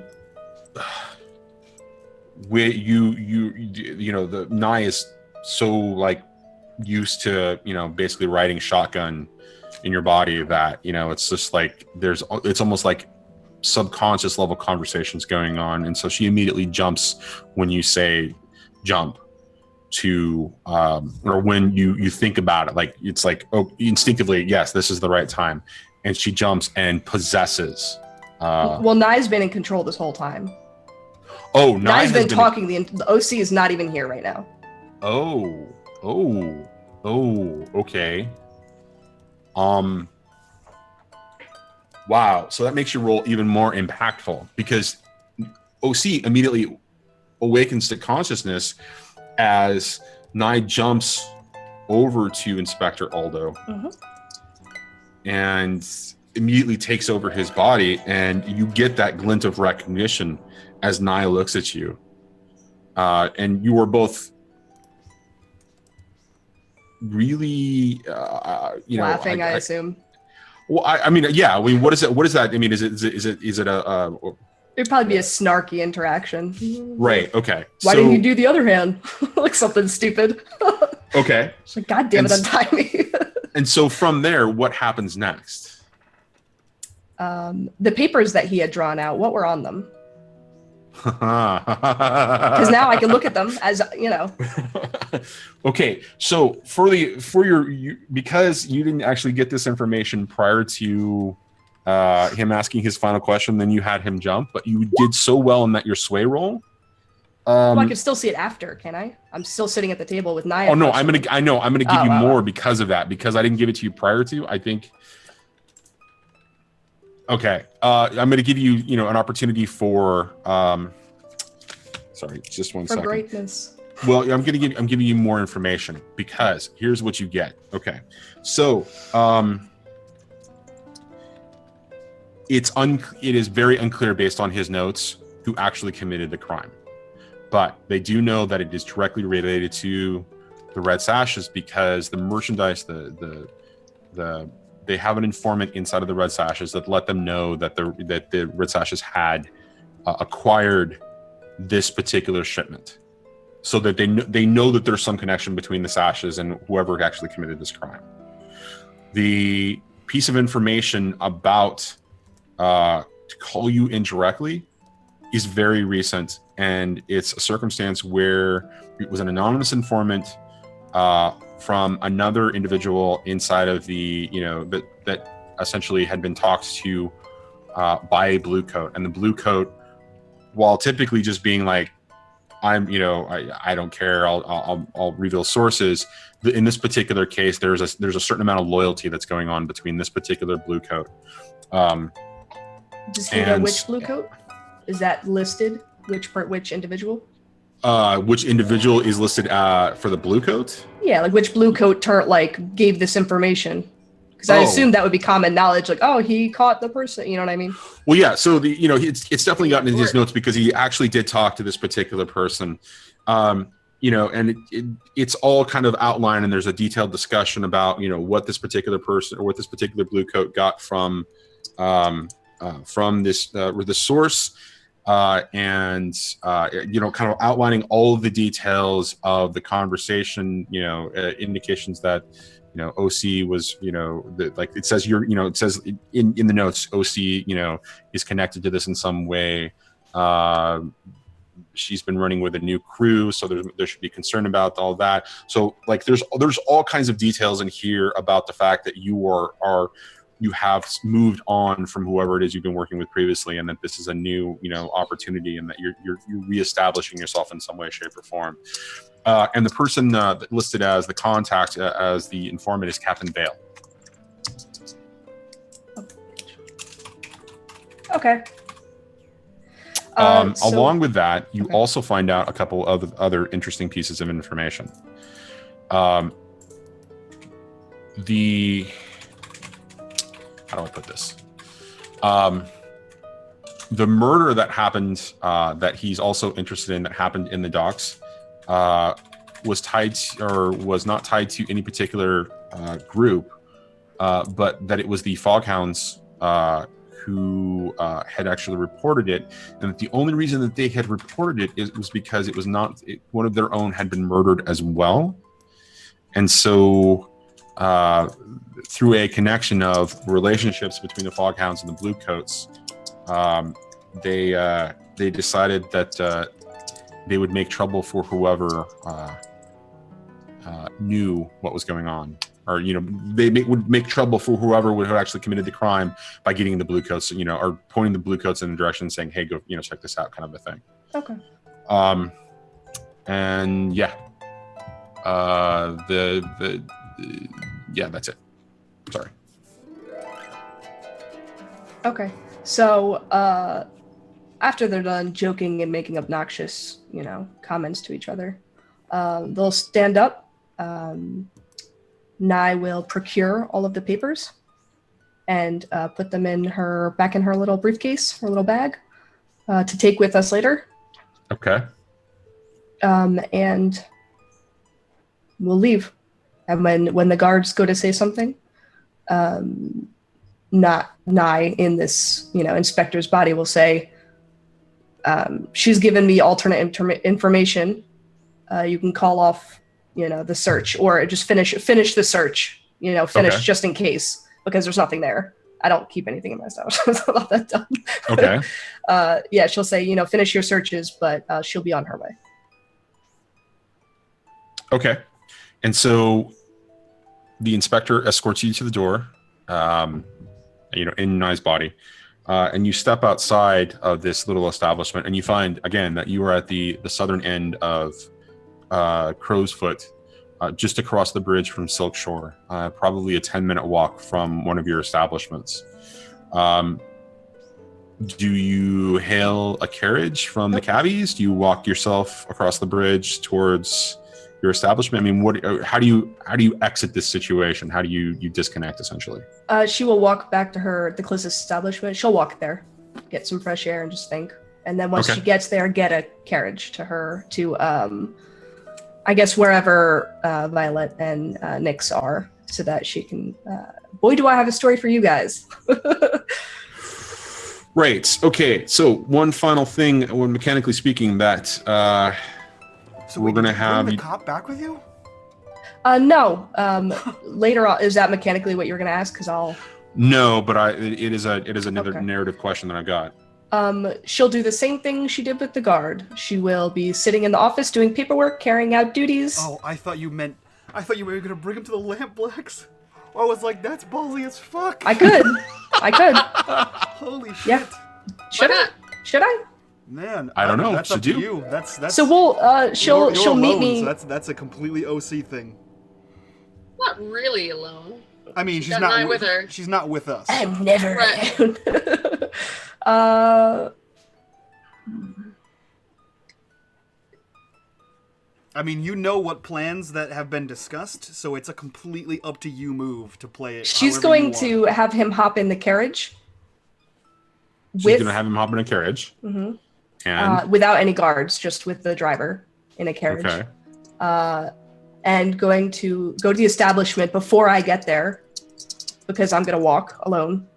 Nye is so like used to basically riding shotgun in your body that it's just like it's almost like subconscious level conversations going on, and so she immediately jumps when you say jump to or when you think about it, like it's like, oh, instinctively, yes, this is the right time, and she jumps and possesses. Well, Nye's been in control this whole time. Oh, Nye's been talking. The OC is not even here right now. Oh, okay. Wow. So that makes your roll even more impactful because OC immediately awakens to consciousness as Nye jumps over to Inspector Aldo and immediately takes over his body, and you get that glint of recognition as Nye looks at you. And you are both really, laughing, I assume. Well, I mean, yeah. I mean, what is it? What is that? I mean, is it a? It'd probably be a snarky interaction. Right. Okay. Why didn't you do the other hand? Like something stupid. Okay. It's like, God damn it, untie me. And so from there, what happens next? The papers that he had drawn out, what were on them? Because now I can look at them as Okay, so because you didn't actually get this information prior to him asking his final question, then you had him jump, but you did so well in that your sway roll. Well, I can still see it after, can I? I'm still sitting at the table with Nia. Oh no, I'm gonna give you more because of that, because I didn't give it to you prior to. I think. Okay, I'm going to give you, an opportunity for. Sorry, just one second. For greatness. Well, I'm giving you more information because here's what you get. Okay, so it is very unclear based on his notes who actually committed the crime, but they do know that it is directly related to the Red Sashes because the merchandise, they have an informant inside of the Red Sashes that let them know that the Red Sashes had acquired this particular shipment, so that they know that there's some connection between the Sashes and whoever actually committed this crime. The piece of information about to call you indirectly is very recent, and it's a circumstance where it was an anonymous informant from another individual inside of the, that essentially had been talked to by a blue coat. And the blue coat, while typically just being like, I don't care, I'll reveal sources. In this particular case, there's a certain amount of loyalty that's going on between this particular blue coat. Does he know which blue coat? Is that listed? Which individual? Which individual is listed for the blue coat? Yeah, like which blue coat gave this information? Because I assume that would be common knowledge. Like, oh, he caught the person. You know what I mean? Well, yeah. So it's definitely gotten in his notes because he actually did talk to this particular person. And it's all kind of outlined, and there's a detailed discussion about what this particular person or what this particular blue coat got from from this the source, and kind of outlining all of the details of the conversation. Indications that OC was like it says it says in the notes OC is connected to this in some way. She's been running with a new crew, so there should be concern about all that. So like there's all kinds of details in here about the fact that you have moved on from whoever it is you've been working with previously, and that this is a new opportunity, and that you're reestablishing yourself in some way, shape, or form. And the person listed as the contact as the informant is Captain Vale. Okay. Along with that, you also find out a couple of other interesting pieces of information. How do I put this? The murder that happened, that he's also interested in, that happened in the docks, was not tied to any particular group, but that it was the Foghounds who had actually reported it, and that the only reason that they had reported it was because one of their own had been murdered as well. And so through a connection of relationships between the Foghounds and the Bluecoats, they decided that they would make trouble for whoever knew what was going on, or would make trouble for whoever would have actually committed the crime by getting the Bluecoats, or pointing the Bluecoats in a direction, saying, "Hey, go, check this out," kind of a thing. Okay. And yeah, that's it. Sorry. Okay. So after they're done joking and making obnoxious, comments to each other, they'll stand up. Nye will procure all of the papers and put them back in her little briefcase, her little bag, to take with us later. Okay. And we'll leave. And when the guards go to say something, not Nye in this, inspector's body will say, she's given me alternate information. You can call off, the search, or just finish the search, Okay. just in case, because there's nothing there. I don't keep anything in my stuff. It's not that dumb. Okay. Yeah, she'll say, finish your searches, but she'll be on her way. Okay. And so the inspector escorts you to the door, in Nye's body. And you step outside of this little establishment, and you find, again, that you are at the southern end of Crow's Foot, just across the bridge from Silk Shore, probably a 10-minute walk from one of your establishments. Do you hail a carriage from the cabbies? Do you walk yourself across the bridge towards your establishment? I mean, how do you exit this situation? How do you disconnect, essentially? She will walk back to the closest establishment. She'll walk there, get some fresh air, and just think. And then once she gets there, get a carriage to I guess wherever Violette and Nyx are, so that she can. Boy, do I have a story for you guys. Right. Okay. So one final thing, when mechanically speaking, that So we're gonna have the cop back with you? No. Later on, is that mechanically what you're gonna ask? Because I'll. No, but it is another Okay. narrative question that I got. She'll do the same thing she did with the guard. She will be sitting in the office doing paperwork, carrying out duties. Oh, I thought you were gonna bring him to the Lamp Blacks. I was like, that's ballsy as fuck. I could. Holy shit. Yeah. Should I? Man, I don't know. That's up Should to you? you. That's. So we'll. She'll you're meet alone, me. So that's a completely OC thing. Not really alone. I mean, she's got not Nye with her. She's not with us. I'm never Right. alone. I mean, you know what plans that have been discussed, so it's a completely up to you to play it. She's however going you to want. have him hop in the carriage. She's going to have him hop in a carriage. Mhm. And without any guards, just with the driver in a carriage. okay. And going to go to the establishment before I get there, because I'm going to walk alone.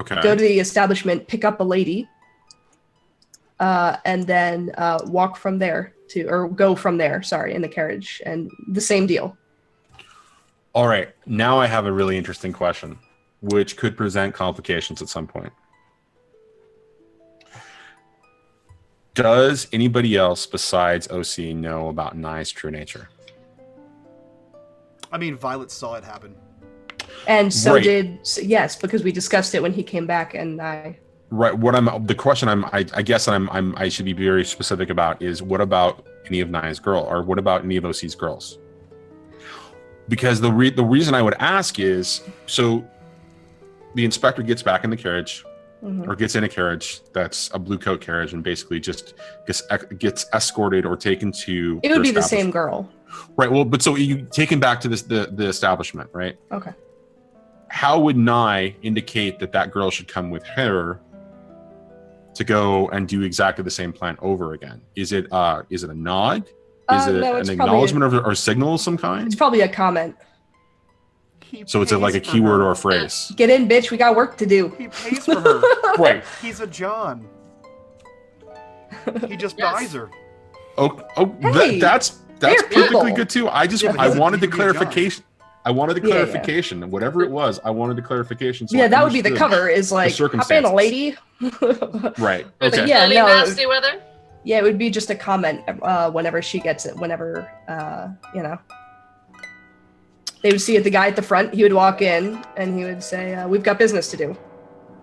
Okay. go to the establishment, pick up a lady, and then walk from there or go from there, in the carriage. And the same deal. All right. Now I have a really interesting question, which could present complications at some point. Does anybody else besides OC know about Nye's true nature? I mean, Violet saw it happen. And so Right. yes, because we discussed it when he came back, and I. Right. The question I should be very specific about is what about any of Nye's girl, or what about any of OC's girls? Because the reason I would ask is, so the inspector gets back in the carriage, or gets in a carriage that's a blue coat carriage, and basically just gets escorted or taken to. It would be the same girl. Right. Well, but so you take him back to the establishment, right? Okay. How would Nye indicate that girl should come with her to go and do exactly the same plan over again? Is it a nod? Is it no, an acknowledgement or signal of some kind? It's probably a comment. So it's like a keyword or a phrase. Get in, bitch. We got work to do. He pays for her. Right. He's a John. He just Yes. buys her. Hey, that's they're perfectly people. good too. I but wanted the he could be a John. clarification. I wanted the Yeah, clarification. Whatever it was, I wanted the clarification. So Yeah, I that would be the understood. cover. Is like, hop in, circumstances. a lady. Right. Is Okay. it Yeah, really no, nasty weather? Yeah, it would be just a comment whenever she gets it. Whenever they would see it. The guy at the front, he would walk in and he would say, "We've got business to do,"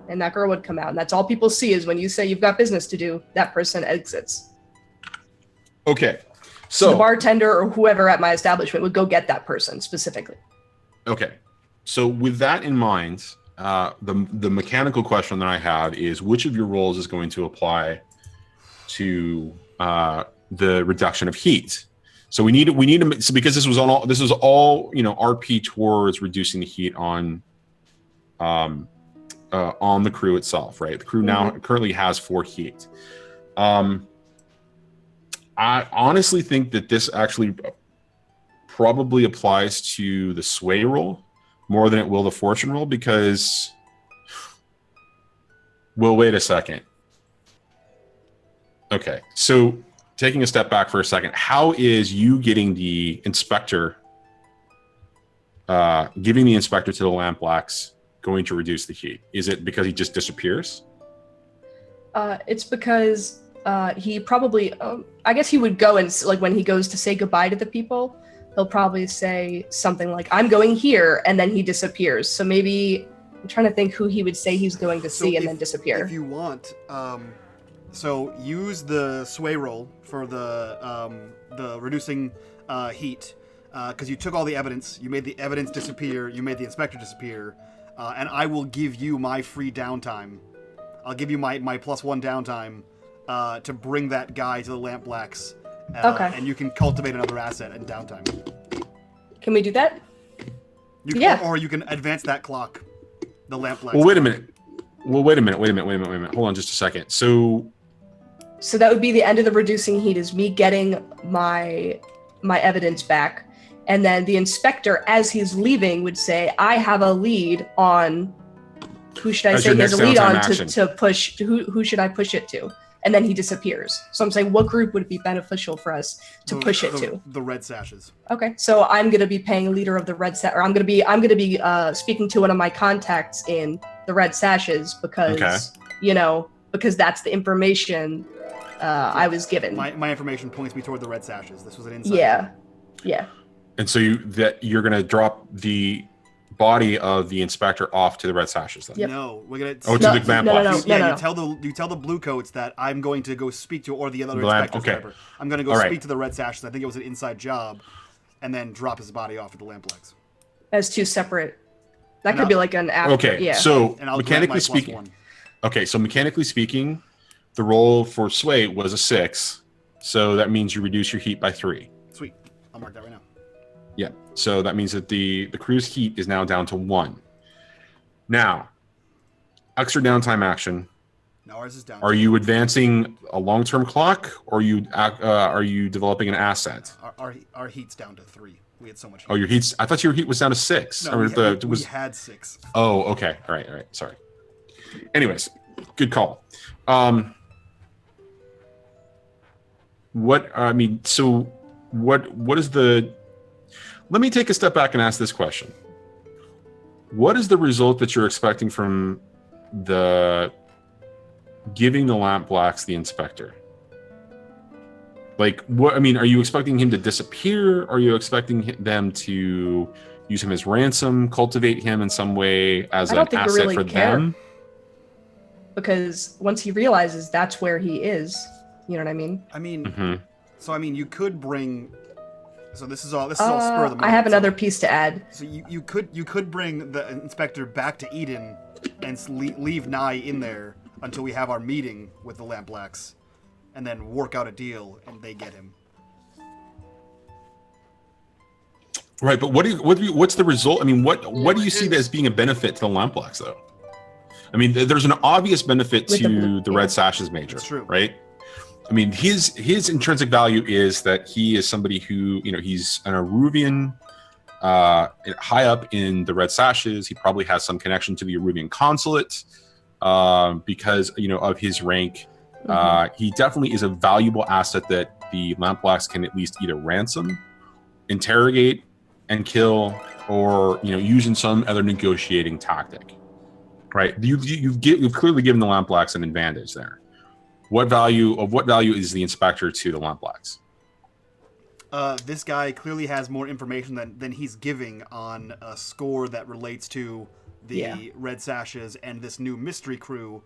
and that girl would come out. And that's all people see is when you say you've got business to do, that person exits. Okay. So the So bartender or whoever at my establishment would go get that person specifically. okay. So with that in mind, the mechanical question that I have is, which of your roles is going to apply to the reduction of heat? So we need to, so because this was all RP towards reducing the heat on the crew itself, right? The crew now currently has 4 heat. I honestly think that this actually probably applies to the sway roll more than it will the fortune roll, because, well, wait a second. Okay, so taking a step back for a second, how is you getting the inspector, giving the inspector to the lampblacks going to reduce the heat? Is it because he just disappears? It's because he probably, I guess he would go and, like, when he goes to say goodbye to the people, he'll probably say something like, "I'm going here," and then he disappears. So maybe, I'm trying to think who he would say he's going to see and then disappear. If you want, so use the sway roll for the reducing heat, because you took all the evidence, you made the evidence disappear, you made the inspector disappear, and I will give you my free downtime. I'll give you my +1 downtime to bring that guy to the lampblacks. Okay. And you can cultivate another asset in downtime. Can we do that? Yeah. Or you can advance that clock. The lampblacks. Well, wait a minute. Wait a minute. Hold on just a second. So that would be the end of the reducing heat, is me getting my evidence back. And then the inspector, as he's leaving, would say, "I have a lead on," who should I As say your he has a next lead downtime on action. to push, who should I push it to? And then he disappears. So I'm saying, what group would it be beneficial for us to push it to? The red sashes. Okay, so I'm going to be paying leader of the red sash, or I'm going to be speaking to one of my contacts in the red sashes because because that's the information I was given. My information points me toward the red sashes. This was an inside. Yeah. and so you're going to drop the body of the inspector off to the red sashes then? Yep. No, we're gonna. Oh, to the lampblacks. No. You tell the blue coats that I'm going to go speak to, or the other The inspectors. okay. Whatever. I'm going to go All speak right. to the red sashes. I think it was an inside job, and then drop his body off at the lampblacks. As 2 separate. That And could be I'll- like an after. Okay, Yeah. so And I'll grant my mechanically speaking, +1. okay, so mechanically speaking, the roll for sway was a 6, so that means you reduce your heat by 3. Sweet. I'll mark that right now. Yeah, so that means that the crew's heat is now down to 1. Now, extra downtime action. Now ours is down. Are you advancing a long-term clock, or are you developing an asset? Our heat's down to 3. We had so much heat. Oh, your heat's. I thought your heat was down to 6. No, or we the had 6. Oh, okay. All right. Sorry. Anyways, good call. What is the? Let me take a step back and ask this question. What is the result that you're expecting from the giving the lamp blacks the inspector? Like, what? I mean, are you expecting him to disappear? Are you expecting them to use him as ransom, cultivate him in some way as an asset really for care. them? Because once he realizes that's where he is, you know what I mean? I mean, Mm-hmm. so I mean, you could bring. So this is all spur of the moment. I have another piece to add. So you could bring the inspector back to Eden and leave Nye in there until we have our meeting with the Lamp Blacks, and then work out a deal and they get him. Right, but what's the result? I mean, what do you see as being a benefit to the Lamp Blacks, though? I mean, there's an obvious benefit to the Red Sashes Major, That's true. Right? I mean, his intrinsic value is that he is somebody who, he's an Aruvian, high up in the Red Sashes. He probably has some connection to the Aruvian consulate because, of his rank. He definitely is a valuable asset that the Lamp Blacks can at least either ransom, interrogate, and kill, or use in some other negotiating tactic. Right? You've clearly given the Lamp Blacks an advantage there. What value is the inspector to the Lamp Blacks? This guy clearly has more information than he's giving on a score that relates to the Red Sashes and this new mystery crew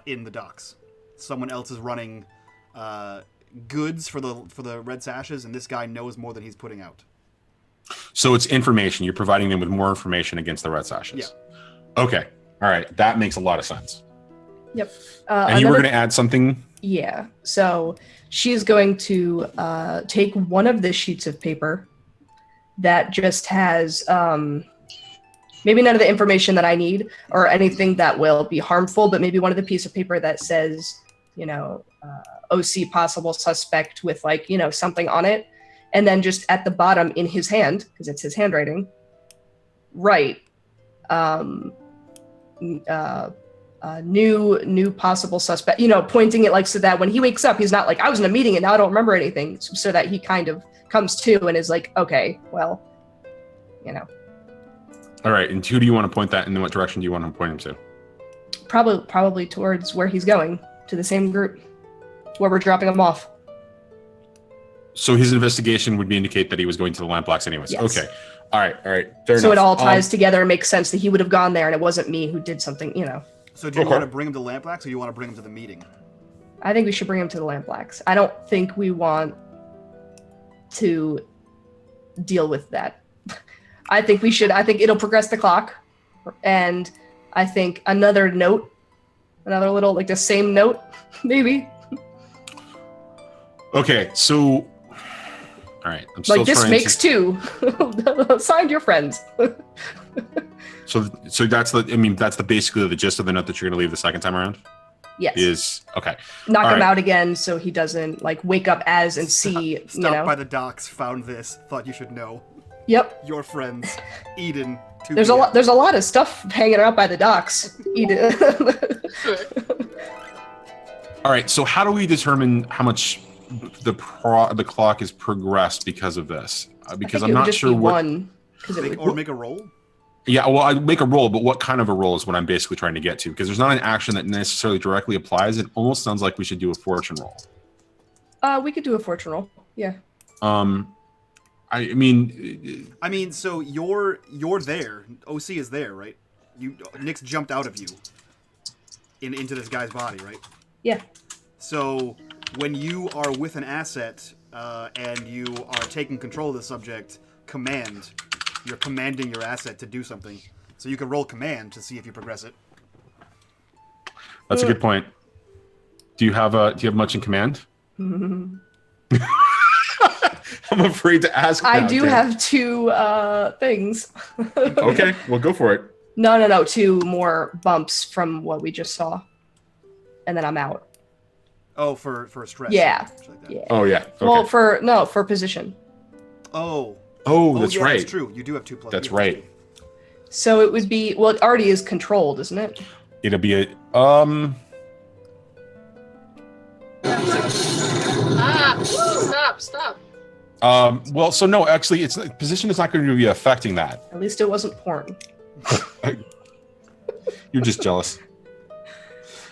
in the docks. Someone else is running goods for the Red Sashes, and this guy knows more than he's putting out. So it's information. You're providing them with more information against the Red Sashes. Yeah. Okay. All right. That makes a lot of sense. Yep. And you were going to add something? Yeah. So she's going to take one of the sheets of paper that just has maybe none of the information that I need or anything that will be harmful, but maybe one of the piece of paper that says, OC possible suspect with something on it. And then just at the bottom in his hand, because it's his handwriting, write new possible suspect, pointing it so that when he wakes up, he's not like, I was in a meeting and now I don't remember anything, so that he kind of comes to and is like, okay, well, All right. And who do you want to point that in? What direction do you want to point him to? Probably towards where he's going, to the same group, where we're dropping him off. So his investigation would indicate that he was going to the Lamp Blacks anyways. Yes. Okay. All right. Fair so enough. It all ties together and makes sense that he would have gone there and it wasn't me who did something, So do you want to bring him to Lamp Blacks, or do you want to bring him to the meeting? I think we should bring him to the Lamp Blacks. I don't think we want to deal with that. I think it'll progress the clock. And I think another little, the same note, maybe. Okay, so... All right, I'm still this trying makes two. Sign your friends. So that's basically the gist of the note that you're going to leave the second time around? Yes. Okay. Knock him out again so he doesn't wake up and see, Stopped by the docks, found this, thought you should know. Yep. Your friends, Eden. There's a lot of stuff hanging out by the docks. Eden. All right, so how do we determine how much the clock is progressed because of this? Because I'm not sure what. Or make a roll. Yeah, well, I'd make a roll, but what kind of a roll is what I'm basically trying to get to? Because there's not an action that necessarily directly applies. It almost sounds like we should do a fortune roll. We could do a fortune roll. Yeah. I mean, so you're there. OC is there, right? Nick's jumped out of you into this guy's body, right? Yeah. So when you are with an asset and you are taking control of the subject, you're commanding your asset to do something. So you can roll command to see if you progress it. That's a good point. Do you have much in command? I'm afraid to ask. I do have two things. Okay, well, go for it. No, 2 more bumps from what we just saw, and then I'm out. Oh, for stress. Yeah. Like Yeah. Oh yeah. Okay. Well, for position. Oh, that's yeah, right. That's true. You do have 2+. That's right. So it would be, it already is controlled, isn't it? It'll be a Stop. well, so no, actually, it's position is not going to be affecting that. At least it wasn't porn. You're just jealous.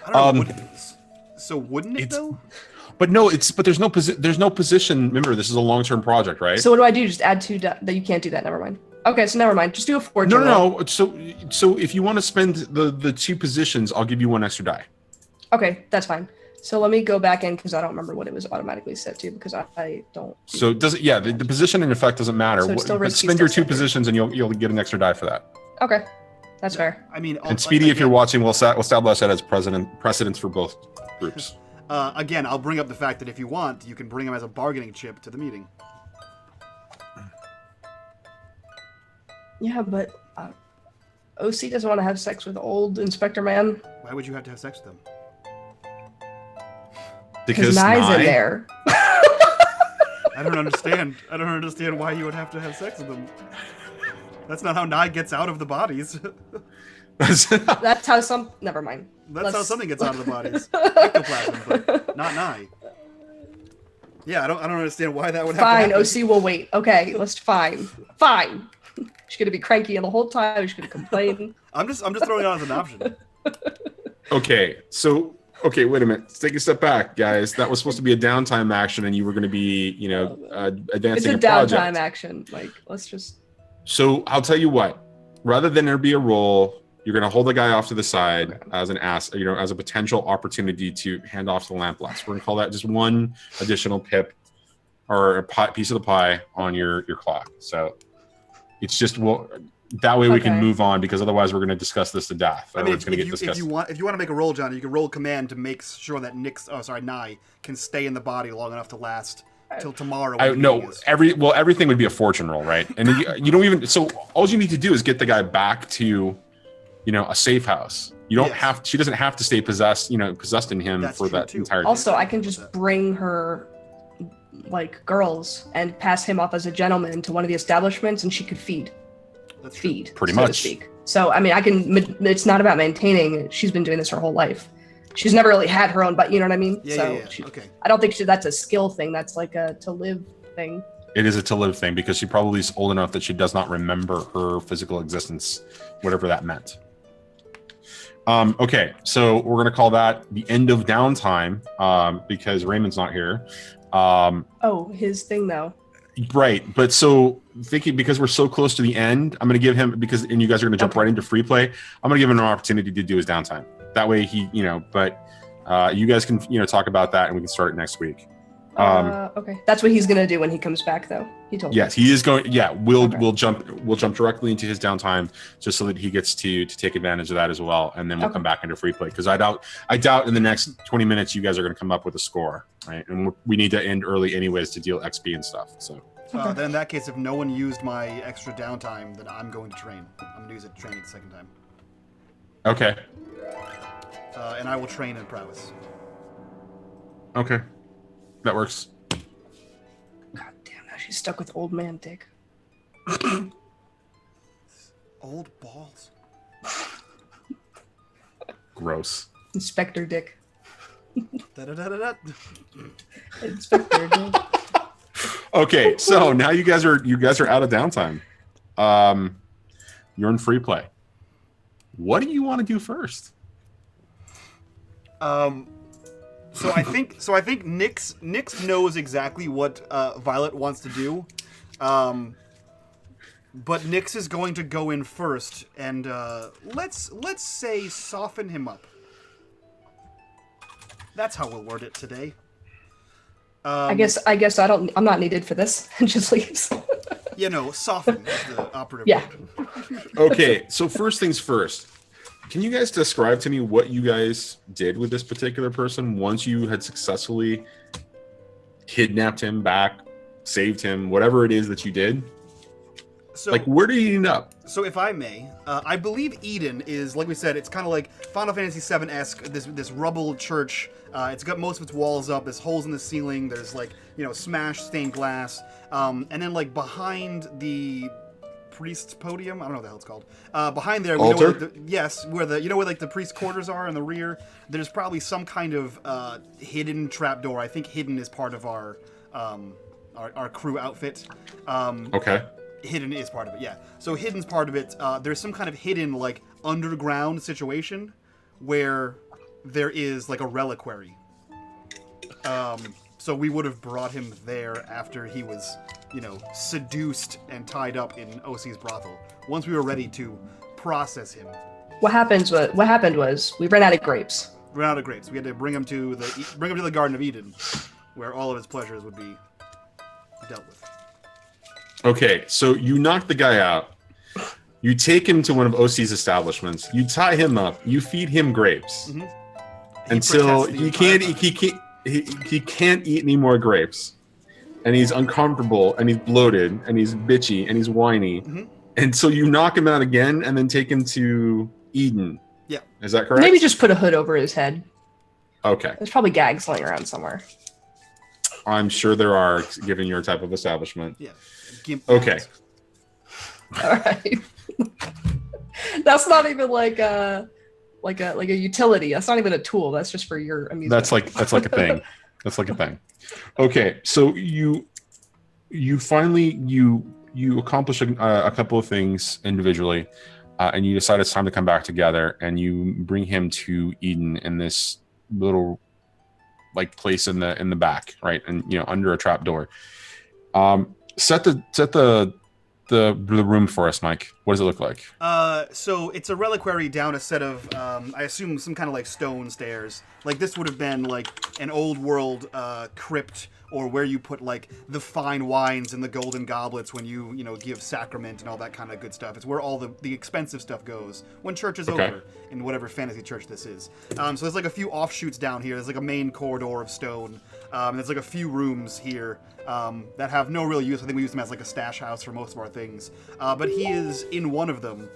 I don't know what it is. So wouldn't it though? But no, there's no position. Remember, this is a long-term project, right? So what do I do? Just add 2 that you can't do that. Never mind. Okay, so never mind. Just do a fortune. No. So if you want to spend the 2 positions, I'll give you 1 extra die. Okay, that's fine. So let me go back in because I don't remember what it was automatically set to because I don't. So does it? Yeah, the position in effect doesn't matter. So it's still But risky, spend your still 2 positions and you'll get an extra die for that. Okay, that's fair. I mean, And Speedy, if you're watching, we'll establish that as precedence for both groups. Again, I'll bring up the fact that if you want, you can bring him as a bargaining chip to the meeting. Yeah, but OC doesn't want to have sex with old Inspector Man Why would you have to have sex with him? because Nye's in there. I don't understand. I don't understand why you would have to have sex with him. That's not how Nye gets out of the bodies. That's how some. Never mind. That's how something gets out of the bodies. Ectoplasm, but not Nye. Yeah, I don't understand why that would Fine, have to happen. OC will wait. Okay, let's fine. She's gonna be cranky the whole time. She's gonna complain. I'm just throwing it out as an option. Okay, wait a minute. Let's take a step back, guys. That was supposed to be a downtime action, and you were going to be, advancing It's a project. downtime action. Like, let's just. So I'll tell you what. Rather than there be a roll, you're going to hold the guy off to the side as an as a potential opportunity to hand off to the lampblast. We're going to call that just 1 additional pip or a piece of the pie on your clock. So it's just that way we can move on, because otherwise we're going to discuss this to death. I mean, it's going to get discussed. if you want to make a roll, Johnny, you can roll command to make sure that Nye can stay in the body long enough to last till tomorrow. Everything would be a fortune roll, right? And you don't even. So all you need to do is get the guy back to, a safe house. You don't have. She doesn't have to stay possessed in him. That's for that entire. Also, I can just bring her, like, girls and pass him off as a gentleman to one of the establishments, and she could feed. That's feed, pretty so much. to speak. So, I mean, it's not about maintaining. She's been doing this her whole life. She's never really had her own, but you know what I mean? Yeah. Okay. I don't think that's a skill thing. That's like a to live thing. It is a to live thing, because she probably is old enough that she does not remember her physical existence, whatever that meant. Okay, so we're going to call that the end of downtime, because Reymond's not here. His thing though. Right, but so thinking, because we're so close to the end, I'm going to give him, and you guys are going to jump right into free play, I'm going to give him an opportunity to do his downtime. That way he, but you guys can, talk about that, and we can start it next week. Okay, that's what he's going to do when he comes back, though. He told me. Yes, he is going. Yeah, we'll jump directly into his downtime, just so that he gets to take advantage of that as well, and then we'll come back into free play, because I doubt in the next 20 minutes you guys are going to come up with a score, right? And we need to end early anyways to deal XP and stuff. So then in that case, if no one used my extra downtime, then I'm going to train. I'm going to use it to train the second time. Okay. And I will train in prowess. Okay, that works. God damn, now she's stuck with old man dick. Old balls. Gross. Inspector Dick. Da-da-da-da-da. Inspector Dick. Okay, so now you guys are out of downtime. You're in free play. What do you want to do first? So I think Nyx knows exactly what Violet wants to do. But Nyx is going to go in first, and let's say soften him up. That's how we'll word it today. I guess I'm not needed for this. And just leaves. Soften is the operative word. Okay, so first things first. Can you guys describe to me what you guys did with this particular person once you had successfully kidnapped him back, saved him, whatever it is that you did? So, where did he end up? So, if I may, I believe Eden is, like we said, it's kind of like Final Fantasy VII-esque, this rubble church. It's got most of its walls up. There's holes in the ceiling. There's, smashed stained glass. And then, behind the priest's podium. I don't know what the hell it's called. Behind there, Altar? where the priest quarters are in the rear. There's probably some kind of hidden trapdoor. I think hidden is part of our crew outfit. Okay. Hidden is part of it, yeah. So hidden's part of it. There's some kind of hidden, like, underground situation where there is, like, a reliquary. So we would have brought him there after he was, seduced and tied up in OC's brothel. Once we were ready to process him. What happened was we ran out of grapes. Ran out of grapes. We had to bring him to the Garden of Eden, where all of his pleasures would be dealt with. Okay, so you knock the guy out. You take him to one of OC's establishments. You tie him up. You feed him grapes until he can't eat any more grapes, and he's uncomfortable, and he's bloated, and he's bitchy, and he's whiny, and so you knock him out again, and then take him to Eden. Yeah, is that correct? Maybe just put a hood over his head. Okay. There's probably gags laying around somewhere. I'm sure there are, given your type of establishment. Yeah. Okay. All right. That's not even like a utility. That's not even a tool. That's just for your amusement. That's like a thing. That's like a thing. Okay, so you finally accomplish a couple of things individually, and you decide it's time to come back together, and you bring him to Eden in this little like place in the back, right, and under a trap door. Set the room for us, Mike. What does it look like? So it's a reliquary down a set of, I assume some kind of like stone stairs. Like this would have been like an old world crypt, or where you put like the fine wines and the golden goblets when you give sacrament and all that kind of good stuff. It's where all the expensive stuff goes when church is over, in whatever fantasy church this is. So there's like a few offshoots down here. There's like a main corridor of stone. And there's like a few rooms here that have no real use. I think we use them as like a stash house for most of our things. But he is in one of them.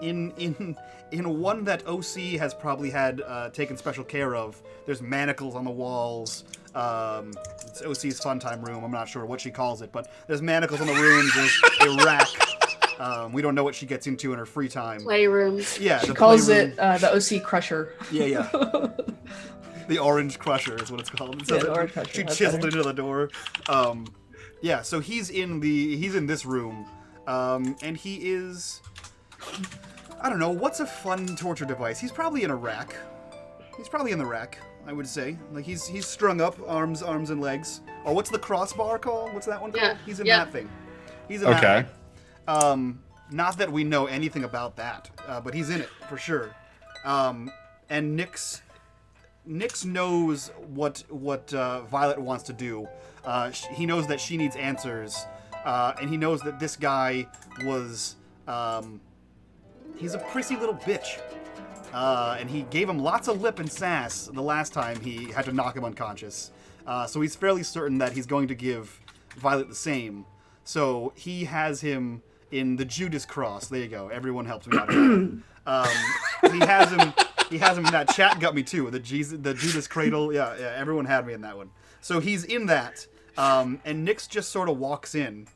In one that OC has probably had taken special care of. There's manacles on the walls. It's OC's fun time room. I'm not sure what she calls it, but there's manacles on the rooms. There's a rack. We don't know what she gets into in her free time. Playrooms. Yeah, she calls it the OC Crusher. Yeah. The Orange Crusher is what it's called. So the Orange Crusher. She chiseled it into the door. Yeah, so he's in this room, and he is, I don't know, what's a fun torture device? He's probably in a rack. He's probably in the rack, I would say. Like he's strung up, arms and legs. Or what's the crossbar called? What's that one called? Yeah. He's in that thing. He's in that Okay. thing. Not that we know anything about that, but he's in it for sure. And Nyx knows what Violet wants to do. He knows that she needs answers, and he knows that this guy was he's a prissy little bitch, and he gave him lots of lip and sass the last time he had to knock him unconscious. So he's fairly certain that he's going to give Violet the same. So he has him in the Judas cross. There you go. Everyone helps me out here. He has him in that. Chat got me too. The Judas cradle. Yeah. Everyone had me in that one. So he's in that, and Nyx just sort of walks in,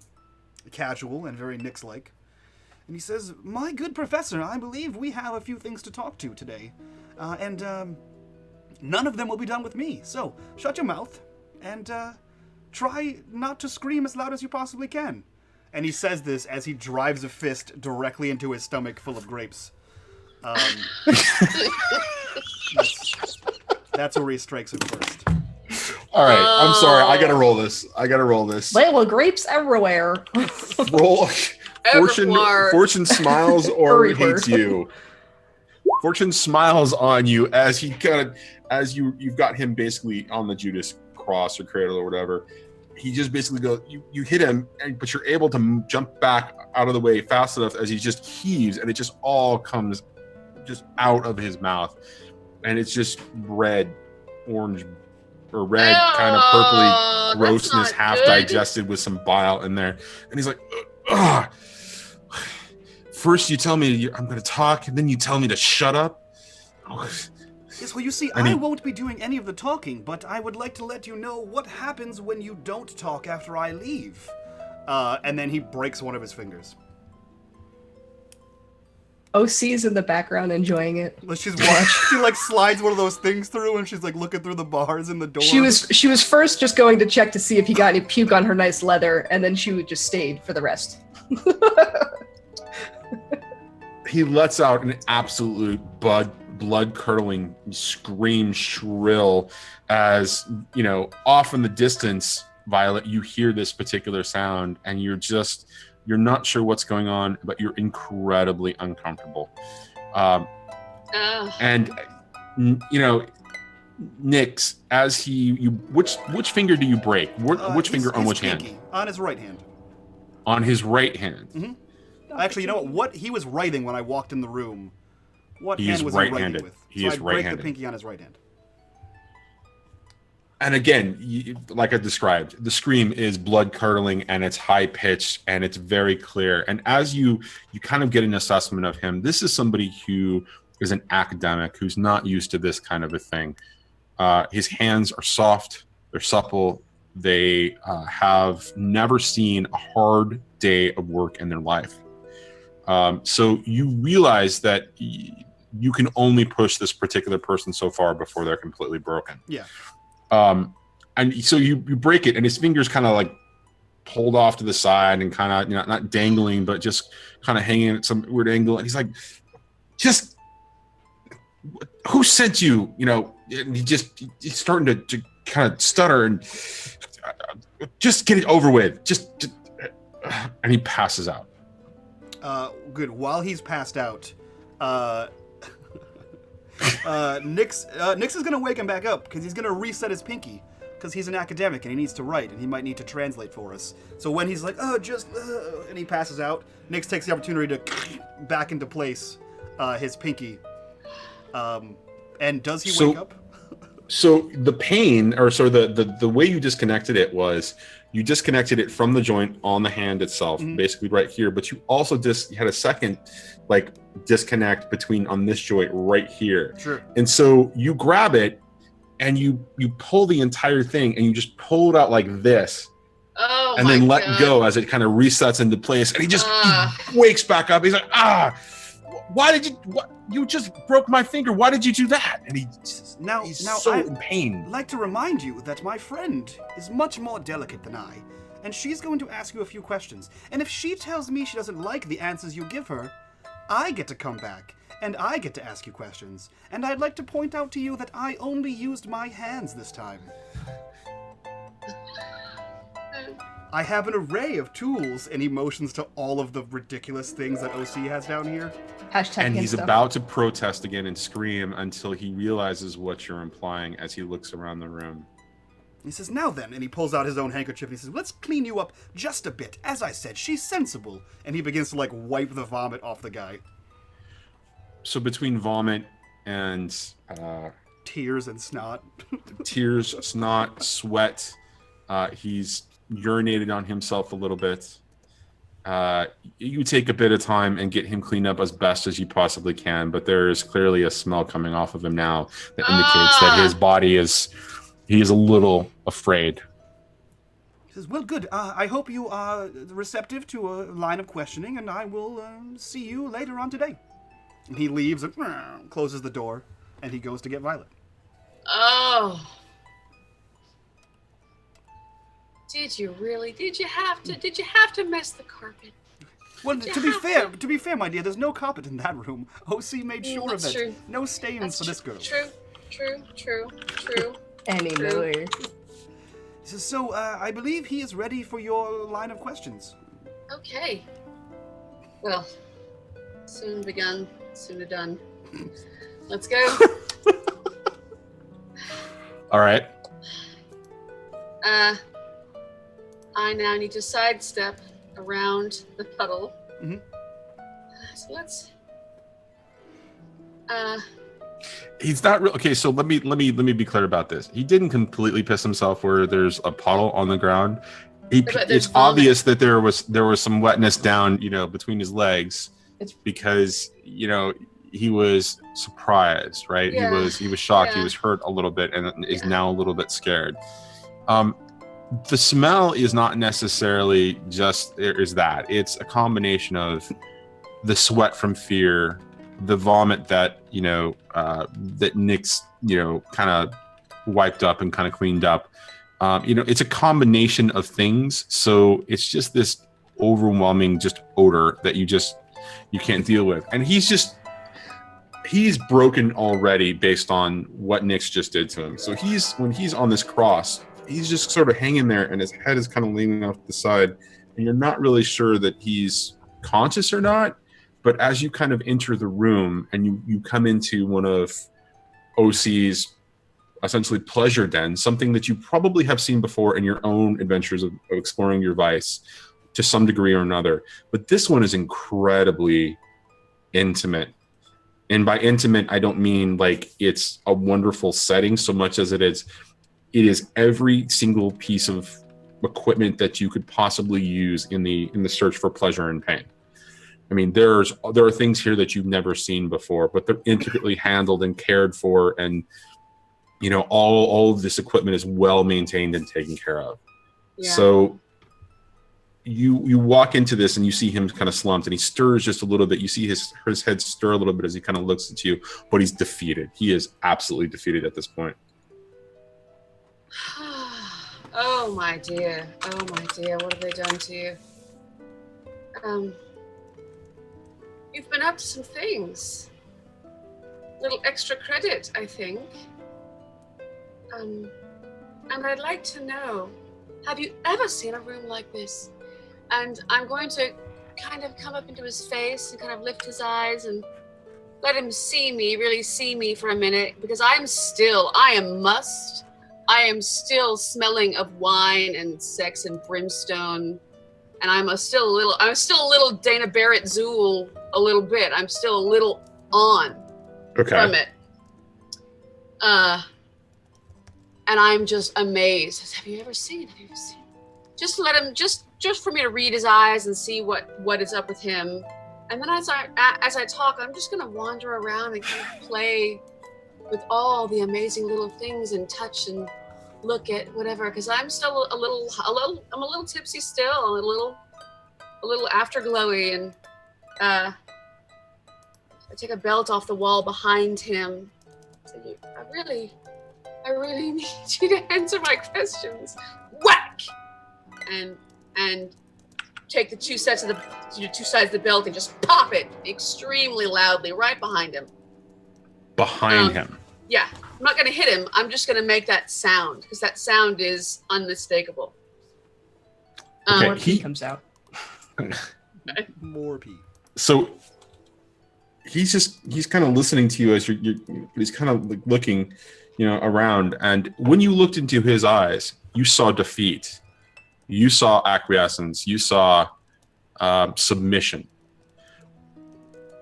casual and very Nyx-like, and he says, "My good professor, I believe we have a few things to talk to today, and none of them will be done with me. So shut your mouth and try not to scream as loud as you possibly can." And he says this as he drives a fist directly into his stomach full of grapes. That's where he strikes him first. All right, I'm sorry. I gotta roll this. Well, grapes everywhere. Roll. Everywhere. Fortune smiles or Everywhere. hates you. Fortune smiles on you as you've got him basically on the Judas cross or cradle or whatever. He just basically goes, you hit him, but you're able to jump back out of the way fast enough as he just heaves, and it just all comes just out of his mouth, and it's just red, orange, or red, kind of purpley grossness, half digested with some bile in there. And he's like, ugh. First you tell me I'm going to talk, and then you tell me to shut up. Yes, well, you see, I won't be doing any of the talking, but I would like to let you know what happens when you don't talk after I leave. And then he breaks one of his fingers. OC's in the background enjoying it. She's watching. She like slides one of those things through, and she's like looking through the bars in the door. She was first just going to check to see if he got any puke on her nice leather, and then she would just stayed for the rest. He lets out an absolute blood-curdling scream, shrill, as, you know, off in the distance, Violet, you hear this particular sound, and you're not sure what's going on, but you're incredibly uncomfortable. And, you know, Nyx, as which finger do you break? Which finger on which hand? On his right hand. On his right hand. Mm-hmm. Actually, you know what? He was writing when I walked in the room. What He hand is was he writing right-handed. with? He so is I break right-handed. the pinky on his right hand. And again, like I described, the scream is blood-curdling, and it's high-pitched, and it's very clear. And as you kind of get an assessment of him, this is somebody who is an academic, who's not used to this kind of a thing. His hands are soft, they're supple, they have never seen a hard day of work in their life. So you realize that you can only push this particular person so far before they're completely broken. Yeah. And so you break it, and his fingers kind of like pulled off to the side and kind of, you know, not dangling, but just kind of hanging at some weird angle. And he's like, just, who sent you? You know, and he's starting to kind of stutter and just get it over with. Just and he passes out. Good. While he's passed out, Nyx is gonna wake him back up because he's gonna reset his pinky because he's an academic and he needs to write and he might need to translate for us. So when he's like, and he passes out, Nyx takes the opportunity to back into place his pinky. And does he wake up? So the pain, or so the way you disconnected it was, you disconnected it from the joint on the hand itself, basically right here. But you also had a second, like, disconnect between on this joint right here. Sure. And so you grab it and you pull the entire thing and you just pull it out like this. Oh, and then let go as it kind of resets into place. And he just he wakes back up. He's like, why did you just broke my finger. Why did you do that? And he's so in pain. I'd like to remind you that my friend is much more delicate than I, and she's going to ask you a few questions. And if she tells me she doesn't like the answers you give her, I get to come back, and I get to ask you questions. And I'd like to point out to you that I only used my hands this time. I have an array of tools and emotions to all of the ridiculous things that OC has down here. Hashtag and he's stuff. about to protest again and scream until he realizes what you're implying as he looks around the room. He says, now then, and he pulls out his own handkerchief and he says, let's clean you up just a bit. As I said, she's sensible. And he begins to, like, wipe the vomit off the guy. So between vomit and tears and snot. Tears, snot, sweat, he's urinated on himself a little bit. You take a bit of time and get him cleaned up as best as you possibly can, but there is clearly a smell coming off of him now that indicates that his body he is a little afraid. He says, well, good. I hope you are receptive to a line of questioning, and I will see you later on today. And he leaves and closes the door, and he goes to get Violet. Oh. Did you really? Did you have to mess the carpet? Well, to be fair, my dear, there's no carpet in that room. OC made sure of it. True. No stains for this girl. True. Anyway. He says, so, I believe he is ready for your line of questions. Okay. Well, soon begun, soon done. Let's go. All right. I now need to sidestep around the puddle. Mm-hmm. So let's. He's not real. Okay, so let me be clear about this. He didn't completely piss himself where there's a puddle on the ground. It's obvious that there was some wetness down, between his legs, because he was surprised, right? Yeah. He was shocked. Yeah. He was hurt a little bit, and is now a little bit scared. The smell is not necessarily just is that. It's a combination of the sweat from fear, the vomit that, that Nick's, kind of wiped up and kind of cleaned up. It's a combination of things. So it's just this overwhelming just odor that you can't deal with. And he's broken already based on what Nick's just did to him. So when he's on this cross, he's just sort of hanging there and his head is kind of leaning off to the side. And you're not really sure that he's conscious or not. But as you kind of enter the room and you come into one of OC's essentially pleasure den, something that you probably have seen before in your own adventures of exploring your vice to some degree or another. But this one is incredibly intimate. And by intimate, I don't mean like it's a wonderful setting so much as it is every single piece of equipment that you could possibly use in the search for pleasure and pain. I mean, there are things here that you've never seen before, but they're intricately handled and cared for, and all of this equipment is well maintained and taken care of. Yeah. So you walk into this and you see him kind of slumped and he stirs just a little bit. You see his head stir a little bit as he kind of looks at you, but he's defeated. He is absolutely defeated at this point. Oh my dear, what have they done to you? You've been up to some things. Little extra credit, I think. And I'd like to know, have you ever seen a room like this? And I'm going to kind of come up into his face and kind of lift his eyes and let him really see me for a minute, because I am still smelling of wine and sex and brimstone, and I'm still a little Dana Barrett Zool a little bit. I'm still a little on from it. And I'm just amazed. Have you ever seen? Just let him, just for me to read his eyes and see what is up with him. And then as I talk, I'm just gonna wander around and kind of play with all the amazing little things and touch and look at whatever, because I'm still I'm a little tipsy still, a little afterglowy, and I take a belt off the wall behind him. I really need you to answer my questions. Whack! And take the two sides of the belt and just pop it extremely loudly right behind him. Behind him? Yeah. I'm not going to hit him. I'm just going to make that sound, because that sound is unmistakable. More pee comes out. More pee. So he's kind of listening to you as he's kind of like looking, around. And when you looked into his eyes, you saw defeat. You saw acquiescence. You saw submission.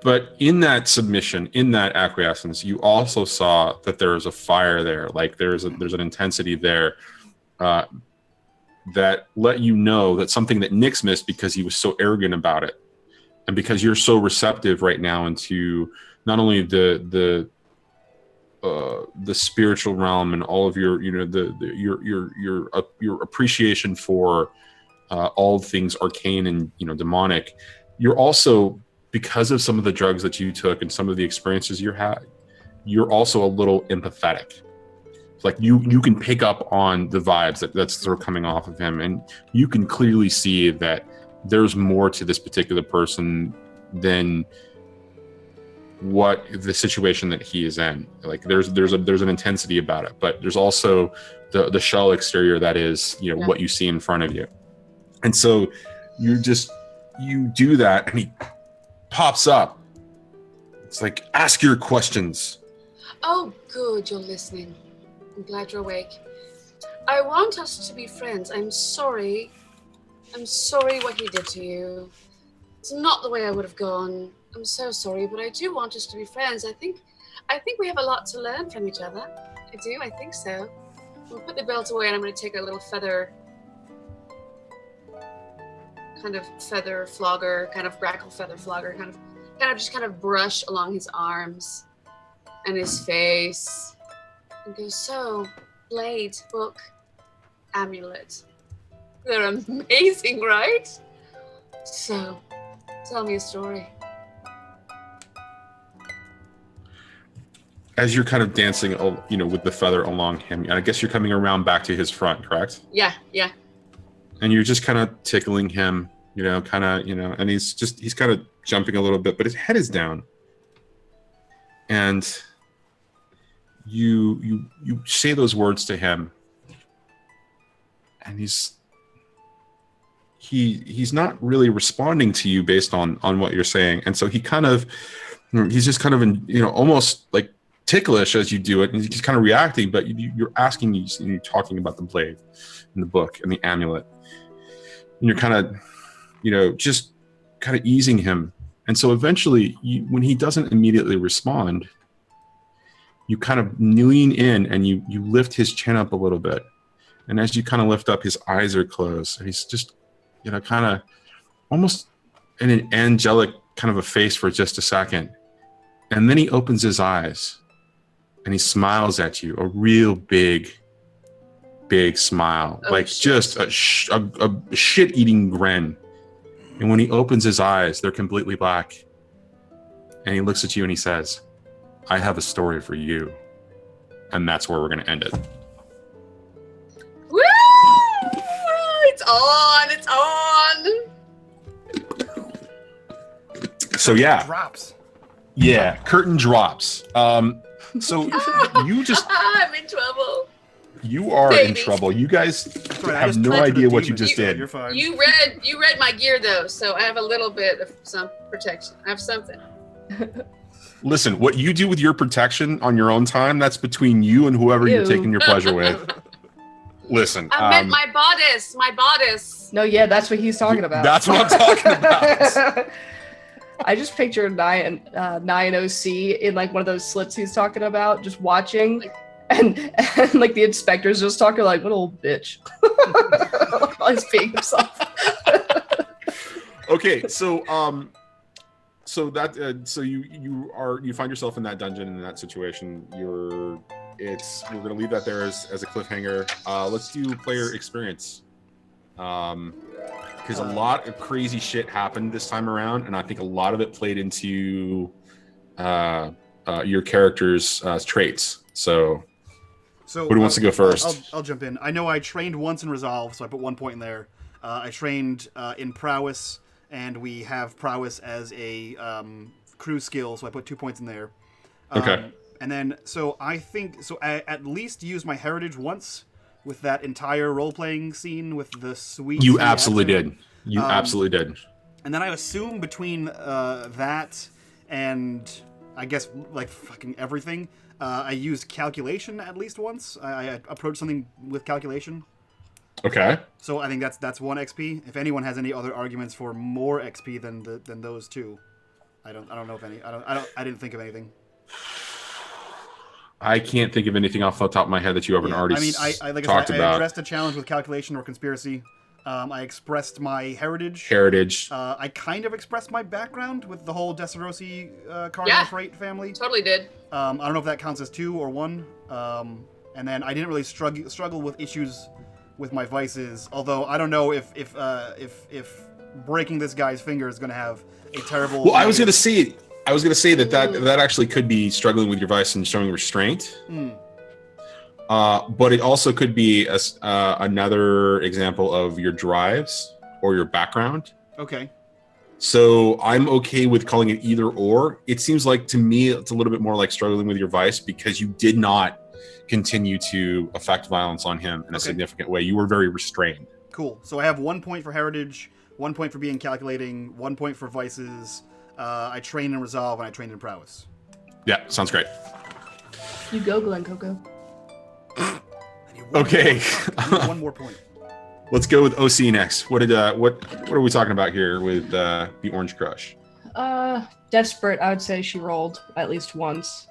But in that submission, in that acquiescence, you also saw that there is a fire there. Like there's an intensity there that let you know that something that Nick's missed because he was so arrogant about it, and because you're so receptive right now into not only the spiritual realm and all of your your appreciation for all things arcane and demonic. You're also, because of some of the drugs that you took and some of the experiences you had, you're also a little empathetic. Like you can pick up on the vibes that's sort of coming off of him, and you can clearly see that there's more to this particular person than what the situation that he is in. Like there's an intensity about it, but there's also the shell exterior that is what you see in front of you. And so you do that, and he pops up. It's like, ask your questions. Oh, good, you're listening. I'm glad you're awake. I want us to be friends. I'm sorry what he did to you. It's not the way I would have gone. I'm so sorry, but I do want us to be friends. I think we have a lot to learn from each other. I think so. We'll put the belt away, and I'm going to take a little feather flogger, kind of grackle feather flogger, kind of brush along his arms and his face, and go, so, blade, book, amulet. They're amazing, right? So, tell me a story. as you're kind of dancing, with the feather along him, and I guess you're coming around back to his front, correct? Yeah. And you're just kind of tickling him, and he's kind of jumping a little bit, but his head is down. And you say those words to him, and he's not really responding to you based on what you're saying. And so he's just kind of almost like ticklish as you do it, and he's kind of reacting, but you're asking, you're talking about the blade and the book and the amulet, and you're kind of just kind of easing him. And so eventually when he doesn't immediately respond, you kind of lean in and you lift his chin up a little bit, and as you kind of lift up, his eyes are closed, and he's just kind of almost in an angelic kind of a face for just a second, and then he opens his eyes and he smiles at you, a real big smile, just a shit-eating grin. And when he opens his eyes, they're completely black, and he looks at you and he says, "I have a story for you," and that's where we're going to end it. Woo! It's on. So yeah, Drops. yeah, curtain drops. So you just I'm in trouble. you are in Baby. trouble. You guys Right, I have just no tortured idea the what you demons, just so did. You're fine. You read my gear though, so I have a little bit of some protection. I have something. Listen, what you do with your protection on your own time, that's between you and whoever you're Ew. taking your pleasure with. Listen, I meant my bodice. My bodice. No, yeah, that's what he's talking about. That's what I'm talking about. I just pictured Nine OC in like one of those slits he's talking about, just watching, and like the inspector's just talking like, "What old bitch," while he's being himself. Okay, so you find yourself in that dungeon, in that situation. We're gonna leave that there as a cliffhanger. Let's do player experience. Because a lot of crazy shit happened this time around, and I think a lot of it played into your character's traits. So who wants to go first? I'll jump in. I know I trained once in Resolve, so I put 1 point in there. I trained in Prowess, and we have Prowess as a crew skill, so I put 2 points in there. Okay. And then, I at least used my heritage once with that entire role-playing scene with the sweet... You absolutely did. You absolutely did. And then I assume between that and, I guess, like, fucking everything, I used calculation at least once. I approached something with calculation. Okay. So I think that's 1 XP. If anyone has any other arguments for more XP than those two, I don't know if any. I didn't think of anything. I can't think of anything off the top of my head that you haven't already talked I about. addressed a challenge with calculation or conspiracy. I expressed my heritage. I kind of expressed my background with the whole Desirosi Cardinal Freight family. Totally did. I don't know if that counts as 2 or 1. And then I didn't really struggle with issues with my vices. Although I don't know if breaking this guy's finger is going to have a terrible. Well, I was going to say that actually could be struggling with your vice and showing restraint. But it also could be another example of your drives or your background. Okay. So I'm okay with calling it either or. It seems like to me it's a little bit more like struggling with your vice because you did not continue to affect violence on him in a significant way. You were very restrained. Cool. So I have 1 point for heritage, 1 point for being calculating, 1 point for vices. I trained in Resolve and I trained in Prowess. Yeah, sounds great. You go, Glen Coco. Okay. 1 more point. Let's go with OC next. What are we talking about here with the Orange Crush? Desperate, I would say she rolled at least once.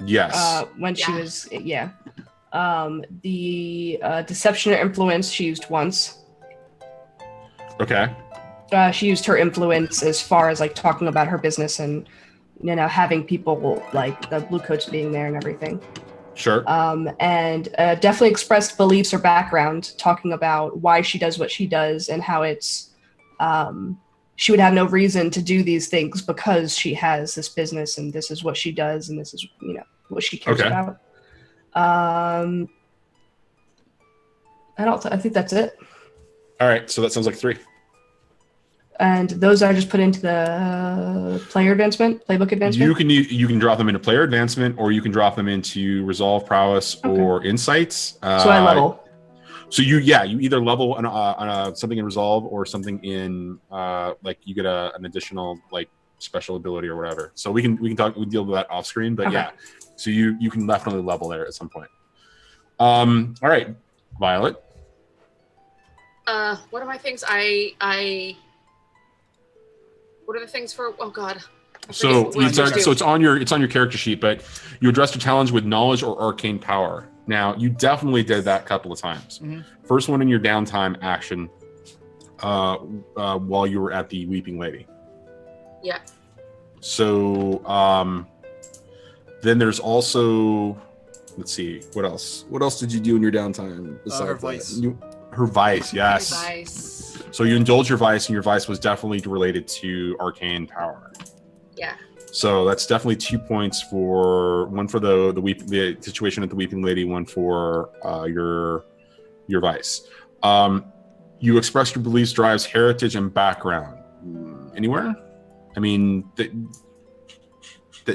Yes. When she was, the deception or influence she used once. Okay. She used her influence as far as like talking about her business and having people like the Bluecoats being there and everything. Sure. And definitely expressed beliefs or background, talking about why she does what she does and how it's she would have no reason to do these things because she has this business and this is what she does and this is what she cares Okay. about. I think that's it. All right, so that sounds like 3. And those I just put into the player advancement, playbook advancement. You can drop them into player advancement, or you can drop them into resolve, prowess, or insights. So I level. So you either level on something in resolve or something in like you get an additional like special ability or whatever. So we can deal with that off screen, but yeah. So you can definitely level there at some point. All right, Violet. What are my things? What are the things for? Oh God. So it's on your character sheet, but you addressed a challenge with knowledge or arcane power. Now you definitely did that a couple of times. Mm-hmm. First one in your downtime action, while you were at the Weeping Lady. Yeah. So then there's also, let's see, what else? What else did you do in your downtime? Her vice. Her vice, yes. Vice. So you indulged your vice, and your vice was definitely related to arcane power. Yeah. So that's definitely 2 points one for the situation at the Weeping Lady, one for your vice. You expressed your beliefs, drives, heritage, and background. Anywhere? I mean, that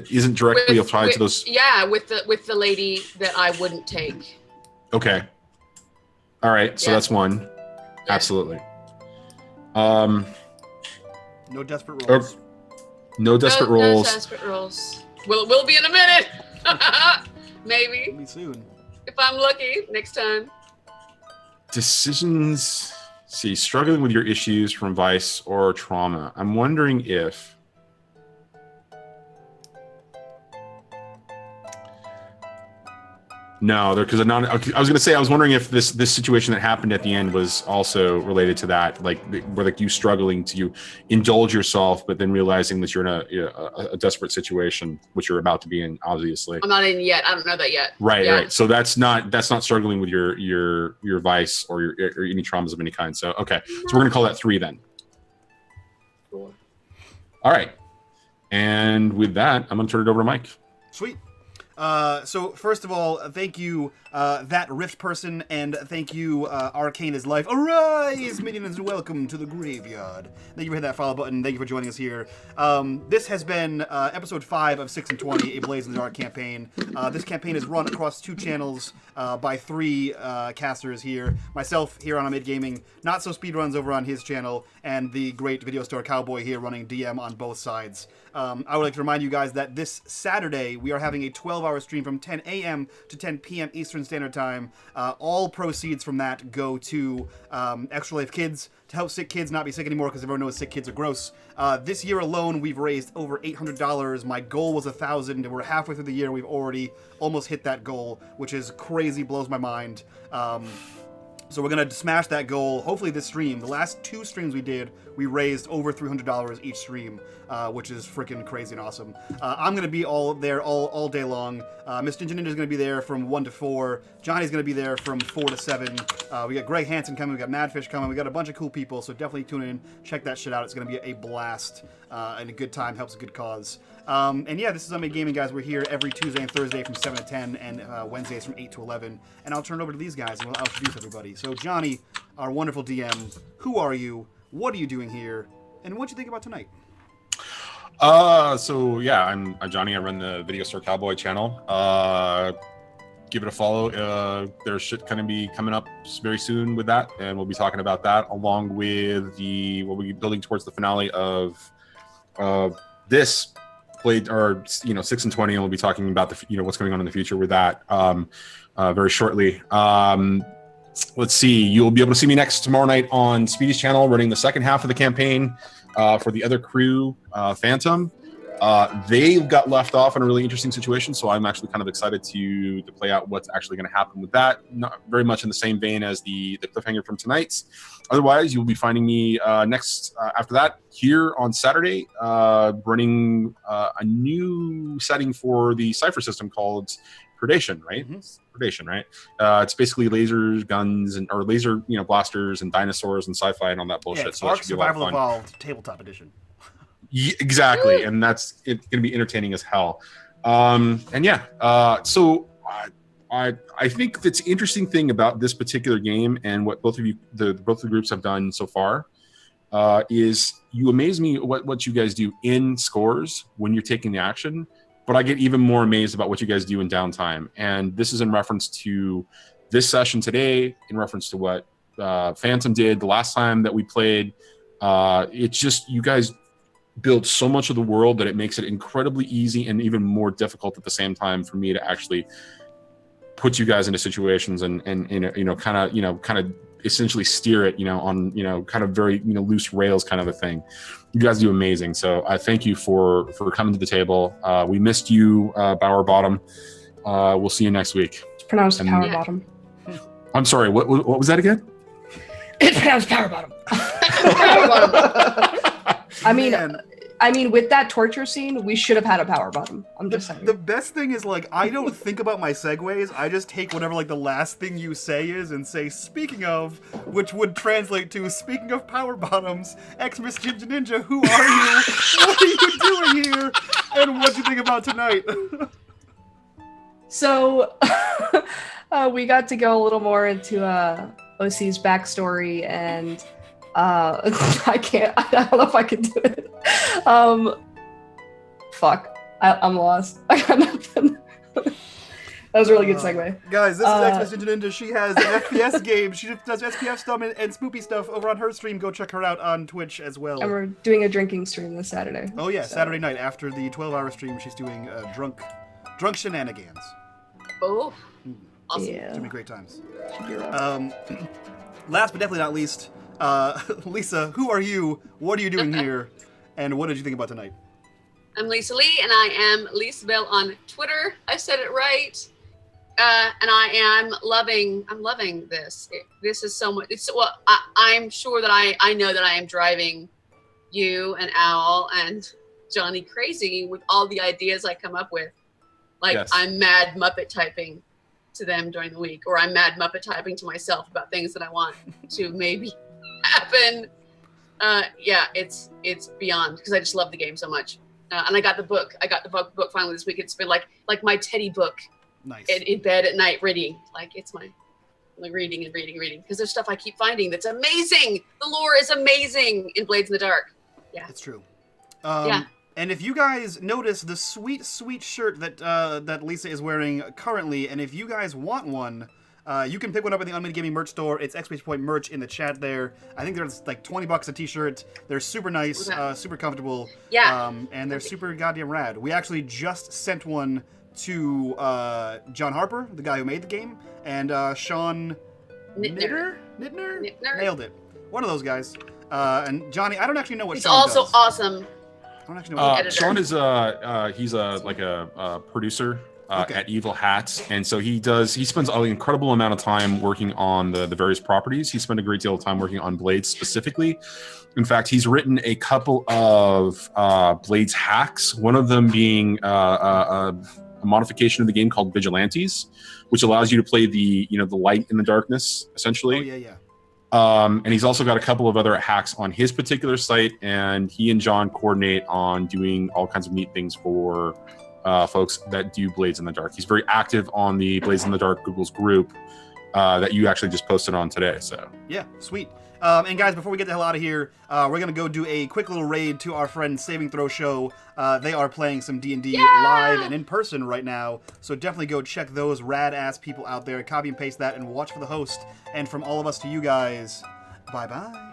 isn't directly applied to those. Yeah, with the lady that I wouldn't take. Okay. All right. So that's 1. Yeah. Absolutely. No desperate rolls. No desperate rolls. No desperate rolls. We'll be in a minute. Maybe. It'll be soon. If I'm lucky, next time. Decisions. See, struggling with your issues from vice or trauma. I'm wondering if. No, because I was going to say I was wondering if this situation that happened at the end was also related to that, like where like you struggling to indulge yourself, but then realizing that you're in a desperate situation, which you're about to be in. Obviously, I'm not in yet. I don't know that yet. Right, yeah. right. So that's not struggling with your vice or any traumas of any kind. So okay, so we're going to call that 3 then. Cool. All right, and with that, I'm going to turn it over to Mike. Sweet. So first of all, thank you, that Rift person, and thank you, Arcane is Life. Arise, minions, and welcome to the graveyard. Thank you for hitting that follow button. Thank you for joining us here. This has been episode 5 of 6 and 20, a Blaze in the Dark campaign. This campaign is run across 2 channels by 3 casters here. Myself here on unMadeGaming, Not So Speedruns over on his channel, and the great VideoStoreCowboy here running DM on both sides. I would like to remind you guys that this Saturday we are having a 12-hour stream from 10 a.m. to 10 p.m. Eastern Standard Time. All proceeds from that go to Extra Life Kids, to help sick kids not be sick anymore, because everyone knows sick kids are gross. This year alone, we've raised over $800. My goal was $1,000, and we're halfway through the year. We've already almost hit that goal, which is crazy, blows my mind. So we're going to smash that goal, hopefully this stream. The last 2 streams we did, we raised over $300 each stream, which is freaking crazy and awesome. I'm going to be all there all day long. Miss Ginger Ninja is going to be there from 1 to 4. Johnny's going to be there from 4 to 7. We got Greg Hansen coming. We got Madfish coming. We got a bunch of cool people, so definitely tune in. Check that shit out. It's going to be a blast and a good time. Helps a good cause. And yeah, this is unMadeGaming, guys. We're here every Tuesday and Thursday from 7 to 10, and Wednesdays from 8 to 11. And I'll turn it over to these guys, and we'll introduce everybody. So, Johnny, our wonderful DM, who are you? What are you doing here? And what do you think about tonight? So yeah, I'm Johnny. I run the VideoStoreCowboy channel. Give it a follow. There's shit going to be coming up very soon with that, and we'll be talking about that along with what we'll be building towards the finale of this played, or 6 and 20, and we'll be talking about what's going on in the future with that very shortly. Let's see. You'll be able to see me tomorrow night on Speedy's channel, running the second half of the campaign for the other crew, Phantom. They got left off in a really interesting situation, so I'm actually kind of excited to play out what's actually going to happen with that. Not very much in the same vein as the cliffhanger from tonight's. Otherwise, you'll be finding me after that here on Saturday, running a new setting for the Cypher system called Predation, right? Mm-hmm. Predation, right? It's basically lasers, guns, or laser, blasters and dinosaurs and sci-fi and all that bullshit. Yeah, so Ark Survival Evolved Tabletop Edition. Yeah, exactly, and that's going to be entertaining as hell. And yeah, so I think that's interesting thing about this particular game and what both of you, both the groups have done so far, is you amaze me what you guys do in scores when you're taking the action, but I get even more amazed about what you guys do in downtime. And this is in reference to this session today, in reference to what Phantom did the last time that we played. It's just, you guys build so much of the world that it makes it incredibly easy and even more difficult at the same time for me to actually put you guys into situations and kind of essentially steer it, on, kind of very, loose rails kind of a thing. You guys do amazing. So I thank you for coming to the table. We missed you, Bower Bottom. We'll see you next week. It's pronounced Power Bottom. I'm sorry. What was that again? It's pronounced Power Bottom. Power bottom. I mean, with that torture scene, we should have had a power bottom. I'm just saying. The best thing is, like, I don't think about my segues. I just take whatever, like, the last thing you say is and say, speaking of, which would translate to, speaking of power bottoms, Xmas Ginger Ninja, who are you? What are you doing here? And what do you think about tonight? So, we got to go a little more into OC's backstory, and I don't know if I can do it. Fuck. I'm lost. I got nothing. That was a really good segue. Guys, this is Xmas Ninja Ninja. She has an FPS game. She does SPF stuff and spoopy stuff over on her stream. Go check her out on Twitch as well. And we're doing a drinking stream this Saturday. Oh yeah, so. Saturday night after the 12-hour stream, she's doing drunk shenanigans. Oh, awesome. Yeah. It's gonna be great times. Last but definitely not least, Lisa, who are you? What are you doing here? And what did you think about tonight? I'm Lisa Lee, and I am Lisa Bell on Twitter. I said it right. And I'm loving this. This is so much. I'm sure that I know that I am driving you and Owl and Johnny crazy with all the ideas I come up with. Like, yes. I'm mad Muppet typing to them during the week, or I'm mad Muppet typing to myself about things that I want to maybe happen. Yeah, it's beyond, because I just love the game so much. And I got the book. I got the book finally this week. It's been like my teddy book. Nice. In bed at night reading. Like, it's my reading. Because there's stuff I keep finding that's amazing. The lore is amazing in Blades in the Dark. Yeah. It's true. Yeah. And if you guys notice the sweet, sweet shirt that Lisa is wearing currently, and if you guys want one, you can pick one up in the unMadeGaming merch store. It's exclamation point merch in the chat there. I think there's like $20 a t-shirt. They're super nice, super comfortable. Yeah. And they're super goddamn rad. We actually just sent one to John Harper, the guy who made the game, and Sean Nittner? Nailed it. One of those guys. And Johnny, I don't actually know what he's Sean also does. awesome. I don't actually know what Sean is he's a producer at Evil Hats, and so he spends an incredible amount of time working on the various properties. He spent a great deal of time working on Blades specifically. In fact, he's written a couple of Blades hacks, one of them being a modification of the game called Vigilantes, which allows you to play the light in the darkness, essentially. Oh, yeah. And he's also got a couple of other hacks on his particular site, and he and John coordinate on doing all kinds of neat things for folks that do Blades in the Dark. He's very active on the Blades in the Dark Google's group that you actually just posted on today. So yeah, sweet. And guys, before we get the hell out of here, we're gonna go do a quick little raid to our friend Saving Throw Show. They are playing some D&D live and in person right now, so definitely go check those rad ass people out there. Copy and paste that and watch for the host. And from all of us to you guys, bye bye.